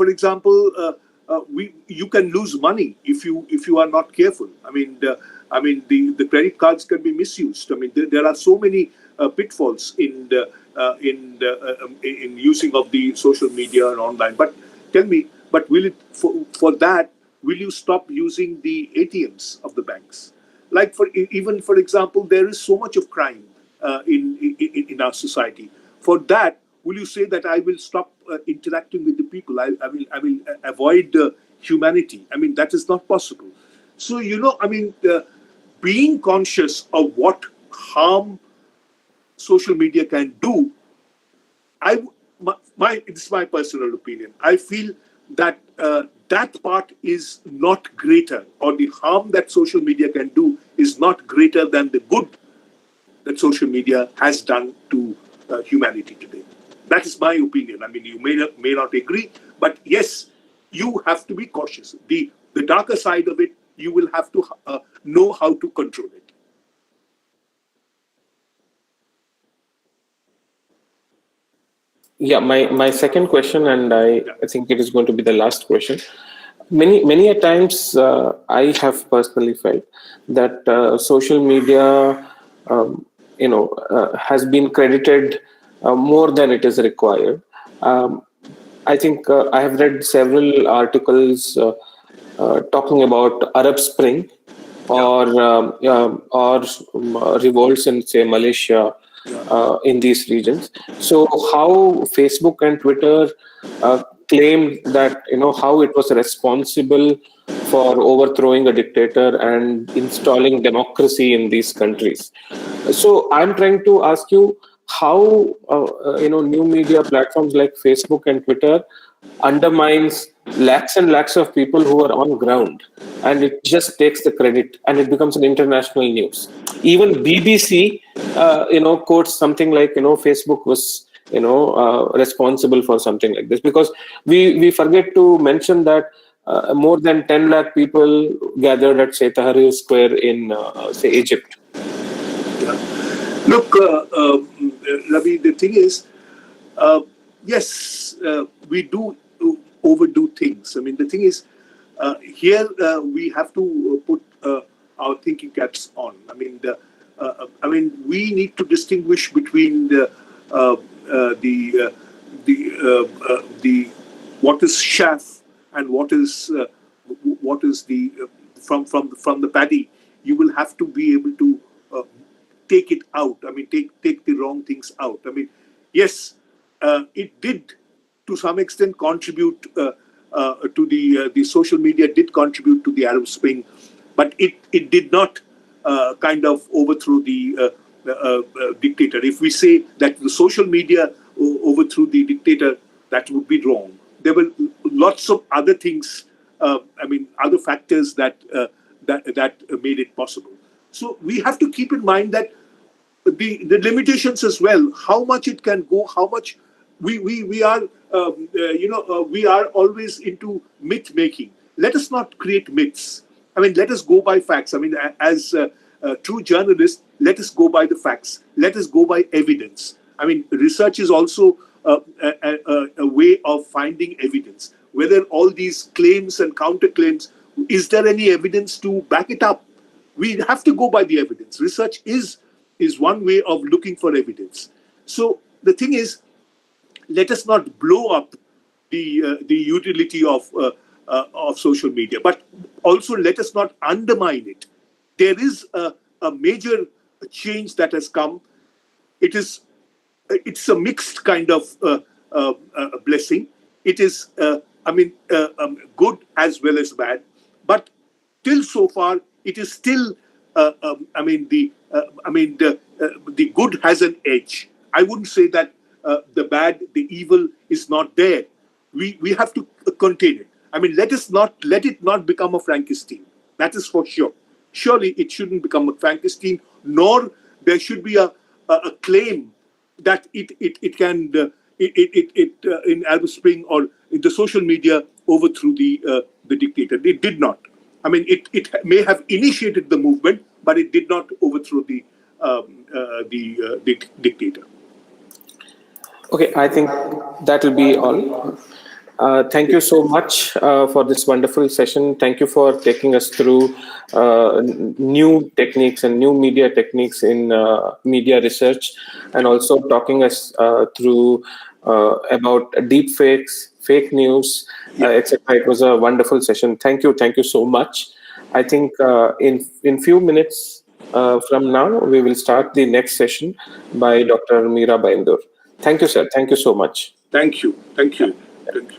example, you can lose money if you are not careful. The credit cards can be misused. There are so many pitfalls in using of the social media and online. But tell me, will it for that? Will you stop using the ATMs of the banks? Like for example, there is so much of crime in our society. For that, will you say that I will stop interacting with the people? I will avoid humanity. That is not possible. So being conscious of what harm social media can do, it's my personal opinion. I feel that that part is not greater, or the harm that social media can do is not greater than the good that social media has done to humanity today. That is my opinion. You may not agree, but yes, you have to be cautious. The darker side of it, you will have to know how to control it. Yeah, my second question, and Yeah. I think it is going to be the last question. Many a times, I have personally felt that social media, has been credited more than it is required. Um, I think I have read several articles talking about Arab Spring Yeah. or revolts in, say, Malaysia, Yeah. in these regions. So how Facebook and Twitter claimed that, how it was responsible for overthrowing a dictator and installing democracy in these countries. So I'm trying to ask you how new media platforms like Facebook and Twitter undermines lakhs and lakhs of people who are on ground, and it just takes the credit and it becomes an international news. Even BBC quotes something like, Facebook was responsible for something like this, because we forget to mention that more than 10 lakh people gathered at, say, Tahrir Square in, say, Egypt. Yeah. Look, Ravi, the thing is, uh, yes, we do overdo things. I mean, the thing is, here we have to put our thinking caps on. We need to distinguish between uh, the the what is chaff and what is the from the paddy. You will have to be able to take it out. I mean, take the wrong things out. I mean, yes, it did to some extent contribute to the social media did contribute to the Arab Spring, but it did not kind of overthrow the dictator. If we say that the social media overthrew the dictator, that would be wrong. There were lots of other things. Other factors that made it possible. So we have to keep in mind that the limitations as well, how much it can go, how much we are we are always into myth making. Let us not create myths. I mean, let us go by facts. I mean, as true journalists, let us go by the facts, let us go by evidence. I mean, research is also a way of finding evidence, whether all these claims and counterclaims, is there any evidence to back it up? We have to go by the evidence. Research is one way of looking for evidence. So the thing is, let us not blow up the utility of social media, but also let us not undermine it. There is a major change that has come. It is it's a mixed kind of blessing. It is, good as well as bad. But till so far, it is still. The good has an edge. I wouldn't say that the bad, the evil is not there. We have to contain it. I mean, let it not become a Frankenstein. That is for sure. Surely it shouldn't become a Frankenstein, nor there should be a claim that it can in Arab Spring or in the social media overthrew the dictator. It did not. I mean, it may have initiated the movement, but it did not overthrow the dictator. Okay, I think that will be all. Thank you so much for this wonderful session. Thank you for taking us through new techniques and new media techniques in media research, and also talking us through about deep fakes, fake news, Yeah. etc. It was a wonderful session. Thank you so much. I think in few minutes from now we will start the next session by Dr. Meera Baindur. Thank you, sir. Thank you so much. Thank you. Thank you. Thank you.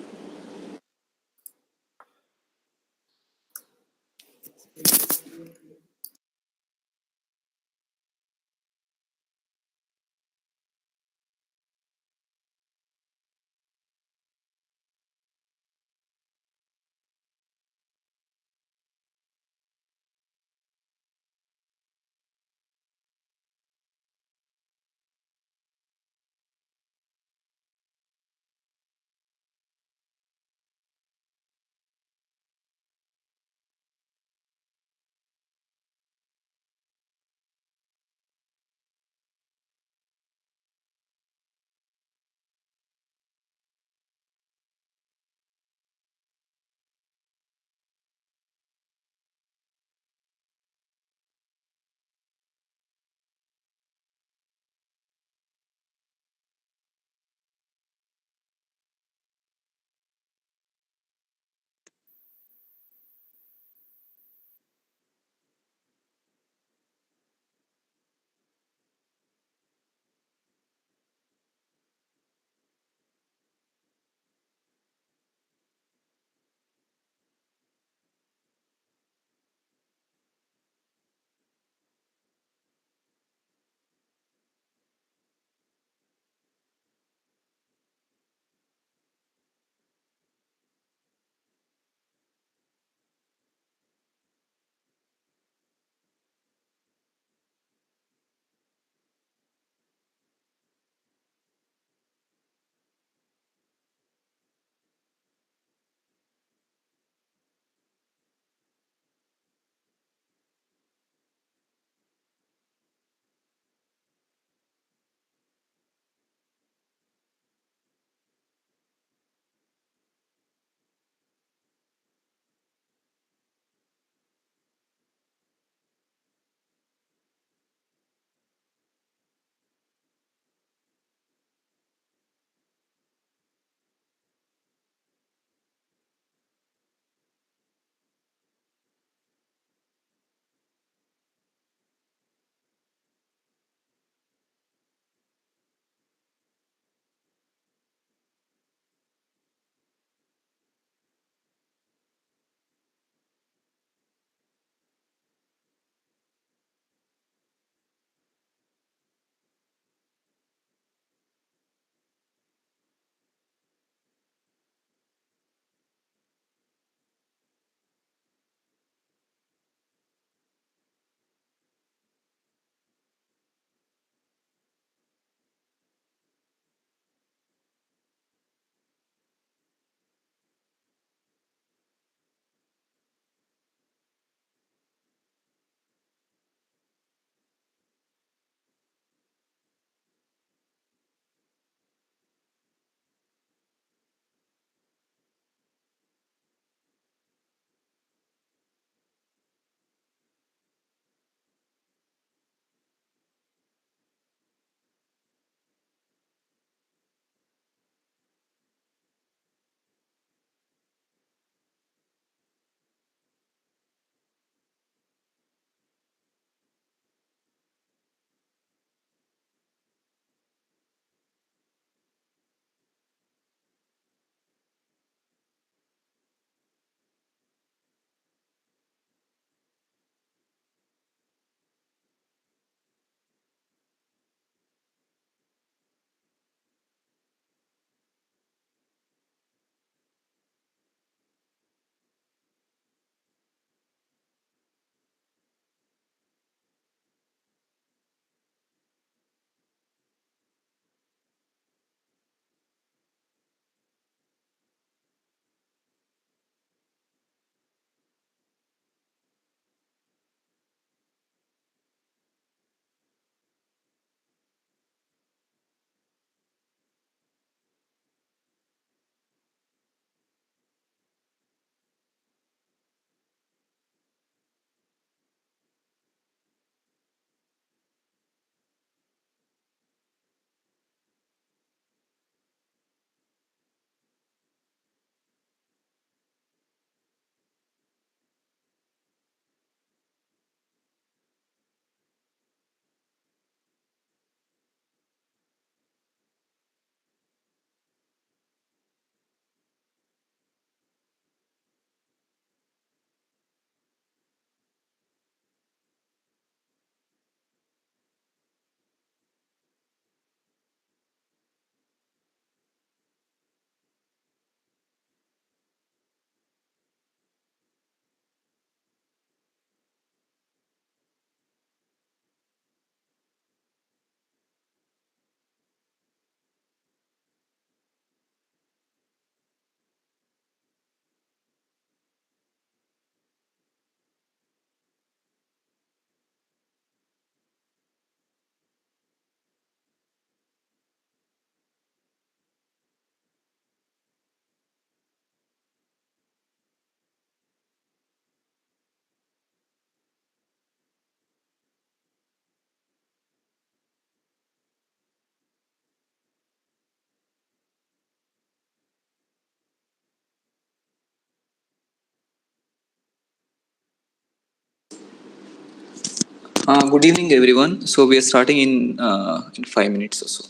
Good evening, everyone. So we are starting in 5 minutes or so.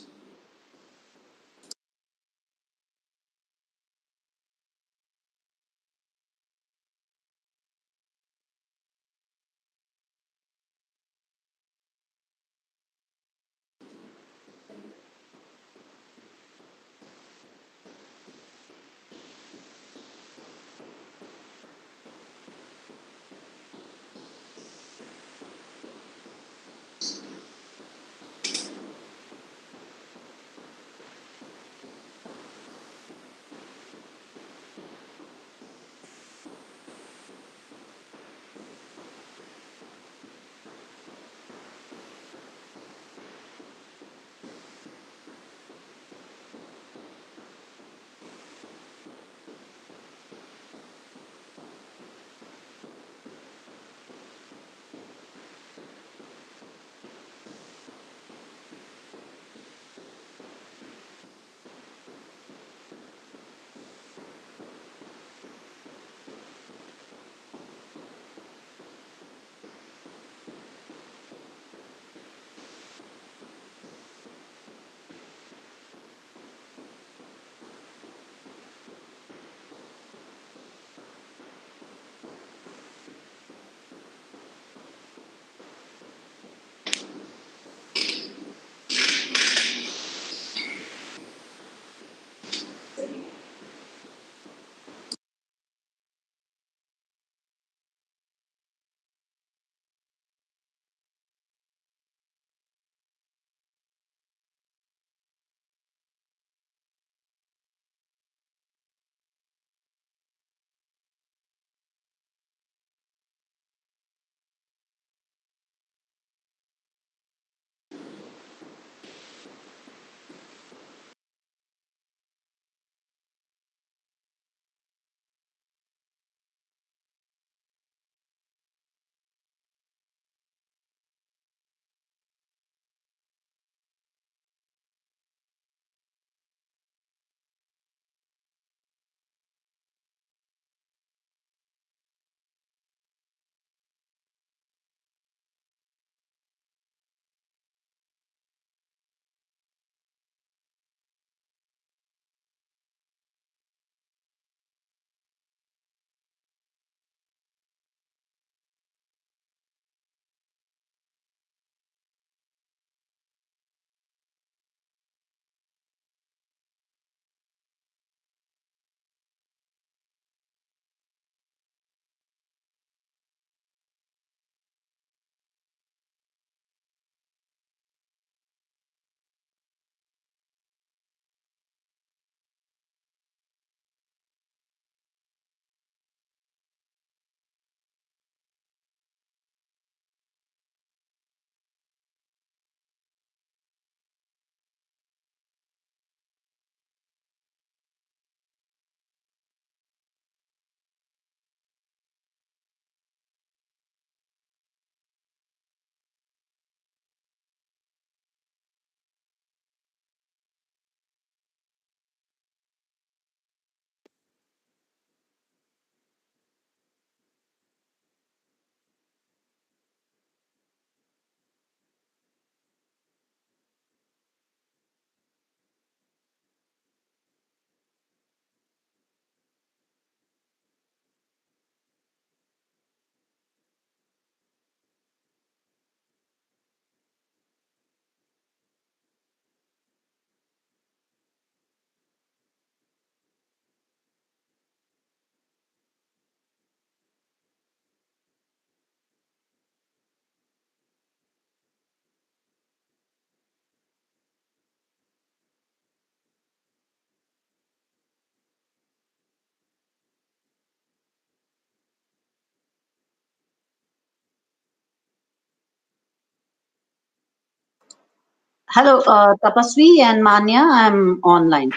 Hello, Tapasvi and Manya. I'm online.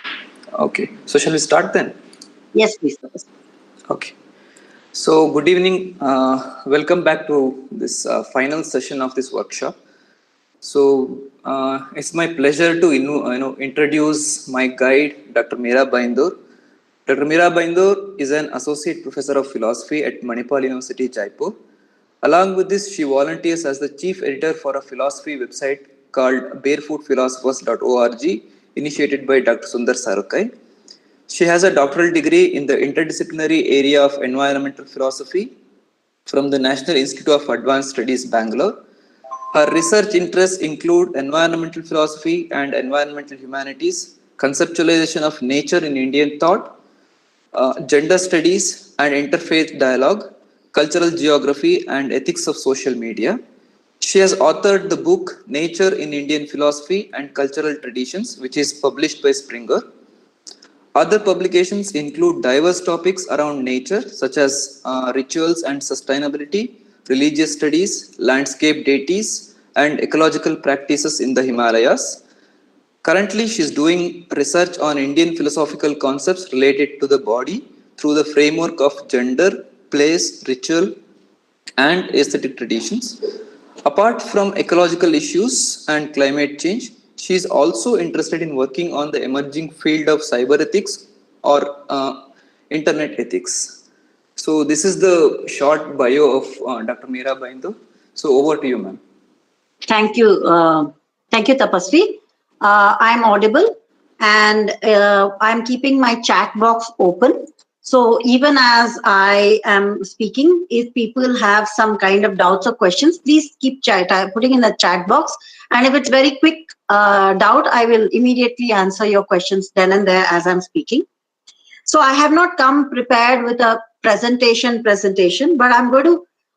Okay. So shall we start then? Yes, please, Tapasvi. Okay. So good evening. Welcome back to this final session of this workshop. So it's my pleasure to introduce my guide, Dr. Meera Baindur. Dr. Meera Baindur is an associate professor of philosophy at Manipal University, Jaipur. Along with this, she volunteers as the chief editor for a philosophy website called barefootphilosophers.org, initiated by Dr. Sundar Sarukkai. She has a doctoral degree in the interdisciplinary area of environmental philosophy from the National Institute of Advanced Studies, Bangalore. Her research interests include environmental philosophy and environmental humanities, conceptualization of nature in Indian thought, gender studies and interfaith dialogue, cultural geography and ethics of social media. She has authored the book Nature in Indian Philosophy and Cultural Traditions, which is published by Springer. Other publications include diverse topics around nature, such as rituals and sustainability, religious studies, landscape deities, and ecological practices in the Himalayas. Currently, she is doing research on Indian philosophical concepts related to the body through the framework of gender, place, ritual, and aesthetic traditions. Apart from ecological issues and climate change, she is also interested in working on the emerging field of cyber ethics or internet ethics. So this is the short bio of Dr. Meera Baindu. So over to you, ma'am. Thank you. Thank you, Tapasvi. I'm audible and I'm keeping my chat box open. So even as I am speaking, if people have some kind of doubts or questions, please keep putting in the chat box. And if it's very quick doubt, I will immediately answer your questions then and there as I'm speaking. So I have not come prepared with a presentation, but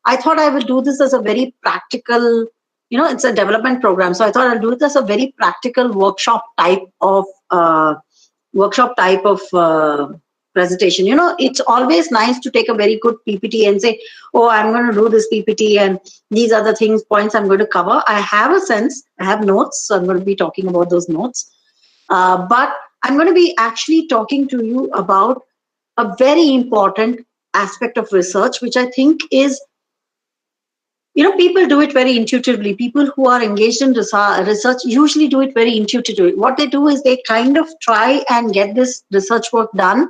I thought I will do this as a very practical, it's a development program. So I thought I'll do it as a very practical workshop type of presentation. It's always nice to take a very good PPT and say, oh, I'm going to do this PPT and these are the points I'm going to cover. I have a sense, I have notes, so I'm going to be talking about those notes. But I'm going to be actually talking to you about a very important aspect of research, which I think is, people do it very intuitively. People who are engaged in research usually do it very intuitively. What they do is they kind of try and get this research work done.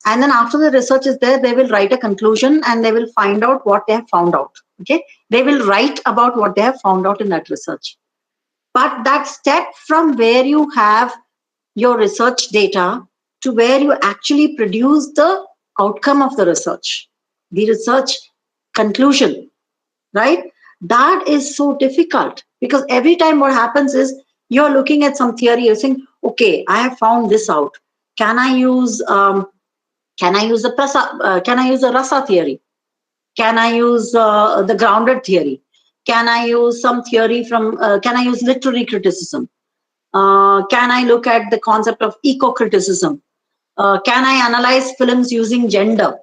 And then after the research is there, they will write a conclusion and they will find out what they have found out. Okay. They will write about what they have found out in that research. But that step from where you have your research data to where you actually produce the outcome of the research conclusion, right? That is so difficult because every time what happens is you're looking at some theory, you're saying, okay, I have found this out. Can I use the rasa theory? Can I use the grounded theory? Can I use some theory can I use literary criticism? Can I look at the concept of eco-criticism? Can I analyze films using gender?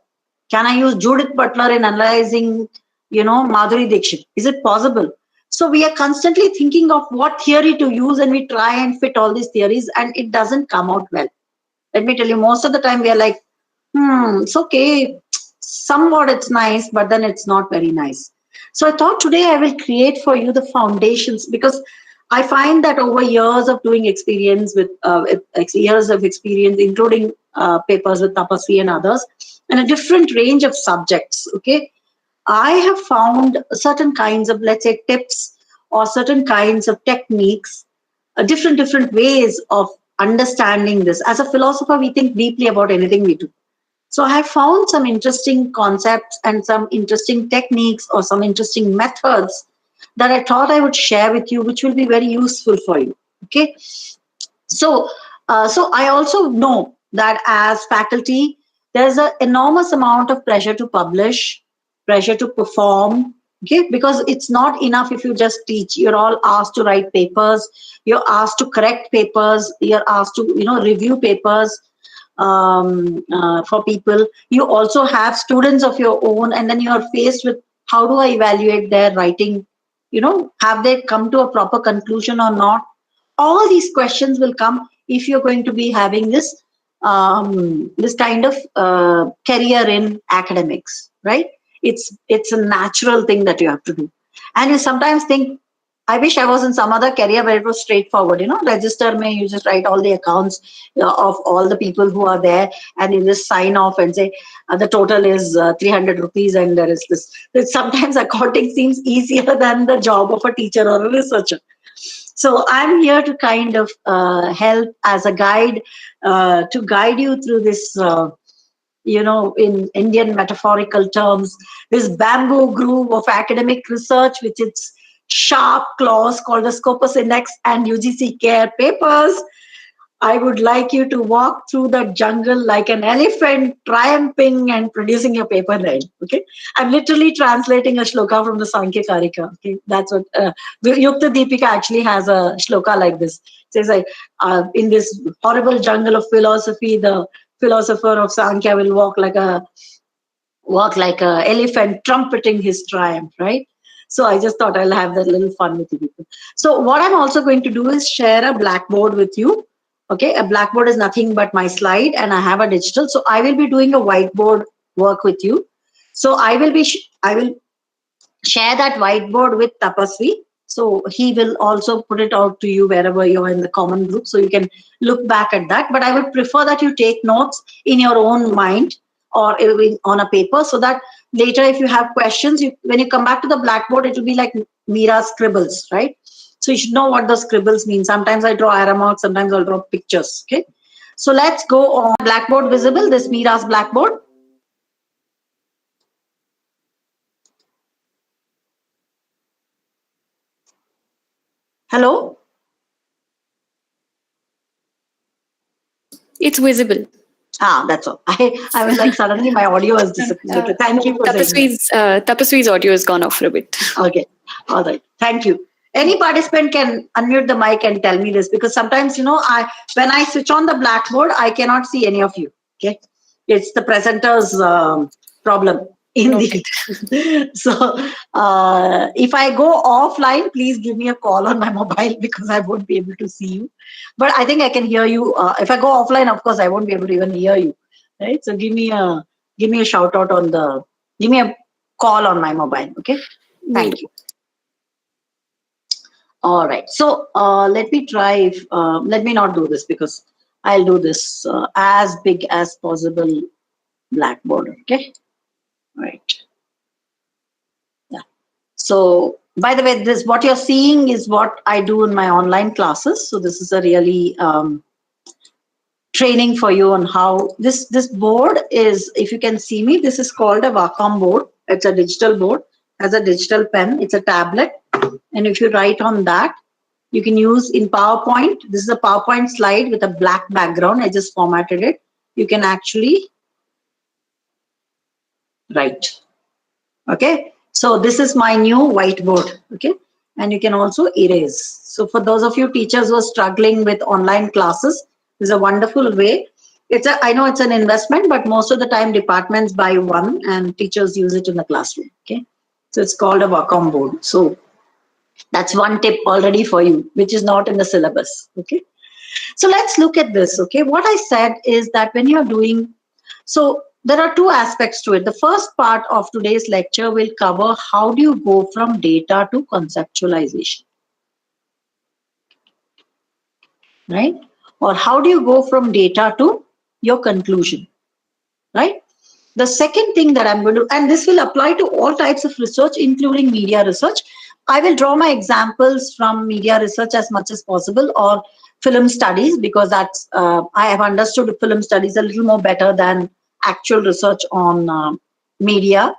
Can I use Judith Butler in analyzing, Madhuri Dixit? Is it possible? So we are constantly thinking of what theory to use and we try and fit all these theories and it doesn't come out well. Let me tell you, most of the time we are like, it's okay. Somewhat it's nice, but then it's not very nice. So I thought today I will create for you the foundations because I find that over years of doing experience including papers with Tapasvi and others, and a different range of subjects, okay, I have found certain kinds of, let's say, tips or certain kinds of techniques, different ways of understanding this. As a philosopher, we think deeply about anything we do. So I have found some interesting concepts and some interesting techniques or some interesting methods that I thought I would share with you, which will be very useful for you. Okay. So I also know that as faculty, there's an enormous amount of pressure to publish, pressure to perform. Okay, because it's not enough if you just teach. You're all asked to write papers. You're asked to correct papers. You're asked to, review papers for people. You also have students of your own, and then you're faced with how do I evaluate their writing? Have they come to a proper conclusion or not? All these questions will come if you're going to be having this kind of career in academics, right? It's a natural thing that you have to do. And you sometimes think, I wish I was in some other career where it was straightforward, register me, you just write all the accounts of all the people who are there, and you just sign off and say the total is 300 rupees and there is this. Sometimes accounting seems easier than the job of a teacher or a researcher. So I'm here to kind of help as a guide, to guide you through this, in Indian metaphorical terms, this bamboo groove of academic research with its sharp claws called the Scopus Index and UGC CARE papers. I would like you to walk through the jungle like an elephant, triumphing and producing your paper right. Okay, I'm literally translating a shloka from the Sankhya Karika. Okay, that's what Yukta Deepika actually has a shloka like this. It says like, in this horrible jungle of philosophy, the philosopher of Sankhya will walk like a elephant trumpeting his triumph, right? So I just thought I'll have that little fun with you people. So what I'm also going to do is share a blackboard with you. Okay, a blackboard is nothing but my slide, and I have a digital. So I will be doing a whiteboard work with you. So I will share that whiteboard with Tapasvi. So he will also put it out to you wherever you're in the common group, so you can look back at that. But I would prefer that you take notes in your own mind or on a paper, so that later if you have questions, when you come back to the blackboard, it will be like Meera scribbles, right? So you should know what the scribbles mean. Sometimes I draw arrow marks, sometimes I'll draw pictures. Okay. So let's go on. Blackboard visible, this Meera's blackboard. Hello? It's visible. That's all. I was like, suddenly my audio has disappeared. Thank you for Tapasvi's audio has gone off for a bit. Okay. All right. Thank you. Any participant can unmute the mic and tell me this, because sometimes, when I switch on the blackboard, I cannot see any of you. Okay. It's the presenter's problem. So if I go offline, please give me a call on my mobile, because I won't be able to see you. But I think I can hear you. If I go offline, of course, I won't be able to even hear you. Right. So give me a shout out give me a call on my mobile. Okay. Thank you. All right. So let me try. Let me not do this, because I'll do this as big as possible blackboard. Okay. Right. Yeah. So, by the way, what you're seeing is what I do in my online classes. So this is a really training for you on how this board is. If you can see me, this is called a Wacom board. It's a digital board, has a digital pen. It's a tablet, and if you write on that, you can use in PowerPoint. This is a PowerPoint slide with a black background. I just formatted it. You can actually write. Okay, so this is my new whiteboard. Okay, and you can also erase. So for those of you teachers who are struggling with online classes, this is a wonderful way. I know it's an investment, but most of the time departments buy one and teachers use it in the classroom. Okay, so it's called a Wacom board. So that's one tip already for you, which is not in the syllabus. Okay, so let's look at this. Okay, what I said is that when you're doing, so there are two aspects to it. The first part of today's lecture will cover how do you go from data to conceptualization, right? Or how do you go from data to your conclusion, right? The second thing that I'm going to, and this will apply to all types of research, including media research. I will draw my examples from media research as much as possible, or film studies, because that's, I have understood film studies a little more better than actual research on media.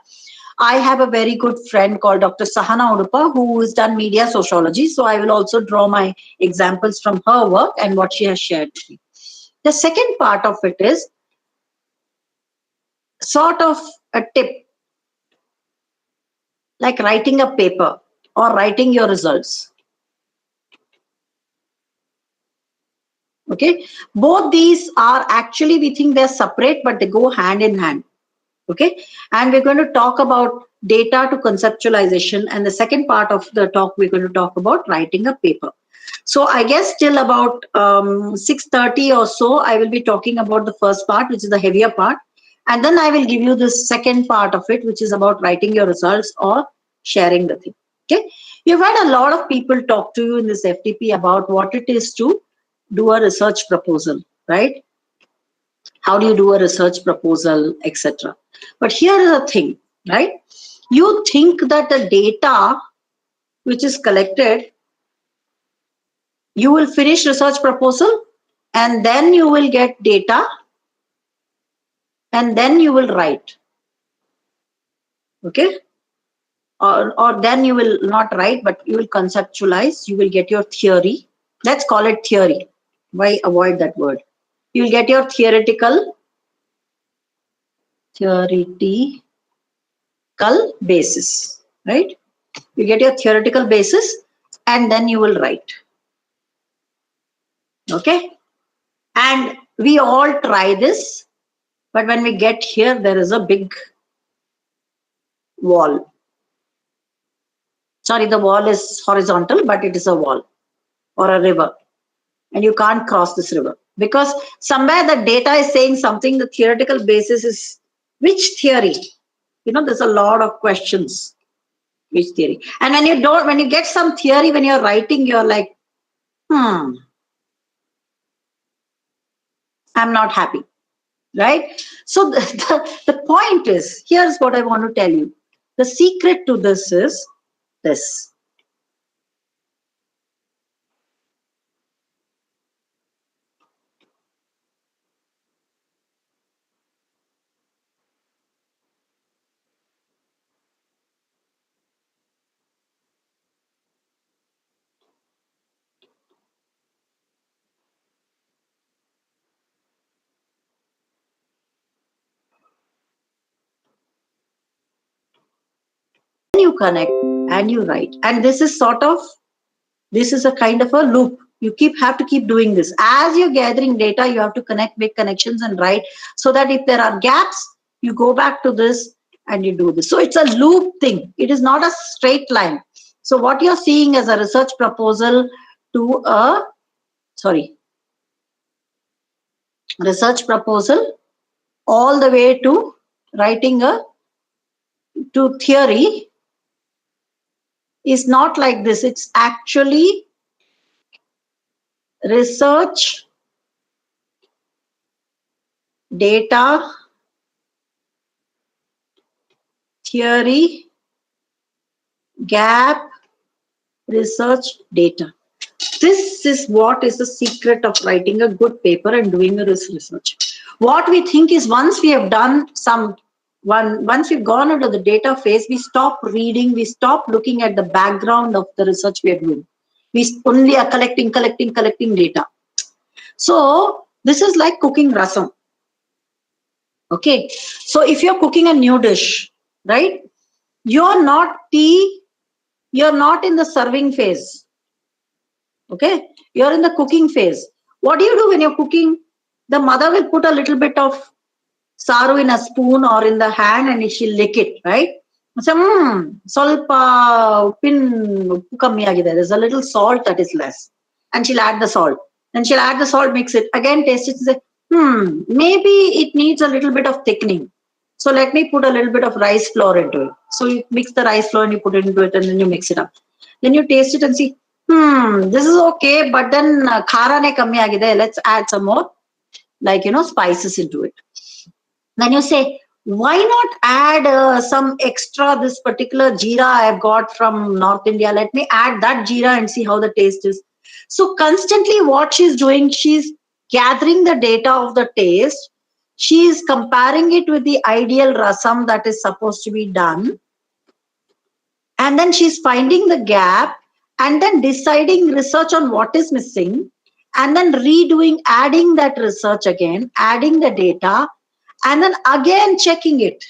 I have a very good friend called Dr. Sahana Udupa, who has done media sociology. So I will also draw my examples from her work and what she has shared with me. The second part of it is sort of a tip, like writing a paper or writing your results. Okay, both these are actually, we think they're separate, but they go hand in hand. Okay, and we're going to talk about data to conceptualization, and the second part of the talk we're going to talk about writing a paper. So I guess till about 6:30 or so, I will be talking about the first part, which is the heavier part, and then I will give you the second part of it, which is about writing your results or sharing the thing. Okay, you've had a lot of people talk to you in this FTP about what it is to do a research proposal, right? How do you do a research proposal, etc. But here is the thing, right? You think that the data which is collected, you will finish research proposal and then you will get data and then you will write. Okay, or then you will not write, but you will conceptualize, you will get your theory. Let's call it theory. Why avoid that word? You will get your theoretical basis, right? You get your theoretical basis and then you will write. Okay, and we all try this, but when we get here, there is a big wall. Sorry, the wall is horizontal, but it is a wall or a river. And you can't cross this river because somewhere the data is saying something. The theoretical basis is which theory? You know, there's a lot of questions. Which theory? And when you get some theory, when you're writing, you're like, I'm not happy, right? So the point is, here's what I want to tell you. The secret to this is this. You connect and you write, and this is a kind of a loop. You have to keep doing this. As you're gathering data, you have to connect, make connections and write, so that if there are gaps, you go back to this and you do this. So it's a loop thing. It is not a straight line. So what you're seeing as a research proposal to research proposal all the way to writing to theory is not like this. It's actually research, data, theory, gap, research, data. This is what is the secret of writing a good paper and doing a research. What we think is once we have done once we've gone into the data phase, we stop reading, we stop looking at the background of the research we are doing. We only are collecting data. So this is like cooking rasam. Okay, so if you're cooking a new dish, right, you're not in the serving phase. Okay, you're in the cooking phase. What do you do when you're cooking? The mother will put a little bit of saru in a spoon or in the hand and she'll lick it, right? So, there's a little salt that is less. And she'll add the salt. Then she'll add the salt, mix it. Again, taste it and say, maybe it needs a little bit of thickening. So let me put a little bit of rice flour into it. So you mix the rice flour and you put it into it and then you mix it up. Then you taste it and see, this is okay, but then khara ne kammi agide. Let's add some more, spices into it. Then you say, why not add some extra, this particular jeera I have got from North India. Let me add that jeera and see how the taste is. So constantly what she's doing, she's gathering the data of the taste. She is comparing it with the ideal rasam that is supposed to be done. And then she's finding the gap and then deciding research on what is missing and then adding that research again, adding the data, and then again checking it.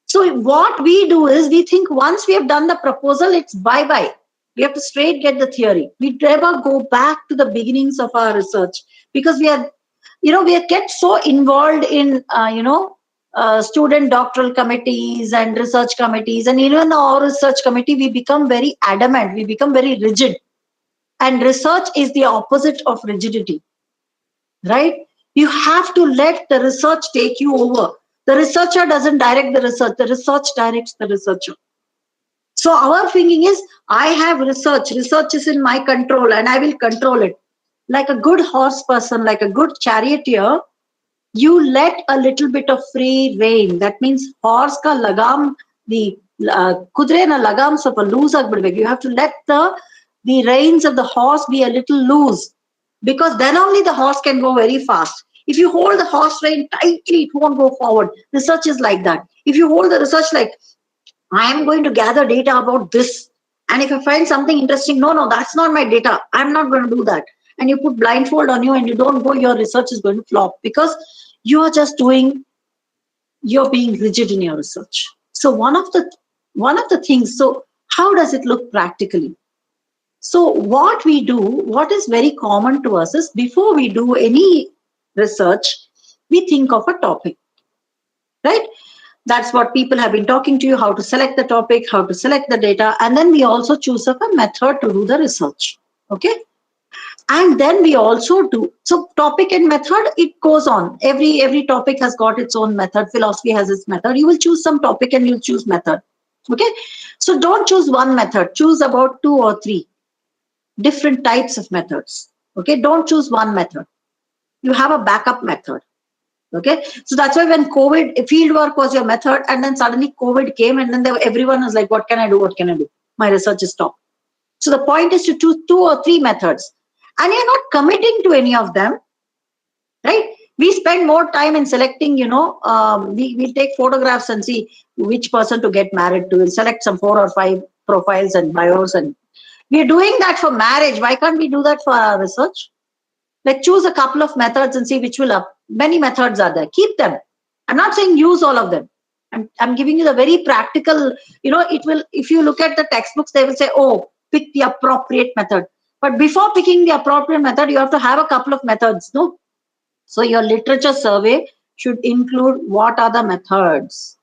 So what we do is we think once we have done the proposal, it's bye-bye. We have to straight get the theory. We never go back to the beginnings of our research because we get so involved in, student doctoral committees and research committees. And even our research committee, we become very adamant. We become very rigid. And research is the opposite of rigidity, right? You have to let the research take you over. The researcher doesn't direct the research directs the researcher. So our thinking is, I have research is in my control and I will control it. Like a good horse person, like a good charioteer, you let a little bit of free rein. That means horse ka lagam, the kudre na lagam ಸ್ವಲ್ಪ loose ಆಗ್ಬಿಡ್ಬೇಕು. You have to let the reins of the horse be a little loose, because then only the horse can go very fast. If you hold the horse rein tightly, it won't go forward. Research is like that. If you hold the research like, I am going to gather data about this, and if I find something interesting, no, that's not my data, I'm not going to do that, and you put blindfold on you and you don't go, your research is going to flop, because you are just you're being rigid in your research. So one of the things, so how does it look practically? So what we do, what is very common to us is, before we do any research, we think of a topic, right? That's what people have been talking to you, how to select the topic, how to select the data, and then we also choose up a method to do the research, okay? And then we also do, so topic and method, it goes on. Every topic has got its own method. Philosophy has its method. You will choose some topic and you'll choose method, okay? So don't choose one method, choose about 2 or 3 different types of methods, okay? Don't choose one method. You have a backup method, okay? So that's why when COVID, field work was your method, and then suddenly COVID came, and then everyone was like, what can I do? What can I do? My research is stopped. So the point is to choose 2 or 3 methods, and you're not committing to any of them, right? We spend more time in selecting, we'll take photographs and see which person to get married to. We'll select some 4 or 5 profiles and bios, and we're doing that for marriage. Why can't we do that for our research? Like, choose a couple of methods and see which will up. Many methods are there. Keep them. I'm not saying use all of them. I'm giving you the very practical, it will, if you look at the textbooks, they will say, oh, pick the appropriate method. But before picking the appropriate method, you have to have a couple of methods, no? So your literature survey should include what are the methods.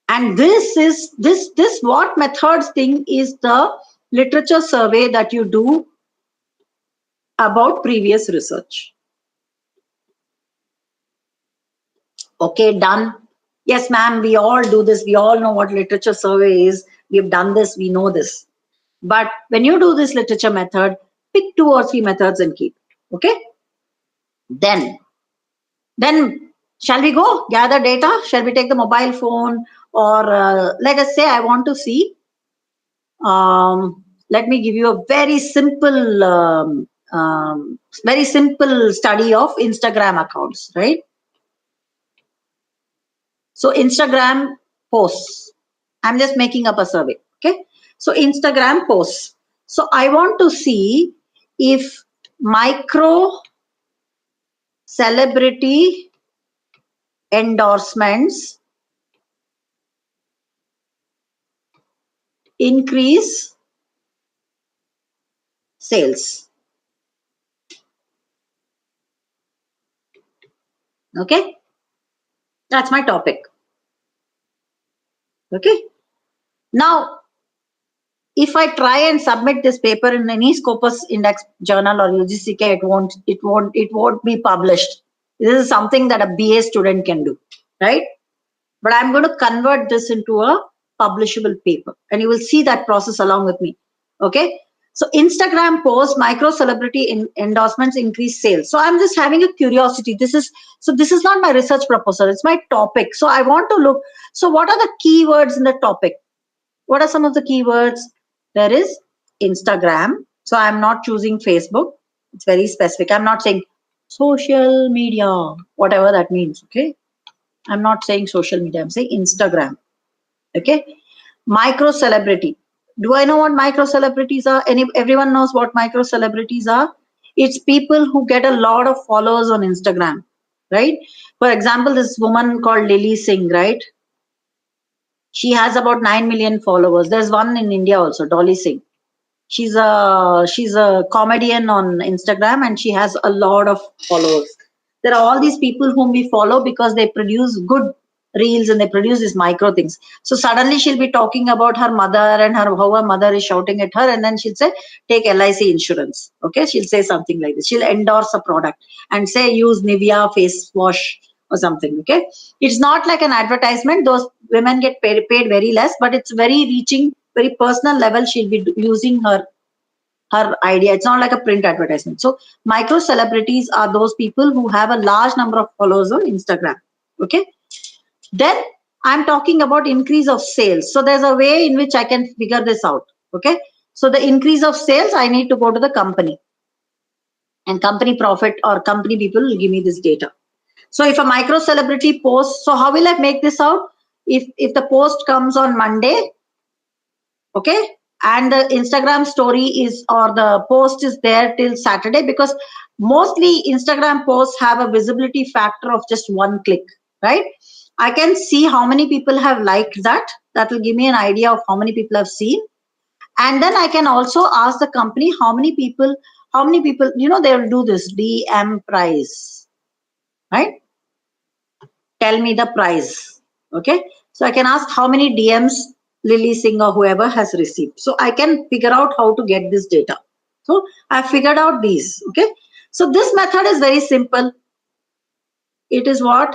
And this what methods thing is the literature survey that you do about previous research. Okay, done. Yes, ma'am, we all do this. We all know what literature survey is. We've done this, we know this. But when you do this literature method, pick 2 or 3 methods and keep it, okay? Then shall we go gather data? Shall we take the mobile phone, or let us say I want to see, let me give you a very simple study of Instagram accounts, right? So Instagram posts, I'm just making up a survey, okay? So Instagram posts. So I want to see if micro celebrity endorsements increase sales. Okay, that's my topic. Okay, now if I try and submit this paper in any Scopus Index journal or UGCK, it won't be published. This is something that a BA student can do, right? But I'm going to convert this into a publishable paper, and you will see that process along with me. Okay, so Instagram post, micro celebrity endorsements increase sales. So I'm just having a curiosity. This is not my research proposal, it's my topic. So I want to look, so what are the keywords in the topic? What are some of the keywords? There is Instagram. So I'm not choosing Facebook. It's very specific. I'm not saying social media, whatever that means. Okay, I'm not saying social media, I'm saying Instagram. Okay, micro celebrity. Do I know what micro celebrities are? Everyone knows what micro celebrities are. It's people who get a lot of followers on Instagram, right? For example, this woman called Lily Singh, right? She has about 9 million followers. There's one in India also, Dolly Singh. She's a comedian on Instagram, and she has a lot of followers. There are all these people whom we follow because they produce good reels and they produce these micro things. So suddenly she'll be talking about her mother and how her mother is shouting at her, and then she'll say, take LIC insurance. Okay, she'll say something like this. She'll endorse a product and say, use Nivea face wash or something. Okay, it's not like an advertisement. Those women get paid very less, but it's very reaching, very personal level. She'll be using her idea. It's not like a print advertisement. So micro celebrities are those people who have a large number of followers on Instagram. Okay. Then I'm talking about increase of sales. So there's a way in which I can figure this out. Okay. So the increase of sales, I need to go to the company, and company profit or company people will give me this data. So if a micro celebrity posts, so how will I make this out? If the post comes on Monday, okay, and the Instagram story is, or the post is there till Saturday, because mostly Instagram posts have a visibility factor of just 1 click, right? I can see how many people have liked that. That will give me an idea of how many people have seen. And then I can also ask the company how many people, they will do this DM price, right? Tell me the price. Okay. So I can ask how many DMs Lily Singh or whoever has received. So I can figure out how to get this data. So I figured out these. Okay. So this method is very simple. It is what?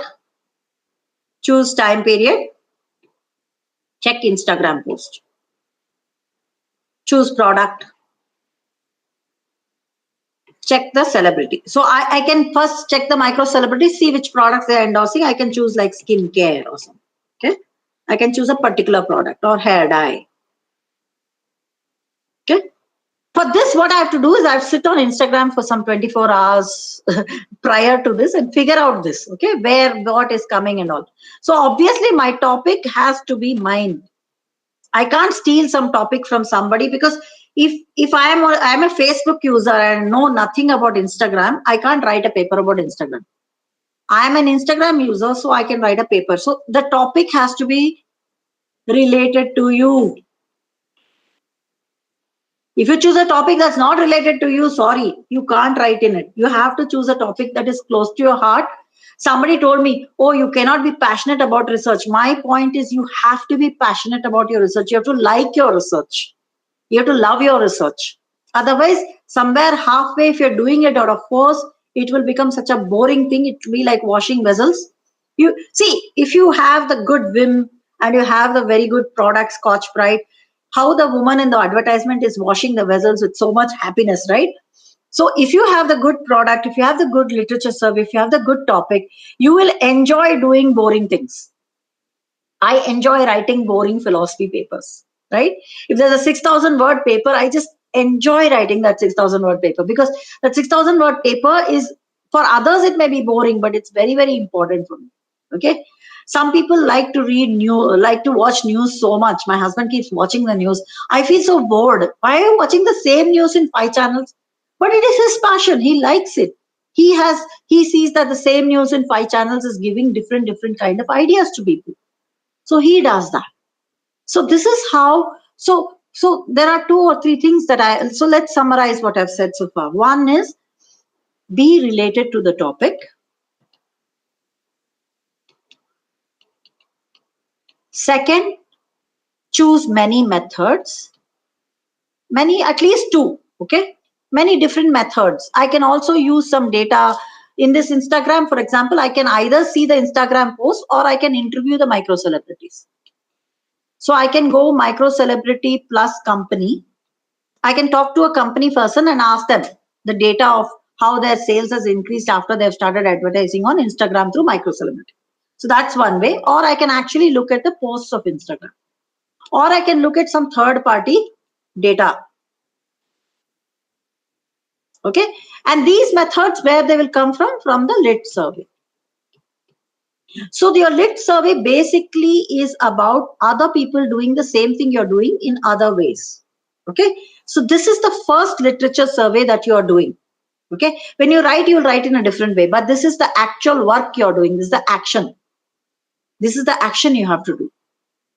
Choose time period. Check Instagram post. Choose product. Check the celebrity. So I can first check the micro celebrity, see which products they are endorsing. I can choose like skincare or something. Okay. I can choose a particular product or hair dye. Okay. For this, what I have to do is I have to sit on Instagram for some 24 hours prior to this and figure out this. Okay. Where, what is coming and all. So obviously my topic has to be mine. I can't steal some topic from somebody, because if I'm a Facebook user and know nothing about Instagram, I can't write a paper about Instagram. I'm an Instagram user, so I can write a paper. So the topic has to be related to you. If you choose a topic that's not related to you, sorry, you can't write in it. You have to choose a topic that is close to your heart. Somebody told me, oh, you cannot be passionate about research. My point is, you have to be passionate about your research. You have to like your research. You have to love your research. Otherwise, somewhere halfway, if you're doing it out of force, it will become such a boring thing. It will be like washing vessels. You see, if you have the good Vim and you have the very good product Scotch Brite, how the woman in the advertisement is washing the vessels with so much happiness, right? So if you have the good product, if you have the good literature survey, if you have the good topic, you will enjoy doing boring things. I enjoy writing boring philosophy papers, right? If there's a 6,000 word paper, I just enjoy writing that 6,000 word paper, because that 6,000 word paper is, for others it may be boring, but it's very, very important for me. Okay. Some people like to like to watch news so much. My husband keeps watching the news. I feel so bored. Why are you watching the same news in 5 channels? But it is his passion. He likes it. He sees that the same news in 5 channels is giving different kind of ideas to people. So he does that. So this is how, so there are 2 or 3 things that so let's summarize what I've said so far. One is, be related to the topic. Second, choose many methods, at least 2, okay? Many different methods. I can also use some data in this Instagram, for example. I can either see the Instagram post or I can interview the micro celebrities. So I can go micro celebrity plus company. I can talk to a company person and ask them the data of how their sales has increased after they've started advertising on Instagram through micro celebrity. So that's one way. Or I can actually look at the posts of Instagram. Or I can look at some third party data. Okay. And these methods, where they will come from the lit survey. So your lit survey basically is about other people doing the same thing you're doing in other ways. Okay. So this is the first literature survey that you are doing. Okay. When you write, you'll write in a different way, but this is the actual work you're doing. This is the action. This is the action you have to do.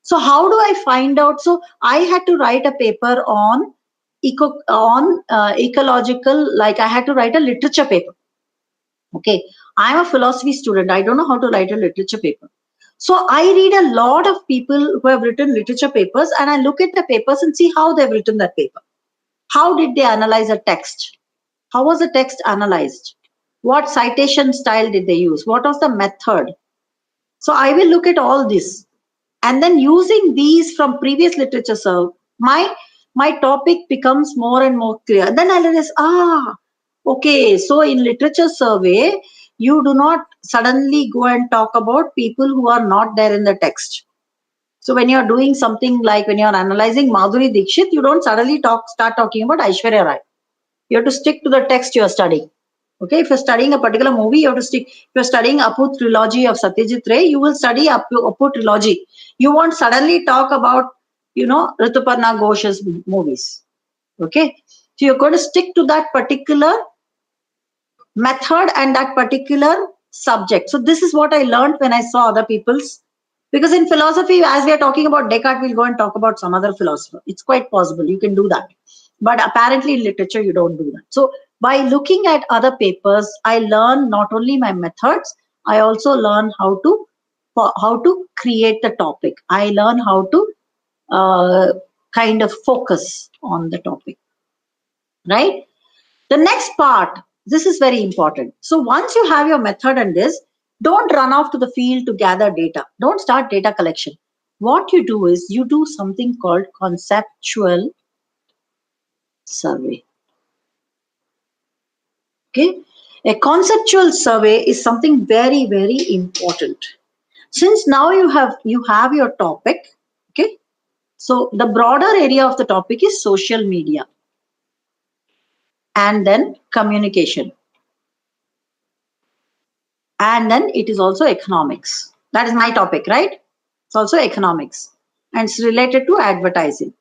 So how do I find out? So I had to write a paper on ecological, like I had to write a literature paper. Okay. I'm a philosophy student. I don't know how to write a literature paper. So I read a lot of people who have written literature papers, and I look at the papers and see how they've written that paper. How did they analyze a text? How was the text analyzed? What citation style did they use? What was the method? So I will look at all this. And then using these from previous literature, so my topic becomes more and more clear. And then I realize, okay, so in literature survey, you do not suddenly go and talk about people who are not there in the text. So when you're doing something like when you're analyzing Madhuri Dixit, you don't suddenly start talking about Aishwarya Rai. You have to stick to the text you're studying. Okay, if you're studying a particular movie, you have to stick. If you're studying Apu trilogy of Satyajit Ray, you will study Apu trilogy. You won't suddenly talk about, Rituparna Ghosh's movies. Okay, so you're going to stick to that particular method and that particular subject. So this is what I learned when I saw other people's. Because in philosophy, as we are talking about Descartes, we'll go and talk about some other philosopher. It's quite possible. You can do that. But apparently in literature, you don't do that. So by looking at other papers, I learn not only my methods, I also learn how to create the topic. I learn how to kind of focus on the topic, right? The next part, this is very important. So once you have your method and this, don't run off to the field to gather data. Don't start data collection. What you do is you do something called conceptual survey. Okay, a conceptual survey is something very, very important. Since now you have your topic, okay, so the broader area of the topic is social media and then communication, and then it is also economics. That is my topic, right? It's also economics and it's related to advertising.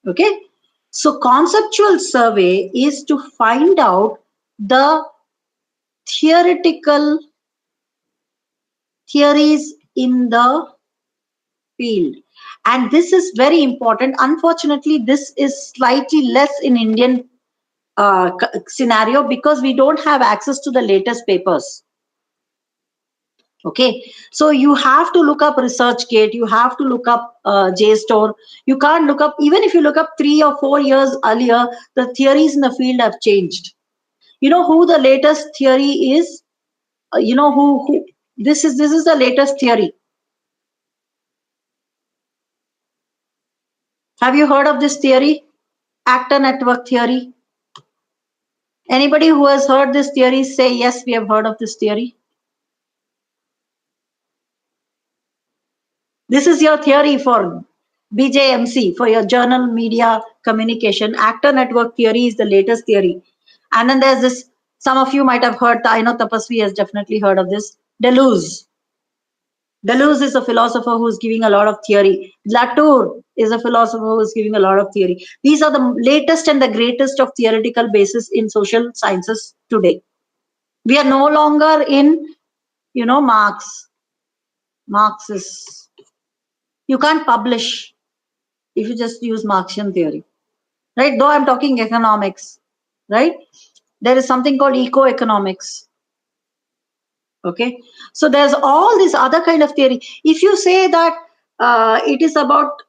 Okay, so conceptual survey is to find out the theoretical theories in the field, and this is very important. Unfortunately, this is slightly less in Indian scenario because we don't have access to the latest papers. Okay, so you have to look up ResearchGate, you have to look up JSTOR. You can't look up, even if you look up 3 or 4 years earlier, the theories in the field have changed. You know who the latest theory is? You know who this is the latest theory. Have you heard of this theory? Actor network theory. Anybody who has heard this theory say yes, we have heard of this theory. This is your theory for BJMC, for your journal media communication. Actor network theory is the latest theory. And then there's this, some of you might have heard, I know Tapasvi has definitely heard of this, Deleuze. Deleuze is a philosopher who's giving a lot of theory. Latour is a philosopher who's giving a lot of theory. These are the latest and the greatest of theoretical basis in social sciences today. We are no longer in, Marx. Marx is, you can't publish if you just use Marxian theory, right? Though I'm talking economics, right? There is something called eco-economics. Okay, so there's all this other kind of theory. If you say that it is about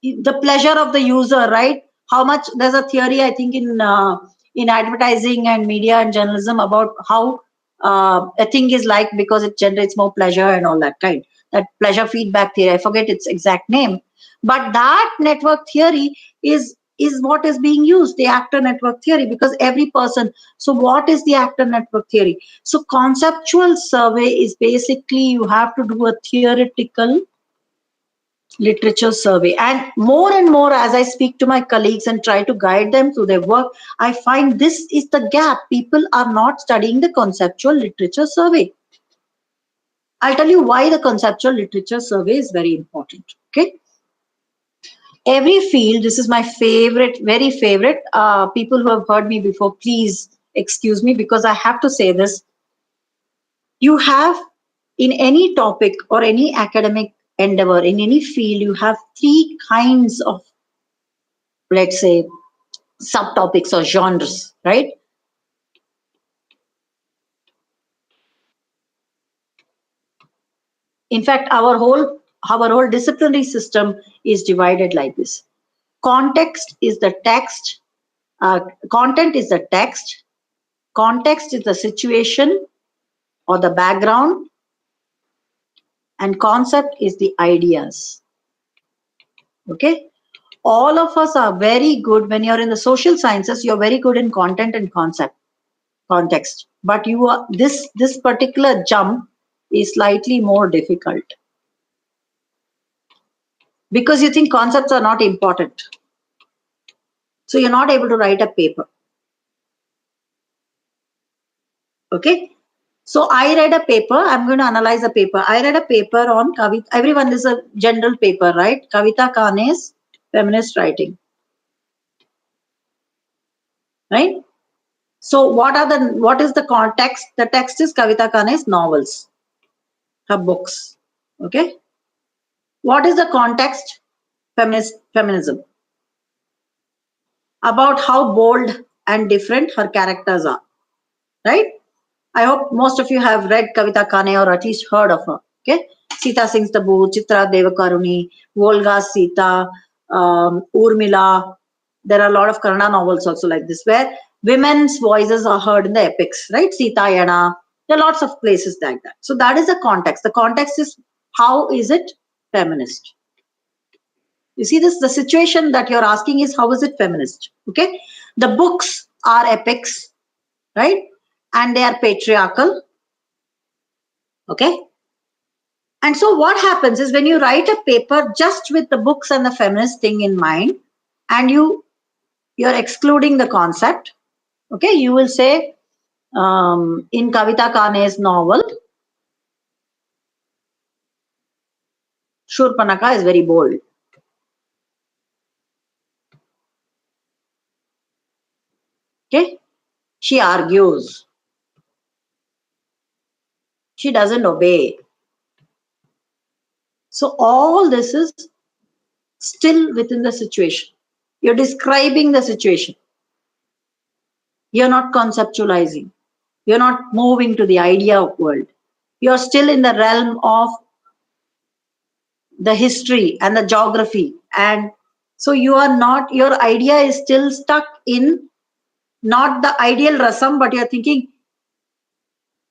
the pleasure of the user, right? How much, there's a theory I think in advertising and media and journalism about how a thing is liked because it generates more pleasure and all that kind. That pleasure feedback theory, I forget its exact name, but that network theory is what is being used, the actor network theory, because every person. So what is the actor network theory? So conceptual survey is basically you have to do a theoretical literature survey, and more as I speak to my colleagues and try to guide them through their work, I find this is the gap. People are not studying the conceptual literature survey. I'll tell you why the conceptual literature survey is very important. Okay, every field, this is my favorite, very favorite. People who have heard me before, please excuse me because I have to say this. You have, in any topic or any academic endeavor, in any field, you have 3 kinds of, let's say, subtopics or genres, right? In fact, our whole disciplinary system is divided like this. Context is the text, content is the text, context is the situation or the background, and concept is the ideas. Okay? All of us are very good when you're in the social sciences, you're very good in content and context. But you are this particular jump is slightly more difficult because you think concepts are not important. So you're not able to write a paper. Okay? So I read a paper, I'm going to analyze a paper. I read a paper on Kavita, everyone is a general paper, right? Kavita Kane's feminist writing. Right? So what is the context? The text is Kavita Kane's novels, her books. Okay? What is the context? Feminism. About how bold and different her characters are. Right? I hope most of you have read Kavita Kane or at least heard of her. Okay? Sita Sings the Boo, Chitra Devakaruni, Volga Sita, Urmila. There are a lot of Kannada novels also like this where women's voices are heard in the epics, right? Sita Yana. There are lots of places like that. So that is the context. The context is how is it feminist? You see this, the situation that you're asking is how is it feminist? Okay? The books are epics, right? And they are patriarchal. Okay? And so what happens is when you write a paper just with the books and the feminist thing in mind, and you're excluding the concept, okay, you will say in Kavita Kane's novel, Shurpanaka is very bold. Okay? She argues. She doesn't obey. So all this is still within the situation. You're describing the situation. You're not conceptualizing. You're not moving to the idea world. You're still in the realm of the history and the geography. And so you are not, your idea is still stuck in not the ideal rasam, but you're thinking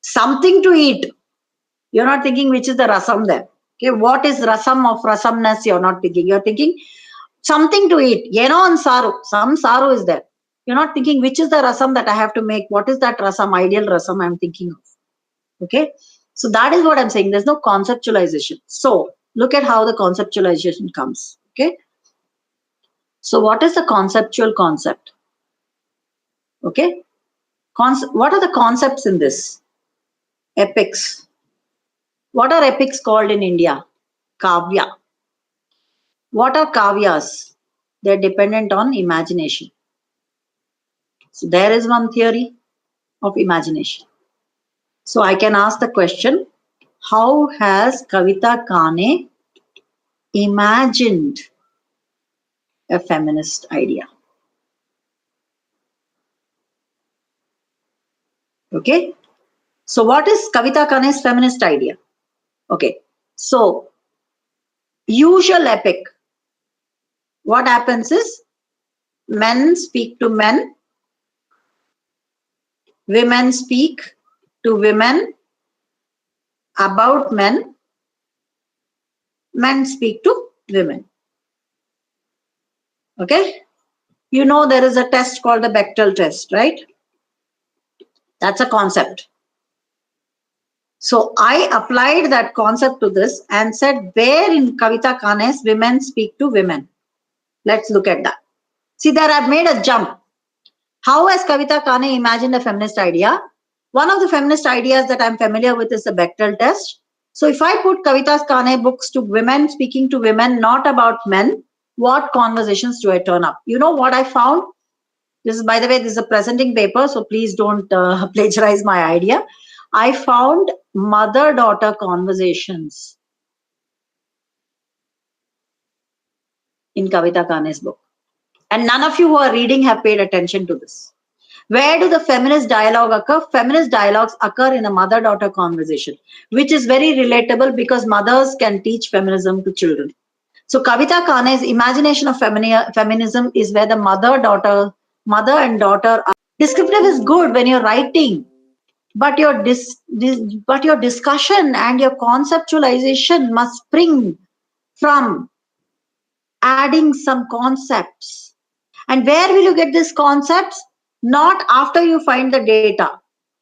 something to eat. You're not thinking which is the rasam there. Okay, what is rasam of rasamness? You're not thinking. You're thinking something to eat. Yeno and saru. Some saru is there. You're not thinking which is the rasam that I have to make. What is that rasam, ideal rasam I'm thinking of? Okay. So that is what I'm saying. There's no conceptualization. So look at how the conceptualization comes. Okay. So what is the conceptual concept? Okay. What are the concepts in this? Epics. What are epics called in India? Kavya. What are kavyas? They're dependent on imagination. So there is one theory of imagination. So I can ask the question, how has Kavita Kane imagined a feminist idea? Okay. So what is Kavita Kane's feminist idea? Okay. So usual epic. What happens is men speak to men, women speak to women about men, men speak to women. Okay. You know there is a test called the Bechdel test, right? That's a concept. So I applied that concept to this and said, where in Kavita Kane's women speak to women? Let's look at that. See there I've made a jump. How has Kavita Kane imagined a feminist idea? One of the feminist ideas that I'm familiar with is the Bechdel test. So if I put Kavita Kane books to women speaking to women, not about men, what conversations do I turn up? You know what I found? This is, by the way, this is a presenting paper, so please don't plagiarize my idea. I found mother-daughter conversations in Kavita Kane's book. And none of you who are reading have paid attention to this. Where do the feminist dialogue occur? Feminist dialogues occur in a mother-daughter conversation, which is very relatable because mothers can teach feminism to children. So Kavita Kane's imagination of feminism is where the mother and daughter are. Descriptive is good when you're writing. but but your discussion and your conceptualization must spring from adding some concepts. And where will you get these concepts? Not after you find the data.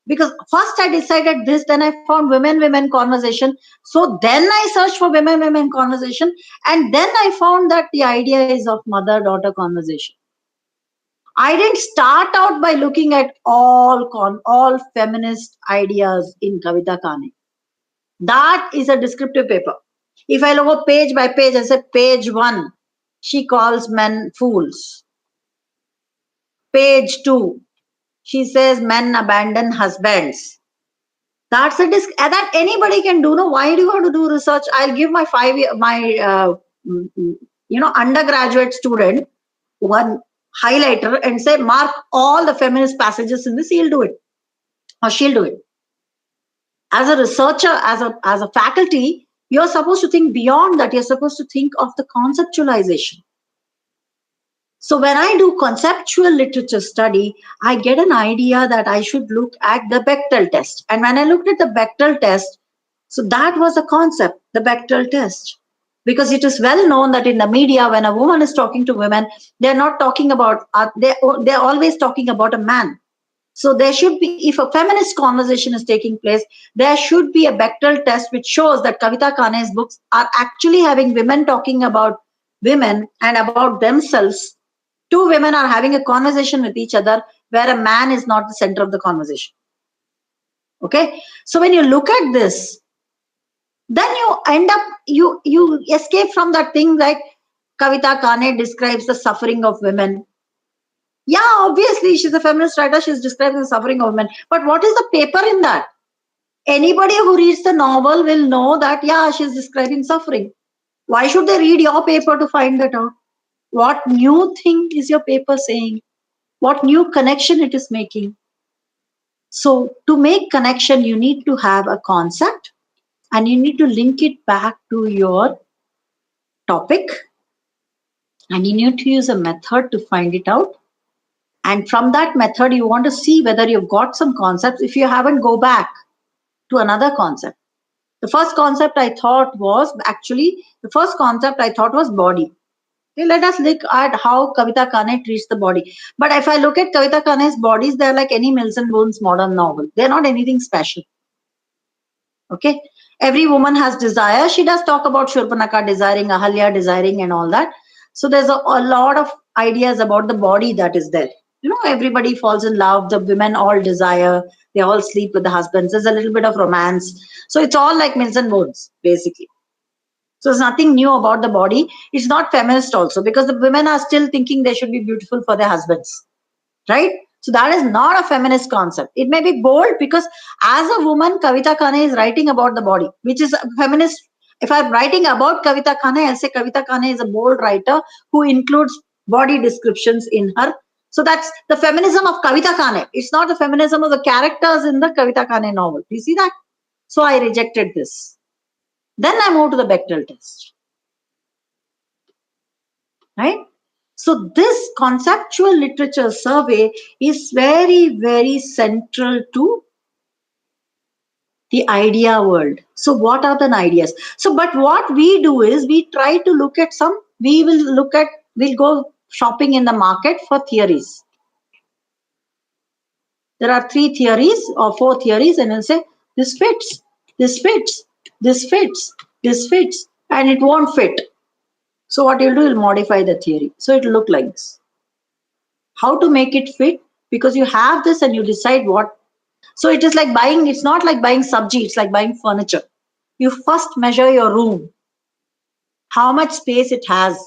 Because first I decided this, then I found women conversation. So then I searched for women conversation, and then I found that the idea is of mother-daughter conversation. I didn't start out by looking at all feminist ideas in Kavita Kane. That is a descriptive paper. If I look page by page, I said page 1, she calls men fools. Page 2, she says men abandon husbands. That's a that anybody can do. No, why do you have to do research? I'll give my undergraduate student one highlighter and say mark all the feminist passages in this. He'll do it, or she'll do it. As a researcher, as a faculty, you're supposed to think beyond that. You're supposed to think of the conceptualization. So when I do conceptual literature study, I get an idea that I should look at the Bechdel test. And when I looked at the Bechdel test, so that was a concept, the Bechdel test. Because it is well known that in the media, when a woman is talking to women, they're not talking about, they're always talking about a man. So there should be, if a feminist conversation is taking place, there should be a Bechdel test which shows that Kavita Kane's books are actually having women talking about women and about themselves. Two women are having a conversation with each other where a man is not the center of the conversation. Okay, so when you look at this, then you end up, you escape from that thing like Kavita Kane describes the suffering of women. Yeah, obviously she's a feminist writer, she's describing the suffering of women. But what is the paper in that? Anybody who reads the novel will know that, yeah, she's describing suffering. Why should they read your paper to find that out? What new thing is your paper saying? What new connection it is making? So to make connection, you need to have a concept and you need to link it back to your topic, and you need to use a method to find it out. And from that method, you want to see whether you've got some concepts. If you haven't, go back to another concept. The first concept I thought was body. Okay, let us look at how Kavita Kane treats the body. But if I look at Kavita Kane's bodies, they're like any Mills and Bones modern novel. They're not anything special. Okay, every woman has desire. She does talk about Shurpanaka desiring, Ahalya desiring, and all that. So there's a lot of ideas about the body that is there. You know, everybody falls in love. The women all desire. They all sleep with the husbands. There's a little bit of romance. So it's all like Mills and Bones, basically. So there's nothing new about the body. It's not feminist also, because the women are still thinking they should be beautiful for their husbands, right? So that is not a feminist concept. It may be bold because as a woman, Kavita Kane is writing about the body, which is a feminist. If I'm writing about Kavita Kane, I'll say Kavita Kane is a bold writer who includes body descriptions in her. So that's the feminism of Kavita Kane. It's not the feminism of the characters in the Kavita Kane novel. Do you see that? So I rejected this. Then I moved to the Bechdel test. Right? So this conceptual literature survey is very, very central to the idea world. So what are the ideas? So, but what we do is we try to look at we'll go shopping in the market for theories. There are 3 theories or 4 theories, and we'll say, this fits, this fits, this fits, this fits, and it won't fit. So what you'll do, you'll modify the theory. So it'll look like this. How to make it fit? Because you have this and you decide what. So it is like buying, it's not like buying sabji, it's like buying furniture. You first measure your room, how much space it has,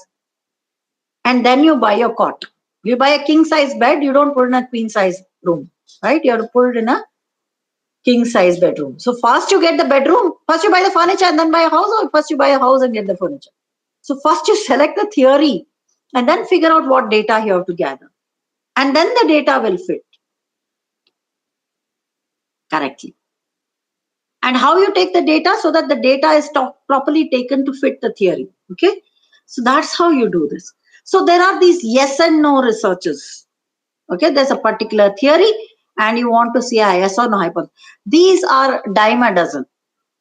and then you buy your cot. You buy a king size bed, you don't put in a queen size room, right? You have to put it in a king size bedroom. So first you get the bedroom, first you buy the furniture and then buy a house, or first you buy a house and get the furniture. So first you select the theory and then figure out what data you have to gather. And then the data will fit correctly. And how you take the data so that the data is properly taken to fit the theory. Okay. So that's how you do this. So there are these yes and no researches. Okay. There's a particular theory and you want to see a yes or no hypothesis. These are dime a dozen,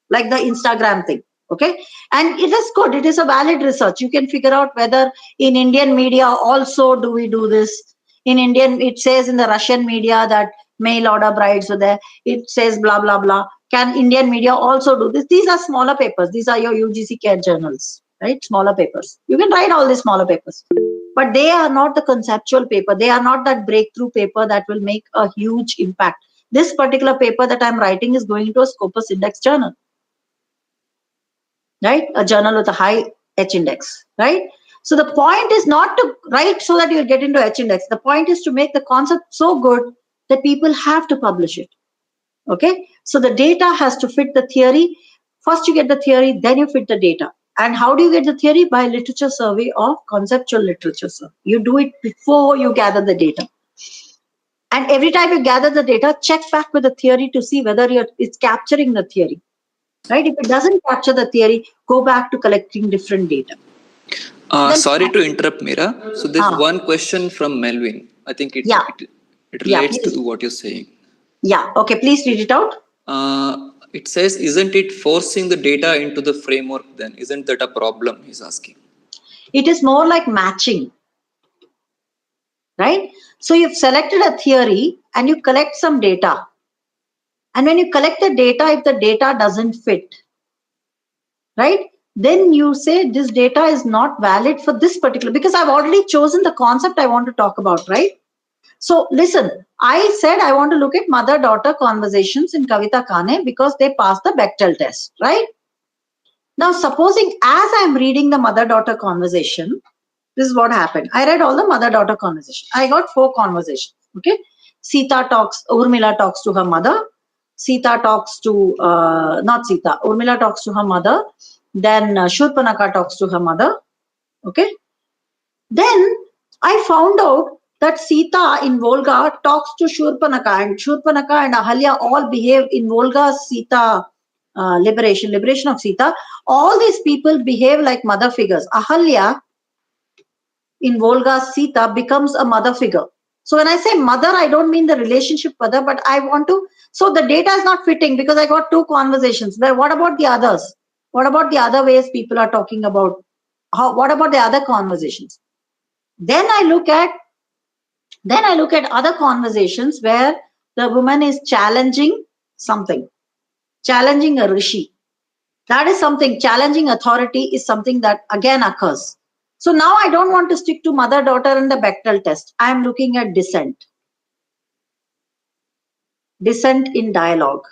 like the Instagram thing. Okay, and it is good. It is a valid research. You can figure out whether in Indian media also do we do this. In Indian, it says in the Russian media that mail order brides were there. It says blah blah blah. Can Indian media also do this? These are smaller papers. These are your UGC CARE journals, right? Smaller papers. You can write all these smaller papers, but they are not the conceptual paper. They are not that breakthrough paper that will make a huge impact. This particular paper that I'm writing is going into a Scopus Index journal, right? A journal with a high H index, right? So the point is not to write so that you get into H index. The point is to make the concept so good that people have to publish it. Okay, so the data has to fit the theory. First you get the theory, then you fit the data. And how do you get the theory? By literature survey or conceptual literature survey. You do it before you gather the data. And every time you gather the data, check back with the theory to see whether it's capturing the theory. Right? If it doesn't capture the theory, go back to collecting different data. Sorry to interrupt, Meera. So there's one question from Melvin. I think it relates to what you're saying. Yeah. Okay. Please read it out. It says, isn't it forcing the data into the framework then? Isn't that a problem? He's asking. It is more like matching. Right? So you've selected a theory and you collect some data. And when you collect the data, if the data doesn't fit, right, then you say this data is not valid for this particular, because I've already chosen the concept I want to talk about, right? So listen, I said I want to look at mother-daughter conversations in Kavita Kane because they passed the Bechdel test, right? Now, supposing as I'm reading the mother-daughter conversation, this is what happened. I read all the mother-daughter conversation. I got 4 conversations, okay? Urmila talks to her mother. Sita talks to, not Sita, Urmila talks to her mother. Then Shurpanaka talks to her mother, okay? Then I found out that Sita in Volga talks to Shurpanaka, and Shurpanaka and Ahalya all behave in Volga's Sita liberation of Sita. All these people behave like mother figures. Ahalya in Volga's Sita becomes a mother figure. So when I say mother, I don't mean the relationship mother, but I want to, so the data is not fitting because I got 2 conversations. But what about the others? What about the other ways people are talking about? What about the other conversations? Then I look at other conversations where the woman is challenging something, challenging a rishi. That is something, challenging authority is something that again occurs. So now I don't want to stick to mother-daughter and the Bechdel test. I am looking at dissent. Dissent in dialogue.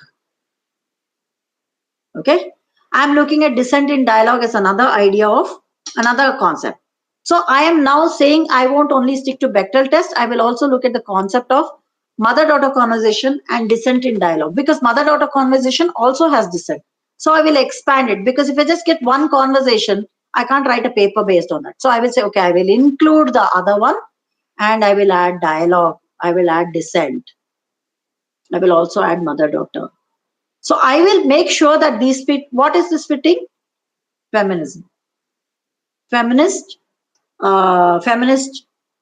Okay? I'm looking at dissent in dialogue as another idea of another concept. So I am now saying I won't only stick to Bechdel test. I will also look at the concept of mother-daughter conversation and dissent in dialogue, because mother-daughter conversation also has dissent. So I will expand it, because if I just get one conversation, I can't write a paper based on that. So I will say, okay, I will include the other one and I will add dialogue. I will add dissent. I will also add mother-daughter. So I will make sure that these fit. What is this fitting? Feminism. Feminist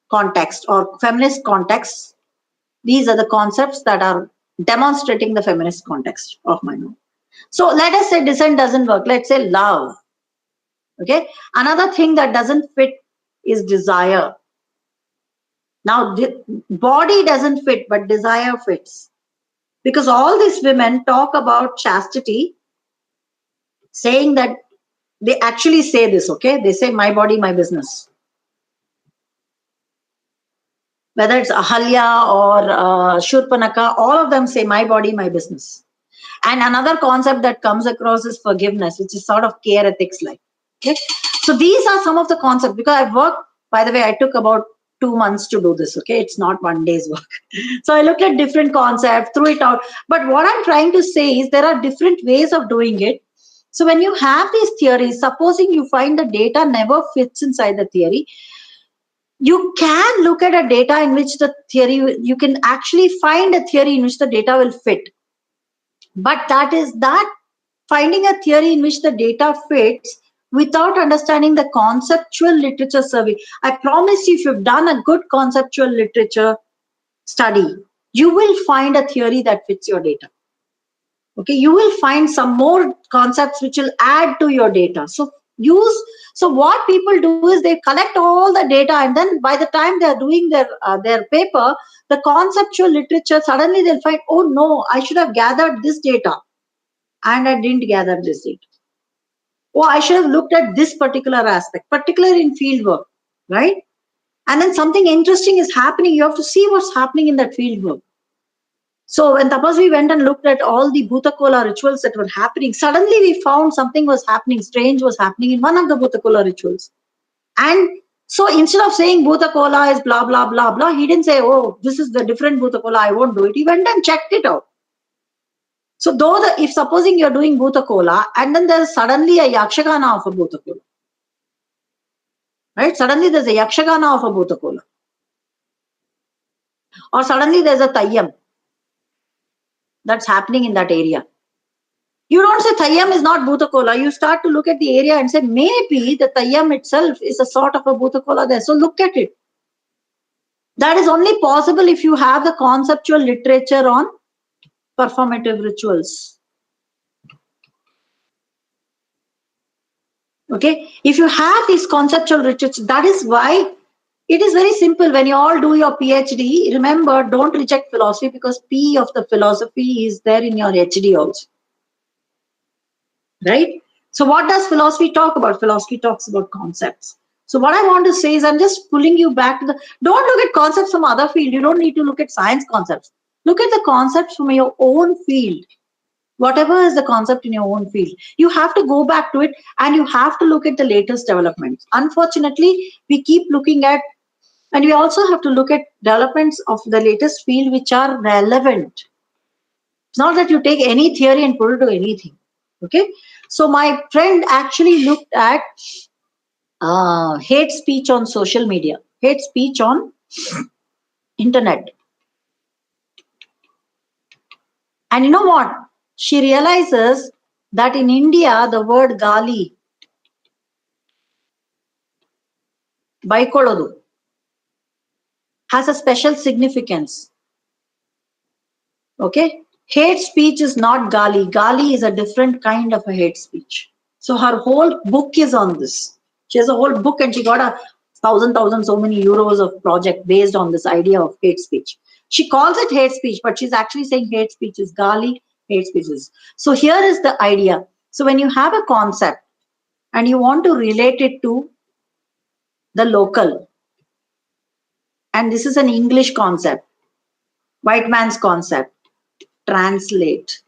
context or feminist context. These are the concepts that are demonstrating the feminist context of my novel. So let us say dissent doesn't work. Let's say love. Okay. Another thing that doesn't fit is desire. Now, body doesn't fit, but desire fits. Because all these women talk about chastity, saying that they actually say this, okay? They say, my body, my business. Whether it's Ahalya or Shurpanaka, all of them say, my body, my business. And another concept that comes across is forgiveness, which is sort of care ethics like. Okay? So these are some of the concepts, because I've worked, by the way, I took about 2 months to do this, okay? It's not one day's work. So I looked at different concepts, threw it out. But what I'm trying to say is there are different ways of doing it. So when you have these theories, supposing you find the data never fits inside the theory, you can look at a data in which the theory, you can actually find a theory in which the data will fit. But that finding a theory in which the data fits without understanding the conceptual literature survey. I promise you, if you've done a good conceptual literature study, you will find a theory that fits your data. Okay, you will find some more concepts which will add to your data. So what people do is they collect all the data, and then by the time they are doing their paper, the conceptual literature, suddenly they'll find, oh no, I should have gathered this data and I didn't gather this data. Oh, I should have looked at this particular aspect, particularly in field work, right? And then something interesting is happening. You have to see what's happening in that field work. So when Tapasvi went and looked at all the Bhutakola rituals that were happening, suddenly we found something was happening, strange was happening in one of the Bhutakola rituals. And so instead of saying Bhutakola is blah, blah, blah, blah, he didn't say, oh, this is the different Bhutakola, I won't do it. He went and checked it out. So if supposing you're doing Bhutakola and then there's suddenly a Yakshagana of a Bhutakola, right? Suddenly there's a Yakshagana of a Bhutakola. Or suddenly there's a Tayyam that's happening in that area. You don't say Tayyam is not Bhutakola. You start to look at the area and say, maybe the Tayyam itself is a sort of a Bhutakola there. So look at it. That is only possible if you have the conceptual literature on performative rituals. Okay. If you have these conceptual rituals, that is why it is very simple. When you all do your PhD, remember, don't reject philosophy, because P of the philosophy is there in your HD also. Right? So what does philosophy talk about? Philosophy talks about concepts. So what I want to say is, I'm just pulling you back to don't look at concepts from other field. You don't need to look at science concepts. Look at the concepts from your own field. Whatever is the concept in your own field, you have to go back to it and you have to look at the latest developments. Unfortunately, we keep looking at, and we also have to look at developments of the latest field which are relevant. It's not that you take any theory and put it to anything. Okay. So my friend actually looked at hate speech on social media, hate speech on internet. And you know what? She realizes that in India, the word gali, baikolodu, has a special significance. Okay? Hate speech is not gali. Gali is a different kind of a hate speech. So her whole book is on this. She has a whole book and she got a thousand so many euros of project based on this idea of hate speech. She calls it hate speech, but she's actually saying hate speech is gali, hate speech is. So here is the idea. So when you have a concept and you want to relate it to the local, and this is an English concept, white man's concept, translate.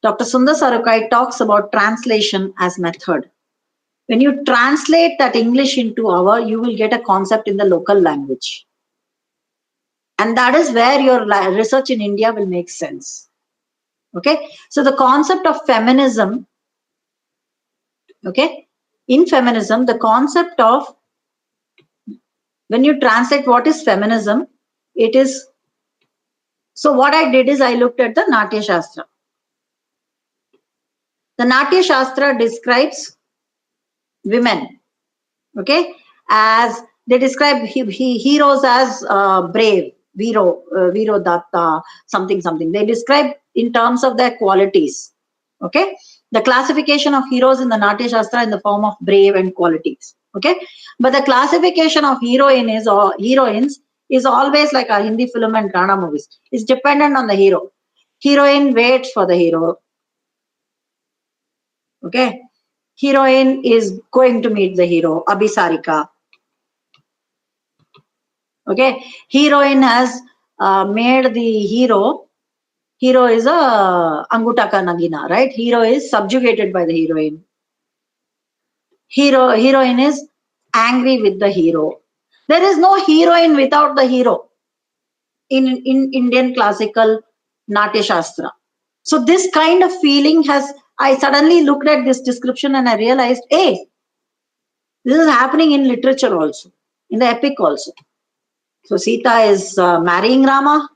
Dr. Sundar Sarukkai talks about translation as method. When you translate that English into our, you will get a concept in the local language. And that is where your research in India will make sense. Okay. So the concept of feminism, okay, in feminism, the concept of, when you translate what is feminism, it is, so what I did is I looked at the Natya Shastra. The Natya Shastra describes women, okay, as they describe heroes as brave, Viro Datta, something. They describe in terms of their qualities, okay. The classification of heroes in the Natya Shastra in the form of brave and qualities, okay. But the classification of heroines or heroines is always like a Hindi film and Kannada movies. It's dependent on the hero. Heroine waits for the hero, okay. Heroine is going to meet the hero, Abhisarika. Okay, heroine has made the hero. Hero is a Angutaka Nagina, right? Hero is subjugated by the heroine. Heroine is angry with the hero. There is no heroine without the hero in Indian classical Natya Shastra. So this kind of feeling has, I suddenly looked at this description and I realized, hey, this is happening in literature also, in the epic also. So Sita is marrying Rama.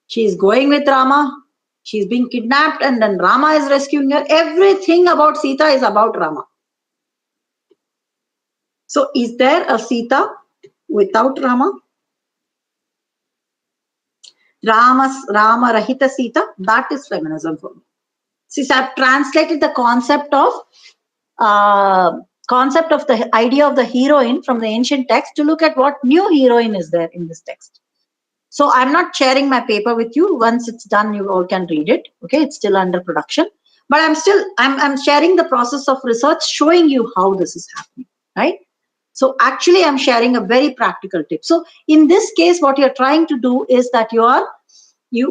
She is going with Rama. She's being kidnapped and then Rama is rescuing her. Everything about Sita is about Rama. So is there a Sita without Rama? Rama Rahita Sita, that is feminism for me. See, so I've translated the concept of the idea of the heroine from the ancient text to look at what new heroine is there in this text. So I'm not sharing my paper with you. Once it's done, you all can read it. Okay, it's still under production, but I'm sharing the process of research, showing you how this is happening, right? So actually, I'm sharing a very practical tip. So in this case, what you're trying to do is that you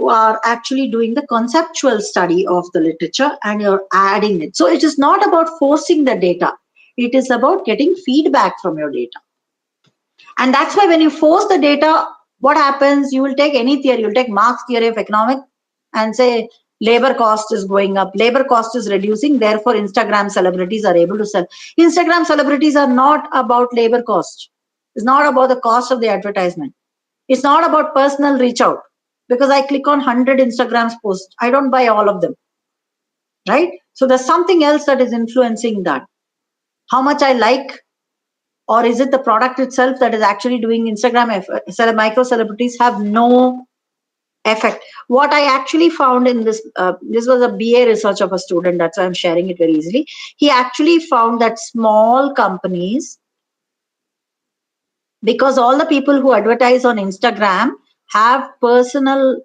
are actually doing the conceptual study of the literature and you're adding it. So it is not about forcing the data. It is about getting feedback from your data. And that's why when you force the data, what happens? You will take any theory, you'll take Marx theory of economics and say labor cost is going up, labor cost is reducing, therefore Instagram celebrities are able to sell. Instagram celebrities are not about labor cost. It's not about the cost of the advertisement. It's not about personal reach out, because I click on 100 Instagrams posts. I don't buy all of them, right? So there's something else that is influencing that. How much I like, or is it the product itself that is actually doing Instagram? Micro celebrities have no effect. What I actually found in this was a BA research of a student, that's why I'm sharing it very easily. He actually found that small companies, because all the people who advertise on Instagram have personal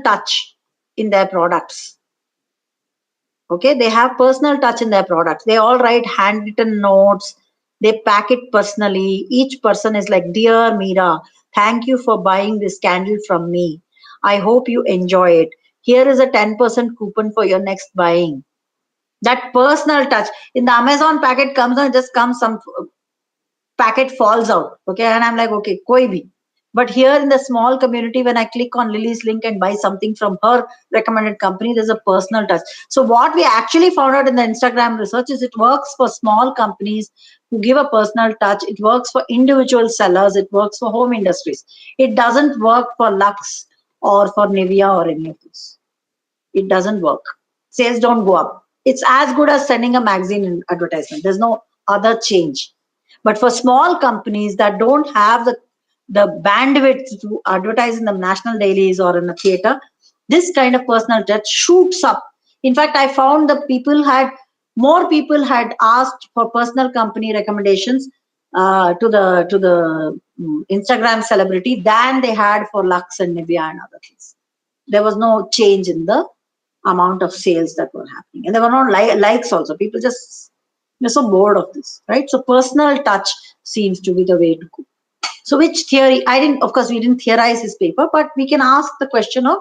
touch in their products. Okay, they have personal touch in their products. They all write handwritten notes. They pack it personally. Each person is like, "Dear Meera, thank you for buying this candle from me. I hope you enjoy it. Here is a 10% coupon for your next buying." That personal touch. In the Amazon packet comes on, just comes, some packet falls out. Okay, and I'm like, okay, koi bhi. But here in the small community, when I click on Lily's link and buy something from her recommended company, there's a personal touch. So what we actually found out in the Instagram research is it works for small companies who give a personal touch. It works for individual sellers. It works for home industries. It doesn't work for Lux or for Nivea or any of this. It doesn't work. Sales don't go up. It's as good as sending a magazine advertisement. There's no other change. But for small companies that don't have the bandwidth to advertise in the national dailies or in a theater, this kind of personal touch shoots up. In fact, I found that more people had asked for personal company recommendations to the Instagram celebrity than they had for Lux and Nivea and other things. There was no change in the amount of sales that were happening, and there were no likes also. People just, they're so bored of this, right? So personal touch seems to be the way to go. So which theory, of course, we didn't theorize his paper, but we can ask the question of,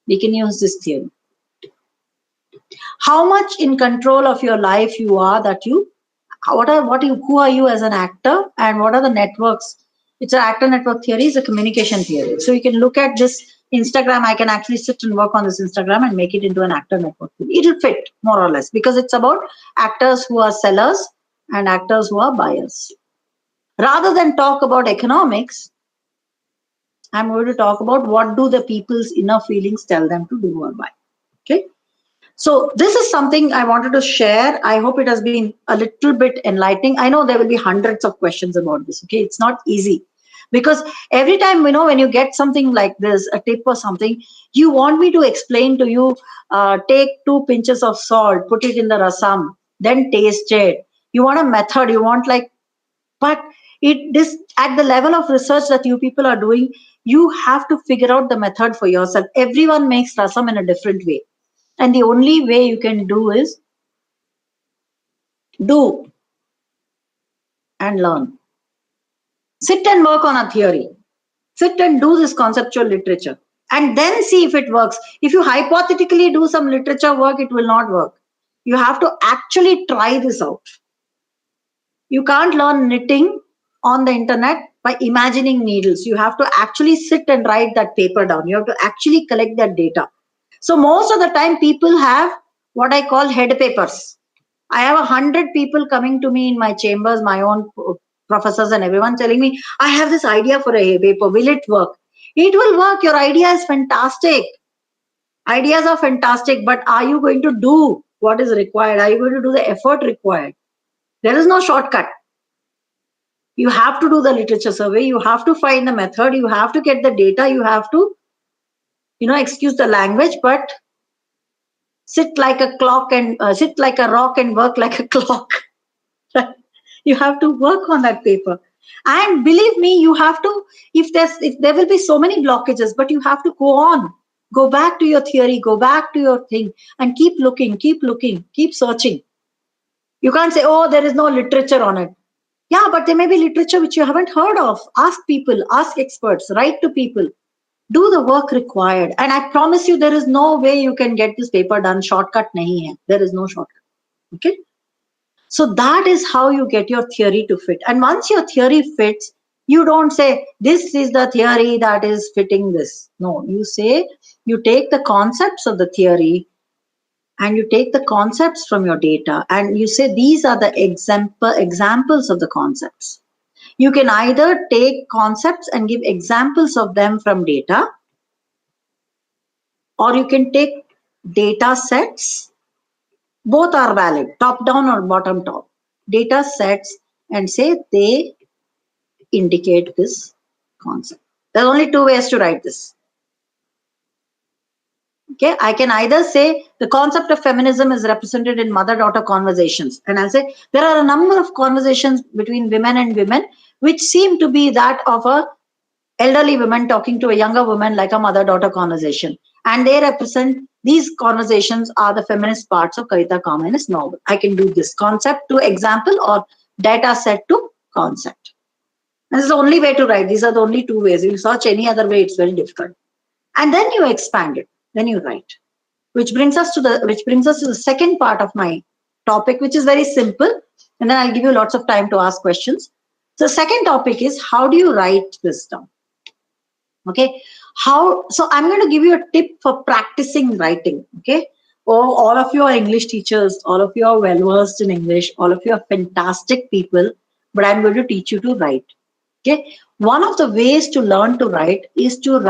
we can use this theory. How much in control of your life you are, that who are you as an actor, and what are the networks? It's an actor network theory, it's a communication theory. So you can look at this Instagram, I can actually sit and work on this Instagram and make it into an actor network theory. It'll fit more or less, because it's about actors who are sellers and actors who are buyers. Rather than talk about economics, I'm going to talk about what do the people's inner feelings tell them to do or buy. Okay. So this is something I wanted to share. I hope it has been a little bit enlightening. I know there will be hundreds of questions about this. Okay. It's not easy, because every time, when you get something like this, a tip or something, you want me to explain to you, take 2 pinches of salt, put it in the rasam, then taste it. You want a method, but this at the level of research that you people are doing, you have to figure out the method for yourself. Everyone makes rasam in a different way, and the only way you can do is do and learn. Sit and work on a theory. Sit and do this conceptual literature, and then see if it works. If you hypothetically do some literature work, it will not work. You have to actually try this out. You can't learn knitting on the internet by imagining needles. You have to actually sit and write that paper down. You have to actually collect that data. So most of the time, people have what I call head papers. I have 100 people coming to me in my chambers, my own professors and everyone, telling me, I have this idea for a paper. Will it work? It will work. Your idea is fantastic. Ideas are fantastic, but are you going to do what is required? Are you going to do the effort required? There is no shortcut. You have to do the literature survey. You have to find the method. You have to get the data. You have to, excuse the language, but sit like a clock and sit like a rock and work like a clock. You have to work on that paper. And believe me, you have to, if there will be so many blockages, but you have to go on. Go back to your theory, go back to your thing, and keep looking, keep searching. You can't say, oh, there is no literature on it. Yeah, but there may be literature which you haven't heard of. Ask people, ask experts, write to people. Do the work required. And I promise you, there is no way you can get this paper done. Shortcut nahi hai. There is no shortcut. Okay? So that is how you get your theory to fit. And once your theory fits, you don't say, this is the theory that is fitting this. No, you say, you take the concepts of the theory and you take the concepts from your data and you say, these are the examples of the concepts. You can either take concepts and give examples of them from data, or you can take data sets. Both are valid, top down or bottom top. Data sets and say they indicate this concept. There are only two ways to write this. Okay, I can either say the concept of feminism is represented in mother-daughter conversations. And I'll say there are a number of conversations between women and women which seem to be that of a elderly woman talking to a younger woman, like a mother-daughter conversation. And they represent, these conversations are the feminist parts of Kavita Kamen's novel. I can do this concept to example or data set to concept. This is the only way to write. These are the only two ways. If you search any other way, it's very difficult. And then you expand it. Then you write. Which brings us to the second part of my topic, which is very simple. And then I'll give you lots of time to ask questions. So the second topic is, how do you write this down? Okay, so I'm going to give you a tip for practicing writing. Okay, all of you are English teachers, all of you are well versed in English, all of you are fantastic people, but I'm going to teach you to write. Okay, one of the ways to learn to write is to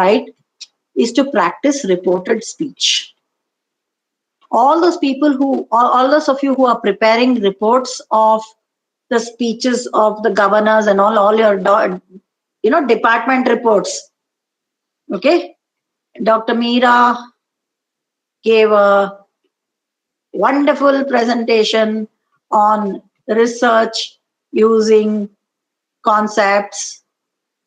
practice reported speech. All those of you who are preparing reports of the speeches of the governors and all your department reports. Okay, Dr. Meera gave a wonderful presentation on research using concepts,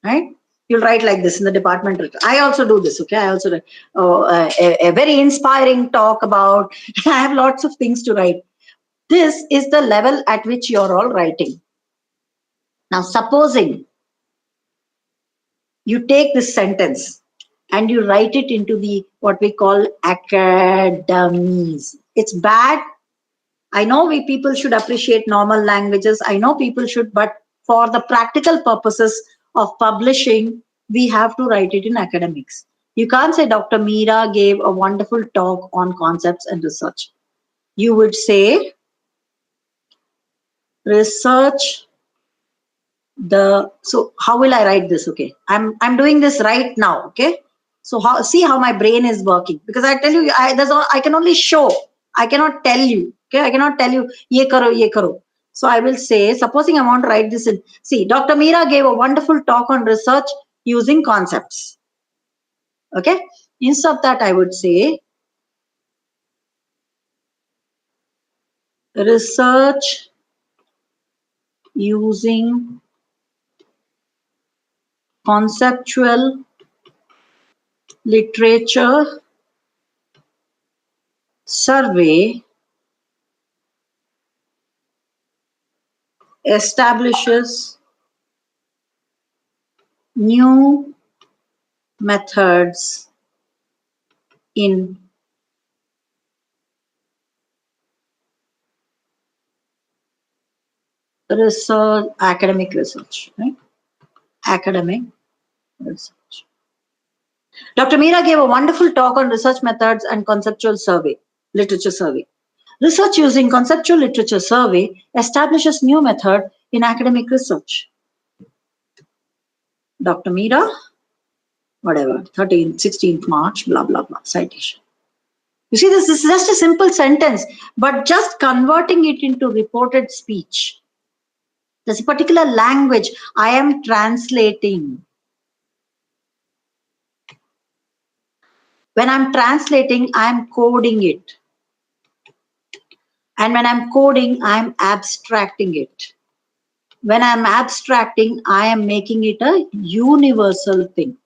right? You'll write like this in the department. I also do this, okay? I also do a very inspiring talk about, I have lots of things to write. This is the level at which you're all writing. Now, supposing you take this sentence and you write it into the what we call academies. It's bad. I know people should appreciate normal languages. I know people should, but for the practical purposes of publishing, we have to write it in academics. You can't say Dr. Meera gave a wonderful talk on concepts and research. You would say research so how will I write this? Okay, I'm doing this right now. Okay. So see how my brain is working, because I tell you, I can only show. I cannot tell you. Okay, I cannot tell you ye karo. So I will say, supposing I want to write this in. See, Dr. Meera gave a wonderful talk on research using concepts. Okay, instead of that, I would say research using conceptual literature survey establishes new methods in research, academic research, right? Academic research. Dr. Meera gave a wonderful talk on research methods and conceptual survey, literature survey. Research using conceptual literature survey establishes new method in academic research. Dr. Meera, whatever, 13th, 16th March, blah, blah, blah, citation. You see, this is just a simple sentence, but just converting it into reported speech There's a particular language I am translating. When I'm translating, I'm coding it. And when I'm coding, I'm abstracting it. When I'm abstracting, I am making it a universal thing.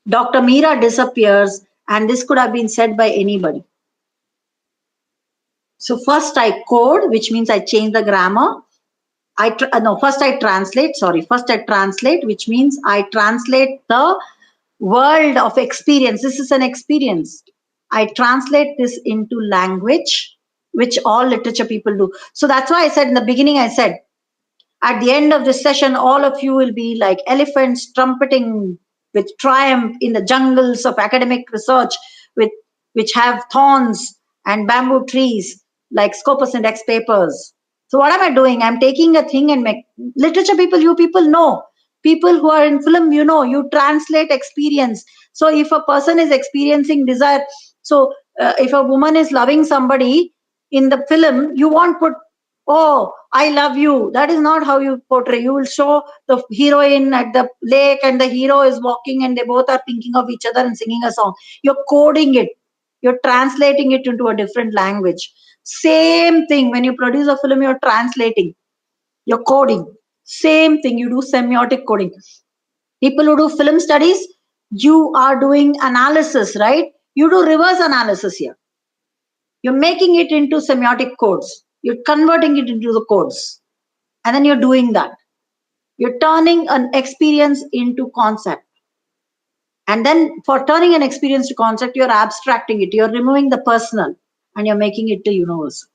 Dr. Meera disappears, and this could have been said by anybody. So first I code, which means I change the grammar. First I translate, which means I translate the world of experience. This is an experience. I translate this into language, which all literature people do. So that's why I said in the beginning, I said, at the end of this session, all of you will be like elephants trumpeting with triumph in the jungles of academic research, which have thorns and bamboo trees like Scopus Index papers. So what am I doing? I'm taking a thing and make literature people, you people know. People who are in film, you know, you translate experience. So if a person is experiencing desire, so if a woman is loving somebody in the film, you won't put, oh, I love you. That is not how you portray. You will show the heroine at the lake and the hero is walking and they both are thinking of each other and singing a song. You're coding it. You're translating it into a different language. Same thing. When you produce a film, you're translating. You're coding. Same thing. You do semiotic coding. People who do film studies, you are doing analysis, right? You do reverse analysis here. You're making it into semiotic codes. You're converting it into the codes. And then you're doing that. You're turning an experience into concept. And then for turning an experience to concept, you're abstracting it. You're removing the personal and you're making it the universal.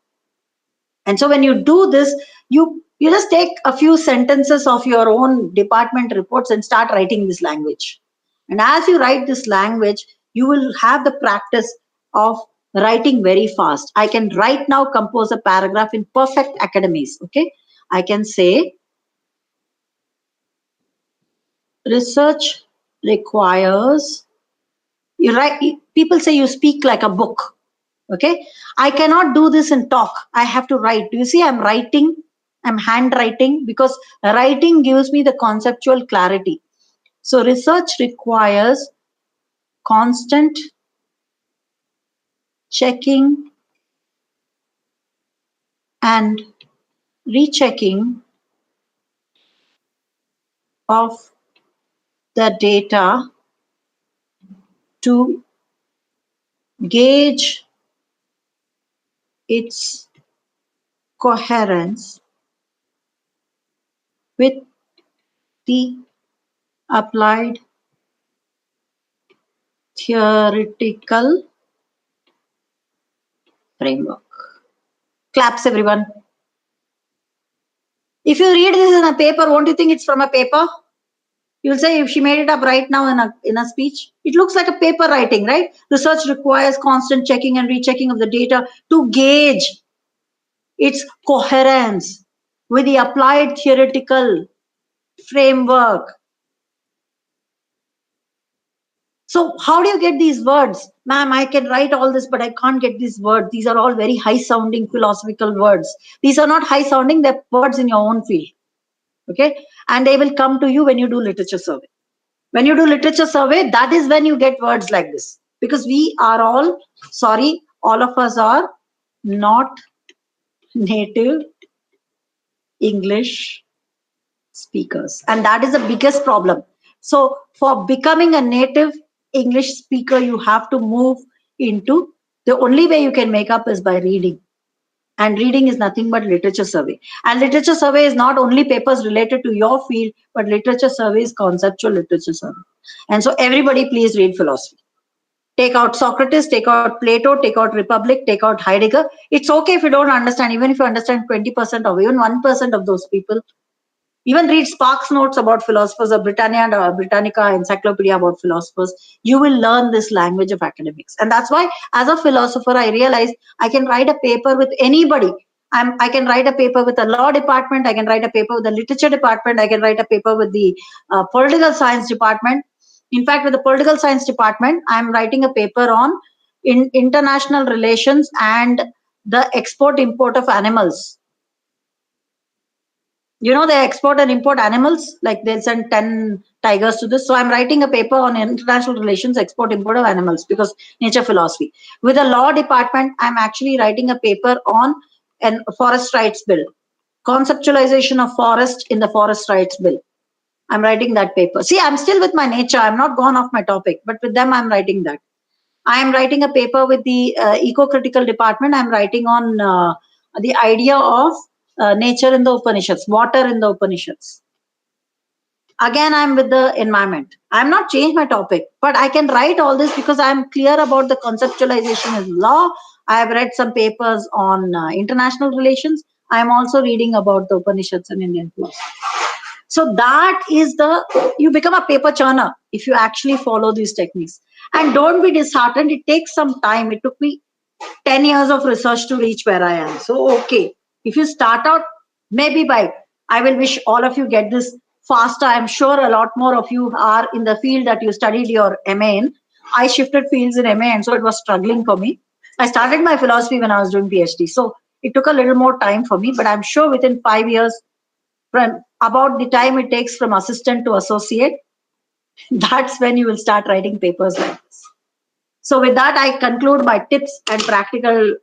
And so when you do this, you just take a few sentences of your own department reports and start writing this language. And as you write this language, you will have the practice of writing very fast. I can right now compose a paragraph in perfect academies. Okay, I can say research requires, you write, people say you speak like a book. Okay, I cannot do this in talk. I have to write. Do you see I'm writing? I'm handwriting because writing gives me the conceptual clarity. So research requires constant checking and rechecking of the data to gauge its coherence with the applied theoretical framework. Claps, everyone. If you read this in a paper, won't you think it's from a paper? You'll say if she made it up right now in a speech, it looks like a paper writing, right? Research requires constant checking and rechecking of the data to gauge its coherence with the applied theoretical framework. So how do you get these words? Ma'am, I can write all this, but I can't get these words. These are all very high sounding philosophical words. These are not high sounding, they're words in your own field. Okay, and they will come to you when you do literature survey. When you do literature survey, that is when you get words like this, because we are all, sorry, all of us are not native English speakers, and that is the biggest problem. So for becoming a native English speaker, you have to move into, the only way you can make up is by reading. And reading is nothing but literature survey. And literature survey is not only papers related to your field, but literature survey is conceptual literature survey. And so everybody please read philosophy. Take out Socrates, take out Plato, take out Republic, take out Heidegger. It's okay if you don't understand, even if you understand 20% or even 1% of those people. Even read Sparks notes about philosophers or Britannica encyclopedia about philosophers. You will learn this language of academics. And that's why as a philosopher, I realized I can write a paper with anybody. I can write a paper with the law department. I can write a paper with the literature department. I can write a paper with the political science department. In fact, with the political science department, I'm writing a paper on international relations and the export import of animals. You know, they export and import animals, like they'll send 10 tigers to this. So I'm writing a paper on international relations, export, import of animals, because nature philosophy. With the law department, I'm actually writing a paper on a forest rights bill, conceptualization of forest in the forest rights bill. I'm writing that paper. See, I'm still with my nature. I'm not gone off my topic, but with them, I'm writing that. I am writing a paper with the eco-critical department. I'm writing on the idea of nature in the Upanishads, water in the Upanishads. Again, I'm with the environment. I'm not changed my topic, but I can write all this because I'm clear about the conceptualization of law. I have read some papers on international relations. I'm also reading about the Upanishads and Indian philosophy. So that is you become a paper churner if you actually follow these techniques. And don't be disheartened. It takes some time. It took me 10 years of research to reach where I am. So, okay, if you start out, maybe I will wish all of you get this faster. I'm sure a lot more of you are in the field that you studied your MA in. I shifted fields in MA, and so it was struggling for me. I started my philosophy when I was doing PhD. So it took a little more time for me, but I'm sure within 5 years, from about the time it takes from assistant to associate, that's when you will start writing papers like this. So with that, I conclude my tips and practical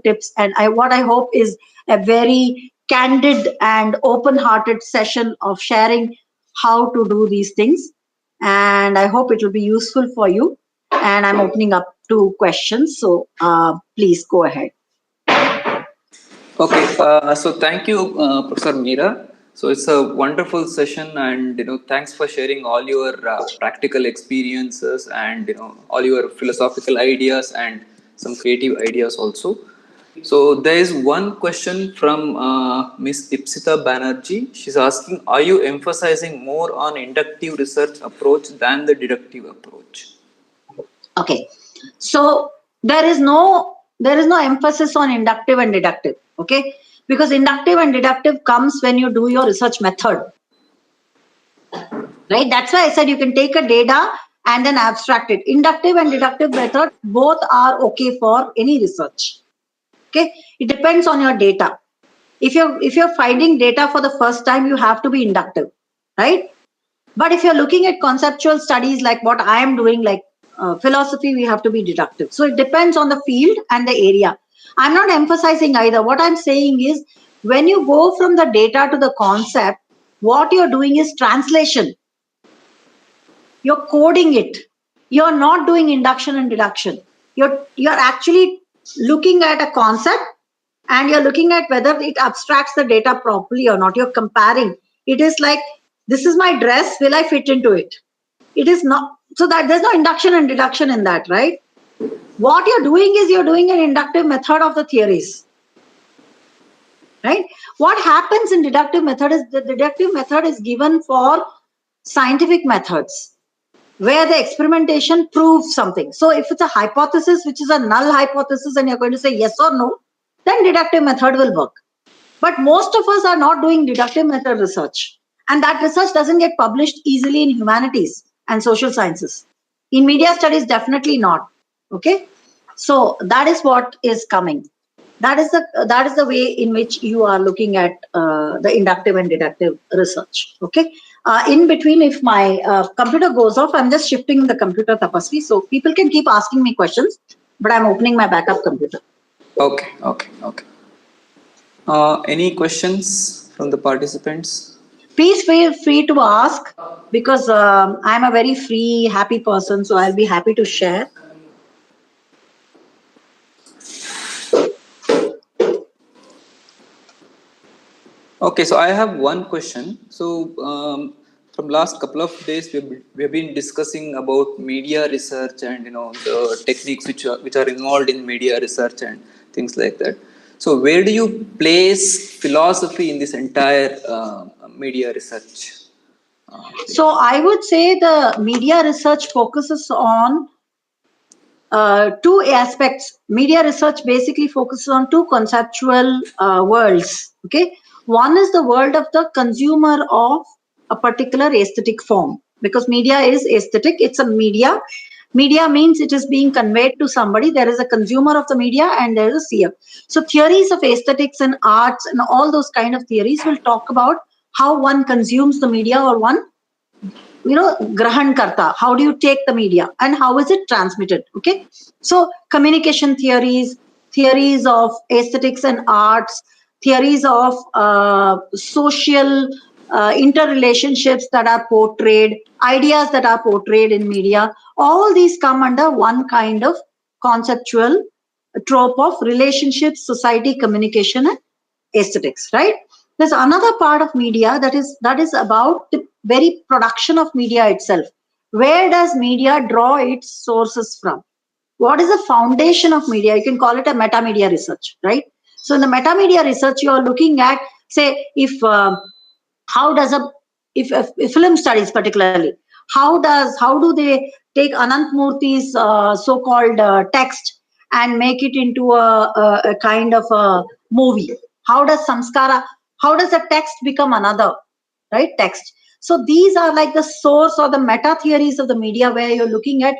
tips. And what I hope is a very candid and open-hearted session of sharing how to do these things. And I hope it will be useful for you. And I'm opening up to questions. So please go ahead. Okay, so thank you, Professor Meera. So it's a wonderful session, and thanks for sharing all your practical experiences and all your philosophical ideas and some creative ideas also. So there is one question from Miss Ipsita Banerjee. She's asking, are you emphasizing more on inductive research approach than the deductive approach? Okay, so there is no emphasis on inductive and deductive. Okay, because inductive and deductive comes when you do your research method, right? That's why I said you can take a data and then abstract it. Inductive and deductive method both are okay for any research. Okay, it depends on your data. If you're finding data for the first time, you have to be inductive, right? But if you're looking at conceptual studies like what I am doing, like philosophy, we have to be deductive. So it depends on the field and the area. I'm not emphasizing either. What I'm saying is when you go from the data to the concept, what you're doing is translation. You're coding it. You're not doing induction and deduction. You're actually looking at a concept and you're looking at whether it abstracts the data properly or not. You're comparing. It is like, this is my dress, will I fit into it? It is not. So that there's no induction and deduction in that, right? What you're doing is you're doing an inductive method of the theories, right? What happens in deductive method is the deductive method is given for scientific methods where the experimentation proves something. So if it's a hypothesis, which is a null hypothesis, and you're going to say yes or no, then deductive method will work. But most of us are not doing deductive method research. And that research doesn't get published easily in humanities and social sciences. In media studies, definitely not. Okay. So that is what is coming. That is the way in which you are looking at the inductive and deductive research. Okay. In between, if my computer goes off, I'm just shifting the computer, Tapasvi. So people can keep asking me questions, but I'm opening my backup computer. Okay. Any questions from the participants? Please feel free to ask, because I'm a very free, happy person, so I'll be happy to share. Okay, so I have one question. So from last couple of days, we've been discussing about media research and the techniques which are involved in media research and things like that. So where do you place philosophy in this entire media research? So I would say the media research focuses on two aspects. Media research basically focuses on two conceptual worlds. Okay, one is the world of the consumer of a particular aesthetic form, because media is aesthetic. It's a media, Media means it is being conveyed to somebody. There is a consumer of the media and there is a seer. So theories of aesthetics and arts and all those kind of theories will talk about how one consumes the media, or one, grahan karta. How do you take the media and how is it transmitted? Okay. So communication theories, theories of aesthetics and arts, theories of social interrelationships that are portrayed, ideas that are portrayed in media, all these come under one kind of conceptual trope of relationships, society, communication, and aesthetics, right? There's another part of media that is about the very production of media itself. Where does media draw its sources from? What is the foundation of media? You can call it a metamedia research, right? So in the metamedia research, you are looking at, say, if how does if film studies particularly, how do they take Anant Murthy's so-called text and make it into a kind of a movie? How does samskara, how does the text become another, right, text? So these are like the source or the meta theories of the media, where you're looking at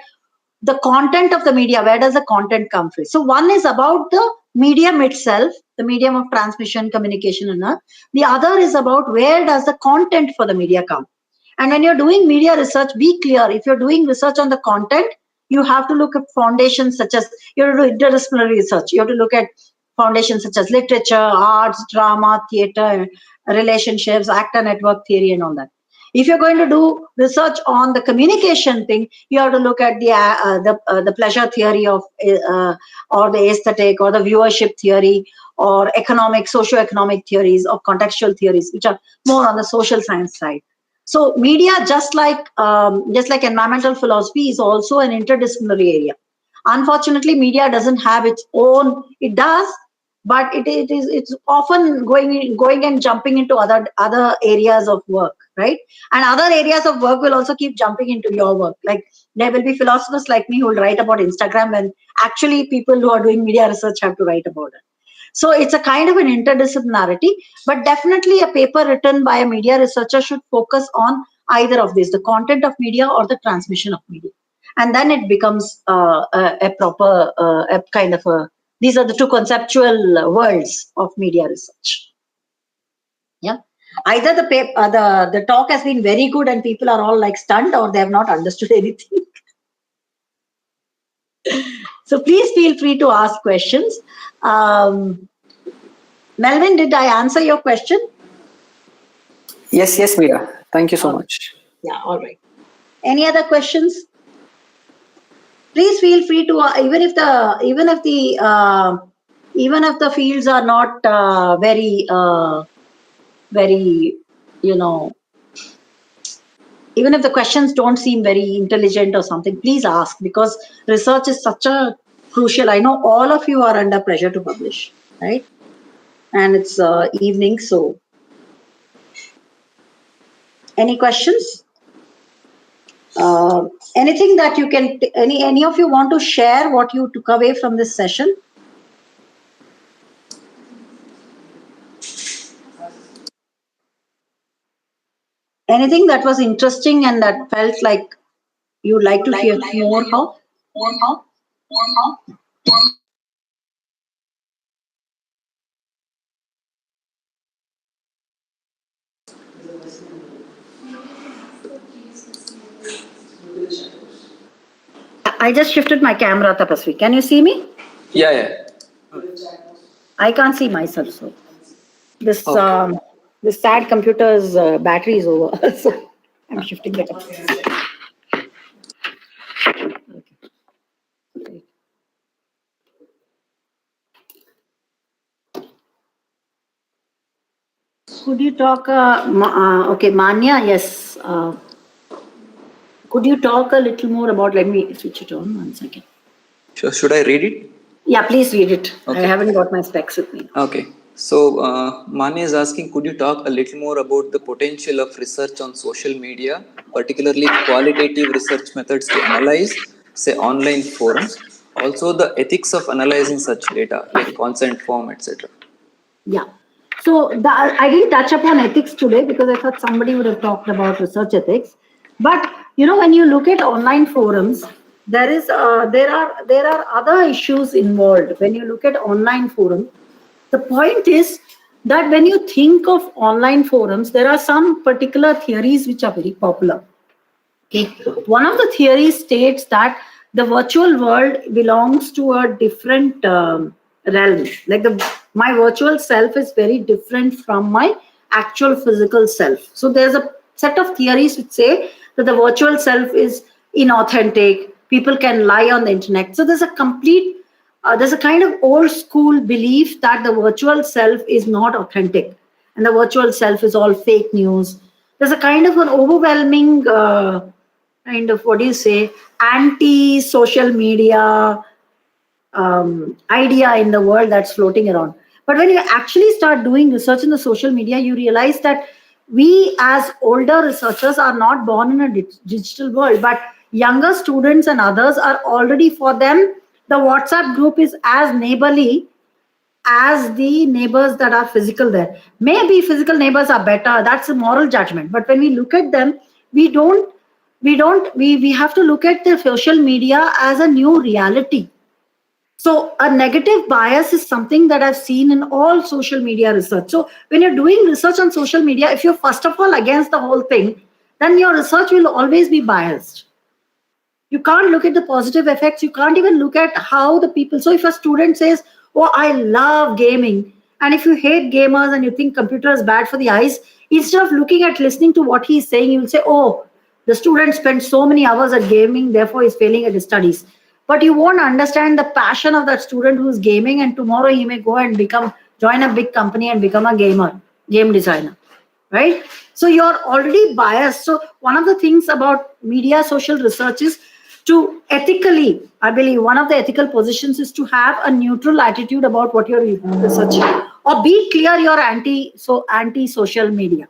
the content of the media. Where does the content come from? So one is about the medium itself, the medium of transmission, communication, and the other is about where does the content for the media come. And when you're doing media research, be clear, if you're doing research on the content, you have to look at foundations such as, you have to do interdisciplinary research. You have to look at foundations such as literature, arts, drama, theater, relationships, actor network theory, and all that. If you're going to do research on the communication thing, you have to look at the pleasure theory of or the aesthetic or the viewership theory, or economic, socio-economic theories, or contextual theories, which are more on the social science side. So media, just like environmental philosophy, is also an interdisciplinary area. Unfortunately, media doesn't have its own. It does, but it's often going and jumping into other areas of work, right? And other areas of work will also keep jumping into your work. Like there will be philosophers like me who will write about Instagram, when actually people who are doing media research have to write about it. So it's a kind of an interdisciplinarity, but definitely a paper written by a media researcher should focus on either of these, the content of media or the transmission of media. And then it becomes a proper, a kind of a, these are the two conceptual worlds of media research. Yeah. Either the talk has been very good and people are all like stunned, or they have not understood anything. So please feel free to ask questions. Melvin, did I answer your question? Yes, Mira. Thank you so much. Yeah, all right. Any other questions? Please feel free to, even if the fields are not very, even if the questions don't seem very intelligent or something, please ask, because research is such a crucial. I know all of you are under pressure to publish, right? And it's evening, so any questions? Anything that you can, any of you want to share what you took away from this session? Anything that was interesting and that felt like you'd like to hear more of? I just shifted my camera, Tapasvi. Can you see me? Yeah. I can't see myself, so this this sad computer's battery is over, so I'm shifting the camera. Okay. Could you talk? Okay, Manya, yes. Could you talk a little more about? Let me switch it on 1 second. Sure. Should I read it? Yeah, please read it. Okay. I haven't got my specs with me. Okay. So Manya is asking, could you talk a little more about the potential of research on social media, particularly qualitative research methods to analyze, say, online forums, also the ethics of analyzing such data, like consent form, etc. Yeah. So I didn't touch upon ethics today because I thought somebody would have talked about research ethics. But, when you look at online forums, there are other issues involved when you look at online forums. The point is that when you think of online forums, there are some particular theories which are very popular. Okay. One of the theories states that the virtual world belongs to a different realm. Like my virtual self is very different from my actual physical self. So there's a set of theories which say that the virtual self is inauthentic. People can lie on the internet. So there's a kind of old school belief that the virtual self is not authentic and the virtual self is all fake news. There's a kind of an overwhelming kind of, what do you say, anti-social media idea in the world that's floating around. But when you actually start doing research in the social media, you realize that we as older researchers are not born in a digital world, but younger students and others are already, for them, the WhatsApp group is as neighborly as the neighbors that are physical there. Maybe physical neighbors are better, that's a moral judgment. But when we look at them, we have to look at the social media as a new reality. So a negative bias is something that I've seen in all social media research. So when you're doing research on social media, if you're first of all against the whole thing, then your research will always be biased. You can't look at the positive effects. You can't even look at how the people. So if a student says, oh, I love gaming, and if you hate gamers and you think computer is bad for the eyes, instead of looking at listening to what he's saying, you will say, oh, the student spent so many hours at gaming, therefore he's failing at his studies. But you won't understand the passion of that student who's gaming, and tomorrow he may go and join a big company and become a game designer, right? So you're already biased. So one of the things about media social research is to ethically, I believe one of the ethical positions is to have a neutral attitude about what you're researching, or be clear you're anti-social media.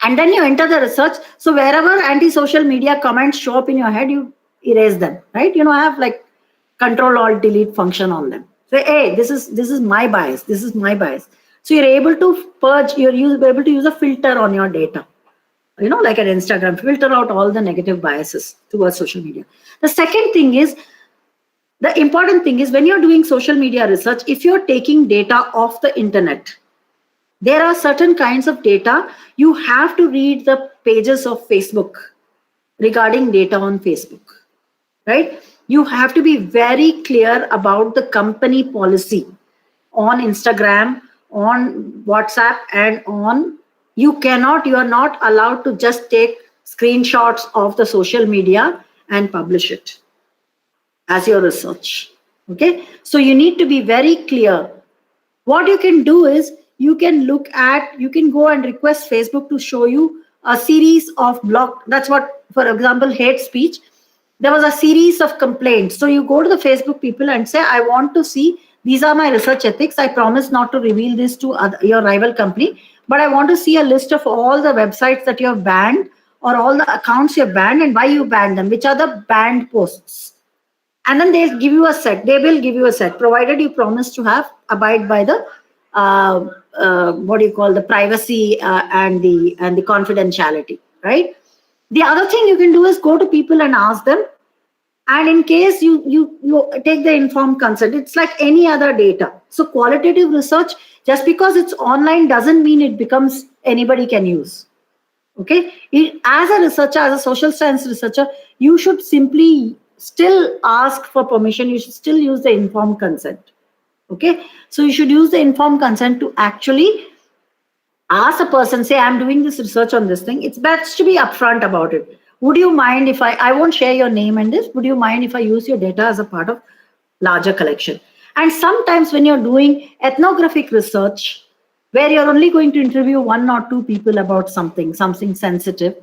And then you enter the research. So wherever anti-social media comments show up in your head, you erase them, right? I have like Control-Alt-Delete function on them. Say, hey, this is my bias. This is my bias. So you're able to purge. You're able to use a filter on your data. Like an Instagram, filter out all the negative biases towards social media. The second thing is, the important thing is, when you're doing social media research, if you're taking data off the internet, there are certain kinds of data. You have to read the pages of Facebook regarding data on Facebook, right? You have to be very clear about the company policy on Instagram, on WhatsApp, and on. You are not allowed to just take screenshots of the social media and publish it as your research. Okay, so you need to be very clear. What you can do is you can go and request Facebook to show you a series of that's what, for example, hate speech. There was a series of complaints. So you go to the Facebook people and say, I want to see, these are my research ethics. I promise not to reveal this to your rival company, but I want to see a list of all the websites that you have banned, or all the accounts you have banned, and why you banned them, which are the banned posts. And then they'll give you a set. They will give you a set, provided you promise to abide by the the privacy and the confidentiality, right? The other thing you can do is go to people and ask them. And in case you take the informed consent, it's like any other data. So qualitative research, just because it's online, doesn't mean it becomes anybody can use. Okay, as a researcher, as a social science researcher, you should simply still ask for permission. You should still use the informed consent. Okay, so you should use the informed consent to actually ask a person, say, I'm doing this research on this thing. It's best to be upfront about it. Would you mind if I won't share your name in this, would you mind if I use your data as a part of larger collection? And sometimes when you're doing ethnographic research, where you're only going to interview 1 or 2 people about something sensitive,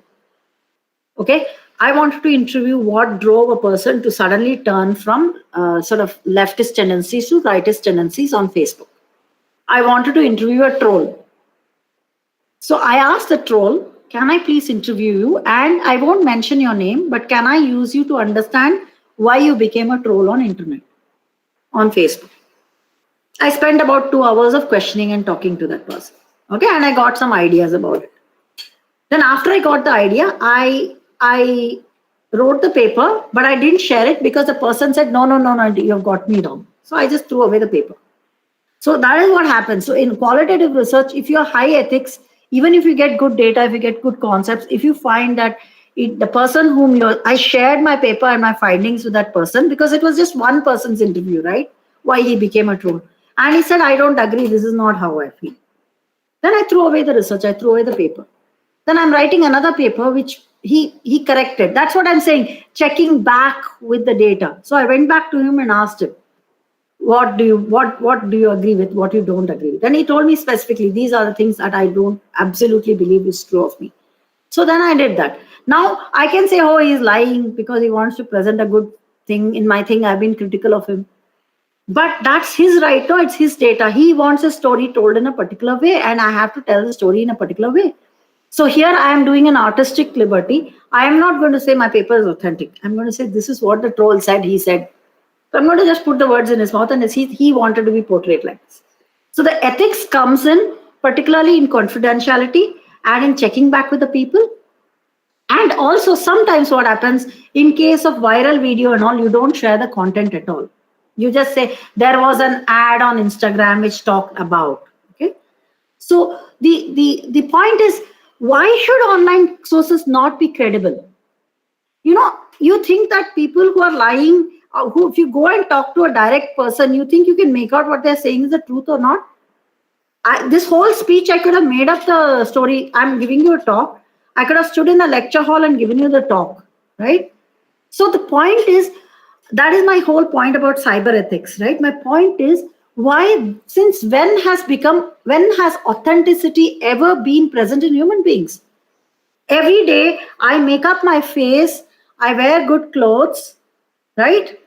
okay, I wanted to interview what drove a person to suddenly turn from sort of leftist tendencies to rightist tendencies on Facebook. I wanted to interview a troll. So I asked the troll, can I please interview you? And I won't mention your name, but can I use you to understand why you became a troll on internet, on Facebook? I spent about 2 hours of questioning and talking to that person. Okay, and I got some ideas about it. Then after I got the idea, I wrote the paper, but I didn't share it because the person said, no, you have got me wrong. So I just threw away the paper. So that is what happens. So in qualitative research, if you're high ethics, even if you get good data, if you get good concepts, if you find that the person I shared my paper and my findings with that person because it was just one person's interview, right? Why he became a troll. And he said, I don't agree. This is not how I feel. Then I threw away the research. I threw away the paper. Then I'm writing another paper, which he corrected. That's what I'm saying. Checking back with the data. So I went back to him and asked him, what do you agree with, what you don't agree with? And he told me specifically, these are the things that I don't absolutely believe is true of me. So then I did that. Now I can say, oh, he's lying because he wants to present a good thing. In my thing, I've been critical of him. But that's his right. No, it's his data. He wants a story told in a particular way, and I have to tell the story in a particular way. So here I am doing an artistic liberty. I am not going to say my paper is authentic. I'm going to say this is what the troll said, he said. So I'm going to just put the words in his mouth, and he wanted to be portrayed like this. So the ethics comes in, particularly in confidentiality and in checking back with the people. And also sometimes what happens in case of viral video and all, you don't share the content at all. You just say there was an ad on Instagram which talked about. Okay. So the point is, why should online sources not be credible? You think that people who are lying, if you go and talk to a direct person, you think you can make out what they're saying is the truth or not? This whole speech, I could have made up the story. I'm giving you a talk. I could have stood in a lecture hall and given you the talk, right? So the point is, that is my whole point about cyber ethics, right? My point is, since when has authenticity ever been present in human beings? Every day I make up my face, I wear good clothes, right?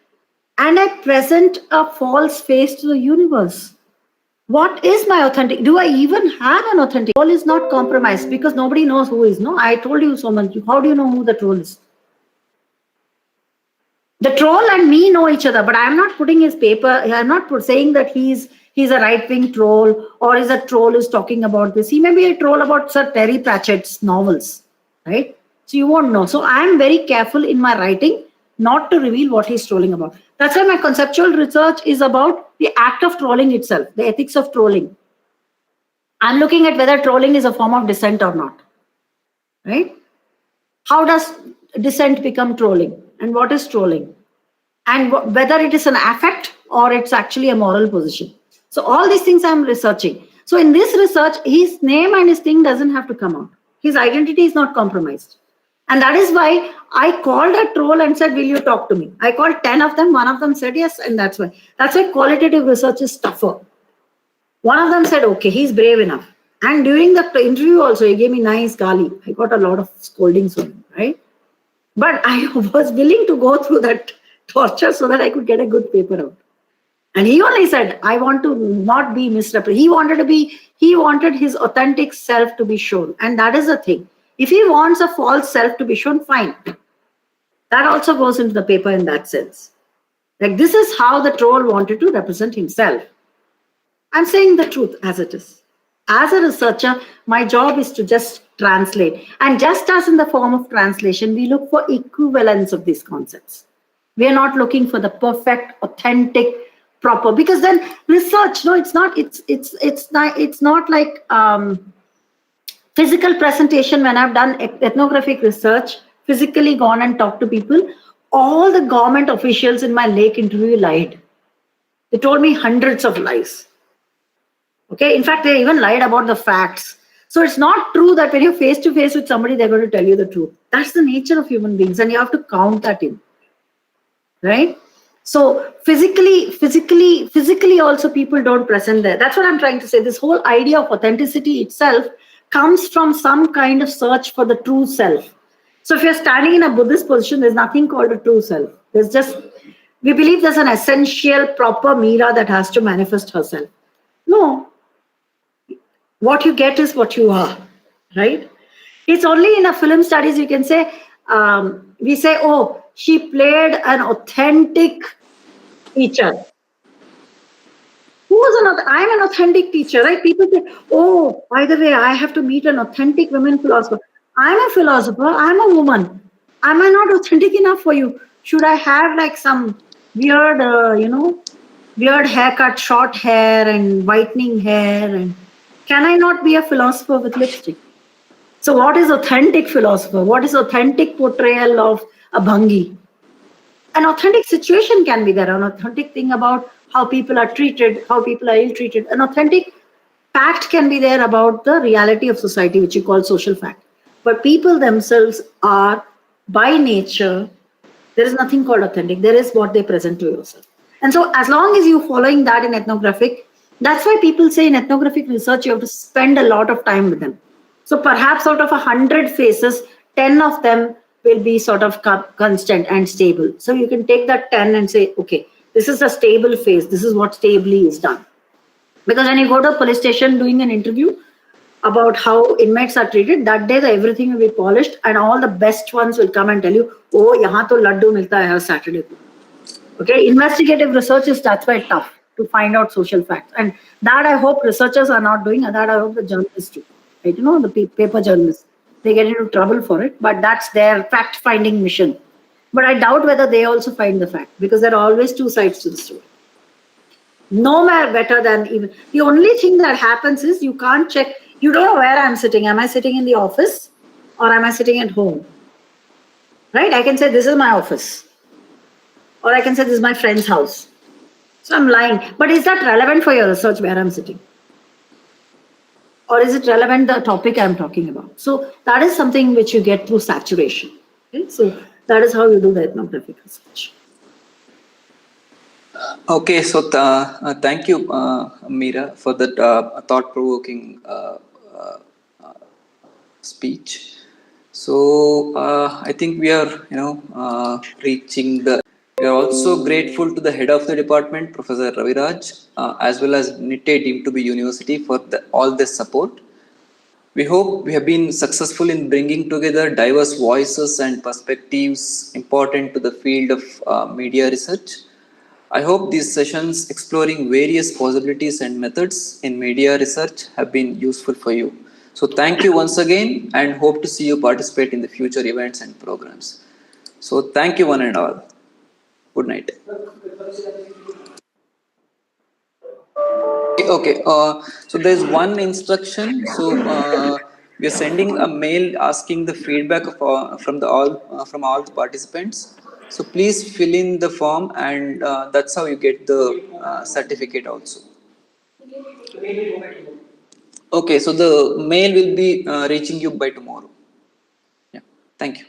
And I present a false face to the universe. What is my authentic? Do I even have an authentic? Troll is not compromised because nobody knows who is. No, I told you so much. How do you know who the troll is? The troll and me know each other, but I'm not putting his paper. I'm not saying that he's a right-wing troll or is a troll who's talking about this. He may be a troll about Sir Terry Pratchett's novels, right? So you won't know. So I'm very careful in my writing not to reveal what he's trolling about. That's why my conceptual research is about the act of trolling itself, the ethics of trolling. I'm looking at whether trolling is a form of dissent or not, right? How does dissent become trolling? And what is trolling? And whether it is an affect or it's actually a moral position. So all these things I'm researching. So in this research, his name and his thing doesn't have to come out. His identity is not compromised. And that is why I called a troll and said, will you talk to me? I called 10 of them. One of them said yes. And that's why qualitative research is tougher. One of them said, okay, he's brave enough. And during the interview also, he gave me nice gali. I got a lot of scoldings from him, right? But I was willing to go through that torture so that I could get a good paper out. And he only said, I want to not be misrepresented. He wanted his authentic self to be shown. And that is the thing. If he wants a false self to be shown, fine. That also goes into the paper in that sense. Like this is how the troll wanted to represent himself. I'm saying the truth as it is. As a researcher, my job is to just translate. And just as in the form of translation, we look for equivalence of these concepts. We are not looking for the perfect, authentic, proper. Because then research, no, it's not like physical presentation. When I've done ethnographic research, physically gone and talked to people, all the government officials in my lake interview lied. They told me hundreds of lies. Okay, in fact, they even lied about the facts. So it's not true that when you're face to face with somebody, they're going to tell you the truth. That's the nature of human beings, and you have to count that in, right? So physically also people don't present there. That's what I'm trying to say. This whole idea of authenticity itself comes from some kind of search for the true self. So if you're standing in a Buddhist position, there's nothing called a true self. We believe there's an essential, proper Mira that has to manifest herself. No. What you get is what you are, right? It's only in a film studies you can say, we say, oh, she played an authentic teacher. I'm an authentic teacher, right? People say, oh, by the way, I have to meet an authentic women philosopher. I'm a philosopher, I'm a woman. Am I not authentic enough for you? Should I have like some weird, weird haircut, short hair and whitening hair? And can I not be a philosopher with lipstick? So what is authentic philosopher? What is authentic portrayal of a bhangi? An authentic situation can be there, an authentic thing about how people are treated, how people are ill-treated. An authentic fact can be there about the reality of society, which you call social fact. But people themselves are, by nature, there is nothing called authentic. There is what they present to yourself. And so as long as you're following that in ethnographic, that's why people say in ethnographic research, you have to spend a lot of time with them. So perhaps out of 100 faces, 10 of them will be sort of constant and stable. So you can take that 10 and say, okay, this is a stable face. This is what stably is done. Because when you go to a police station doing an interview about how inmates are treated, that day everything will be polished and all the best ones will come and tell you, oh, yahan to laddu milta hai Saturday. Okay, investigative research is that's why tough to find out social facts. And that I hope researchers are not doing, and that I hope the journalists do. Right? The paper journalists, they get into trouble for it, but that's their fact-finding mission. But I doubt whether they also find the fact, because there are always two sides to the story. No matter better than even the only thing that happens is you can't check. You don't know where I'm sitting. Am I sitting in the office or am I sitting at home? Right? I can say this is my office, or I can say this is my friend's house. So I'm lying. But is that relevant for your research where I'm sitting? Or is it relevant the topic I'm talking about? So that is something which you get through saturation. Okay? So that is how you do the ethnographic research. Okay, so thank you, Meera, for that thought-provoking speech. So I think we are, reaching the. We are also grateful to the head of the department, Professor Raviraj, as well as Nitte team to be university for all this support. We hope we have been successful in bringing together diverse voices and perspectives important to the field of media research. I hope these sessions exploring various possibilities and methods in media research have been useful for you. So thank you once again and hope to see you participate in the future events and programs. So thank you one and all. Good night. Okay, so there's one instruction. So we are sending a mail asking the feedback of, from all the participants. So please fill in the form, and that's how you get the certificate also. Okay, so the mail will be reaching you by tomorrow. Yeah, thank you.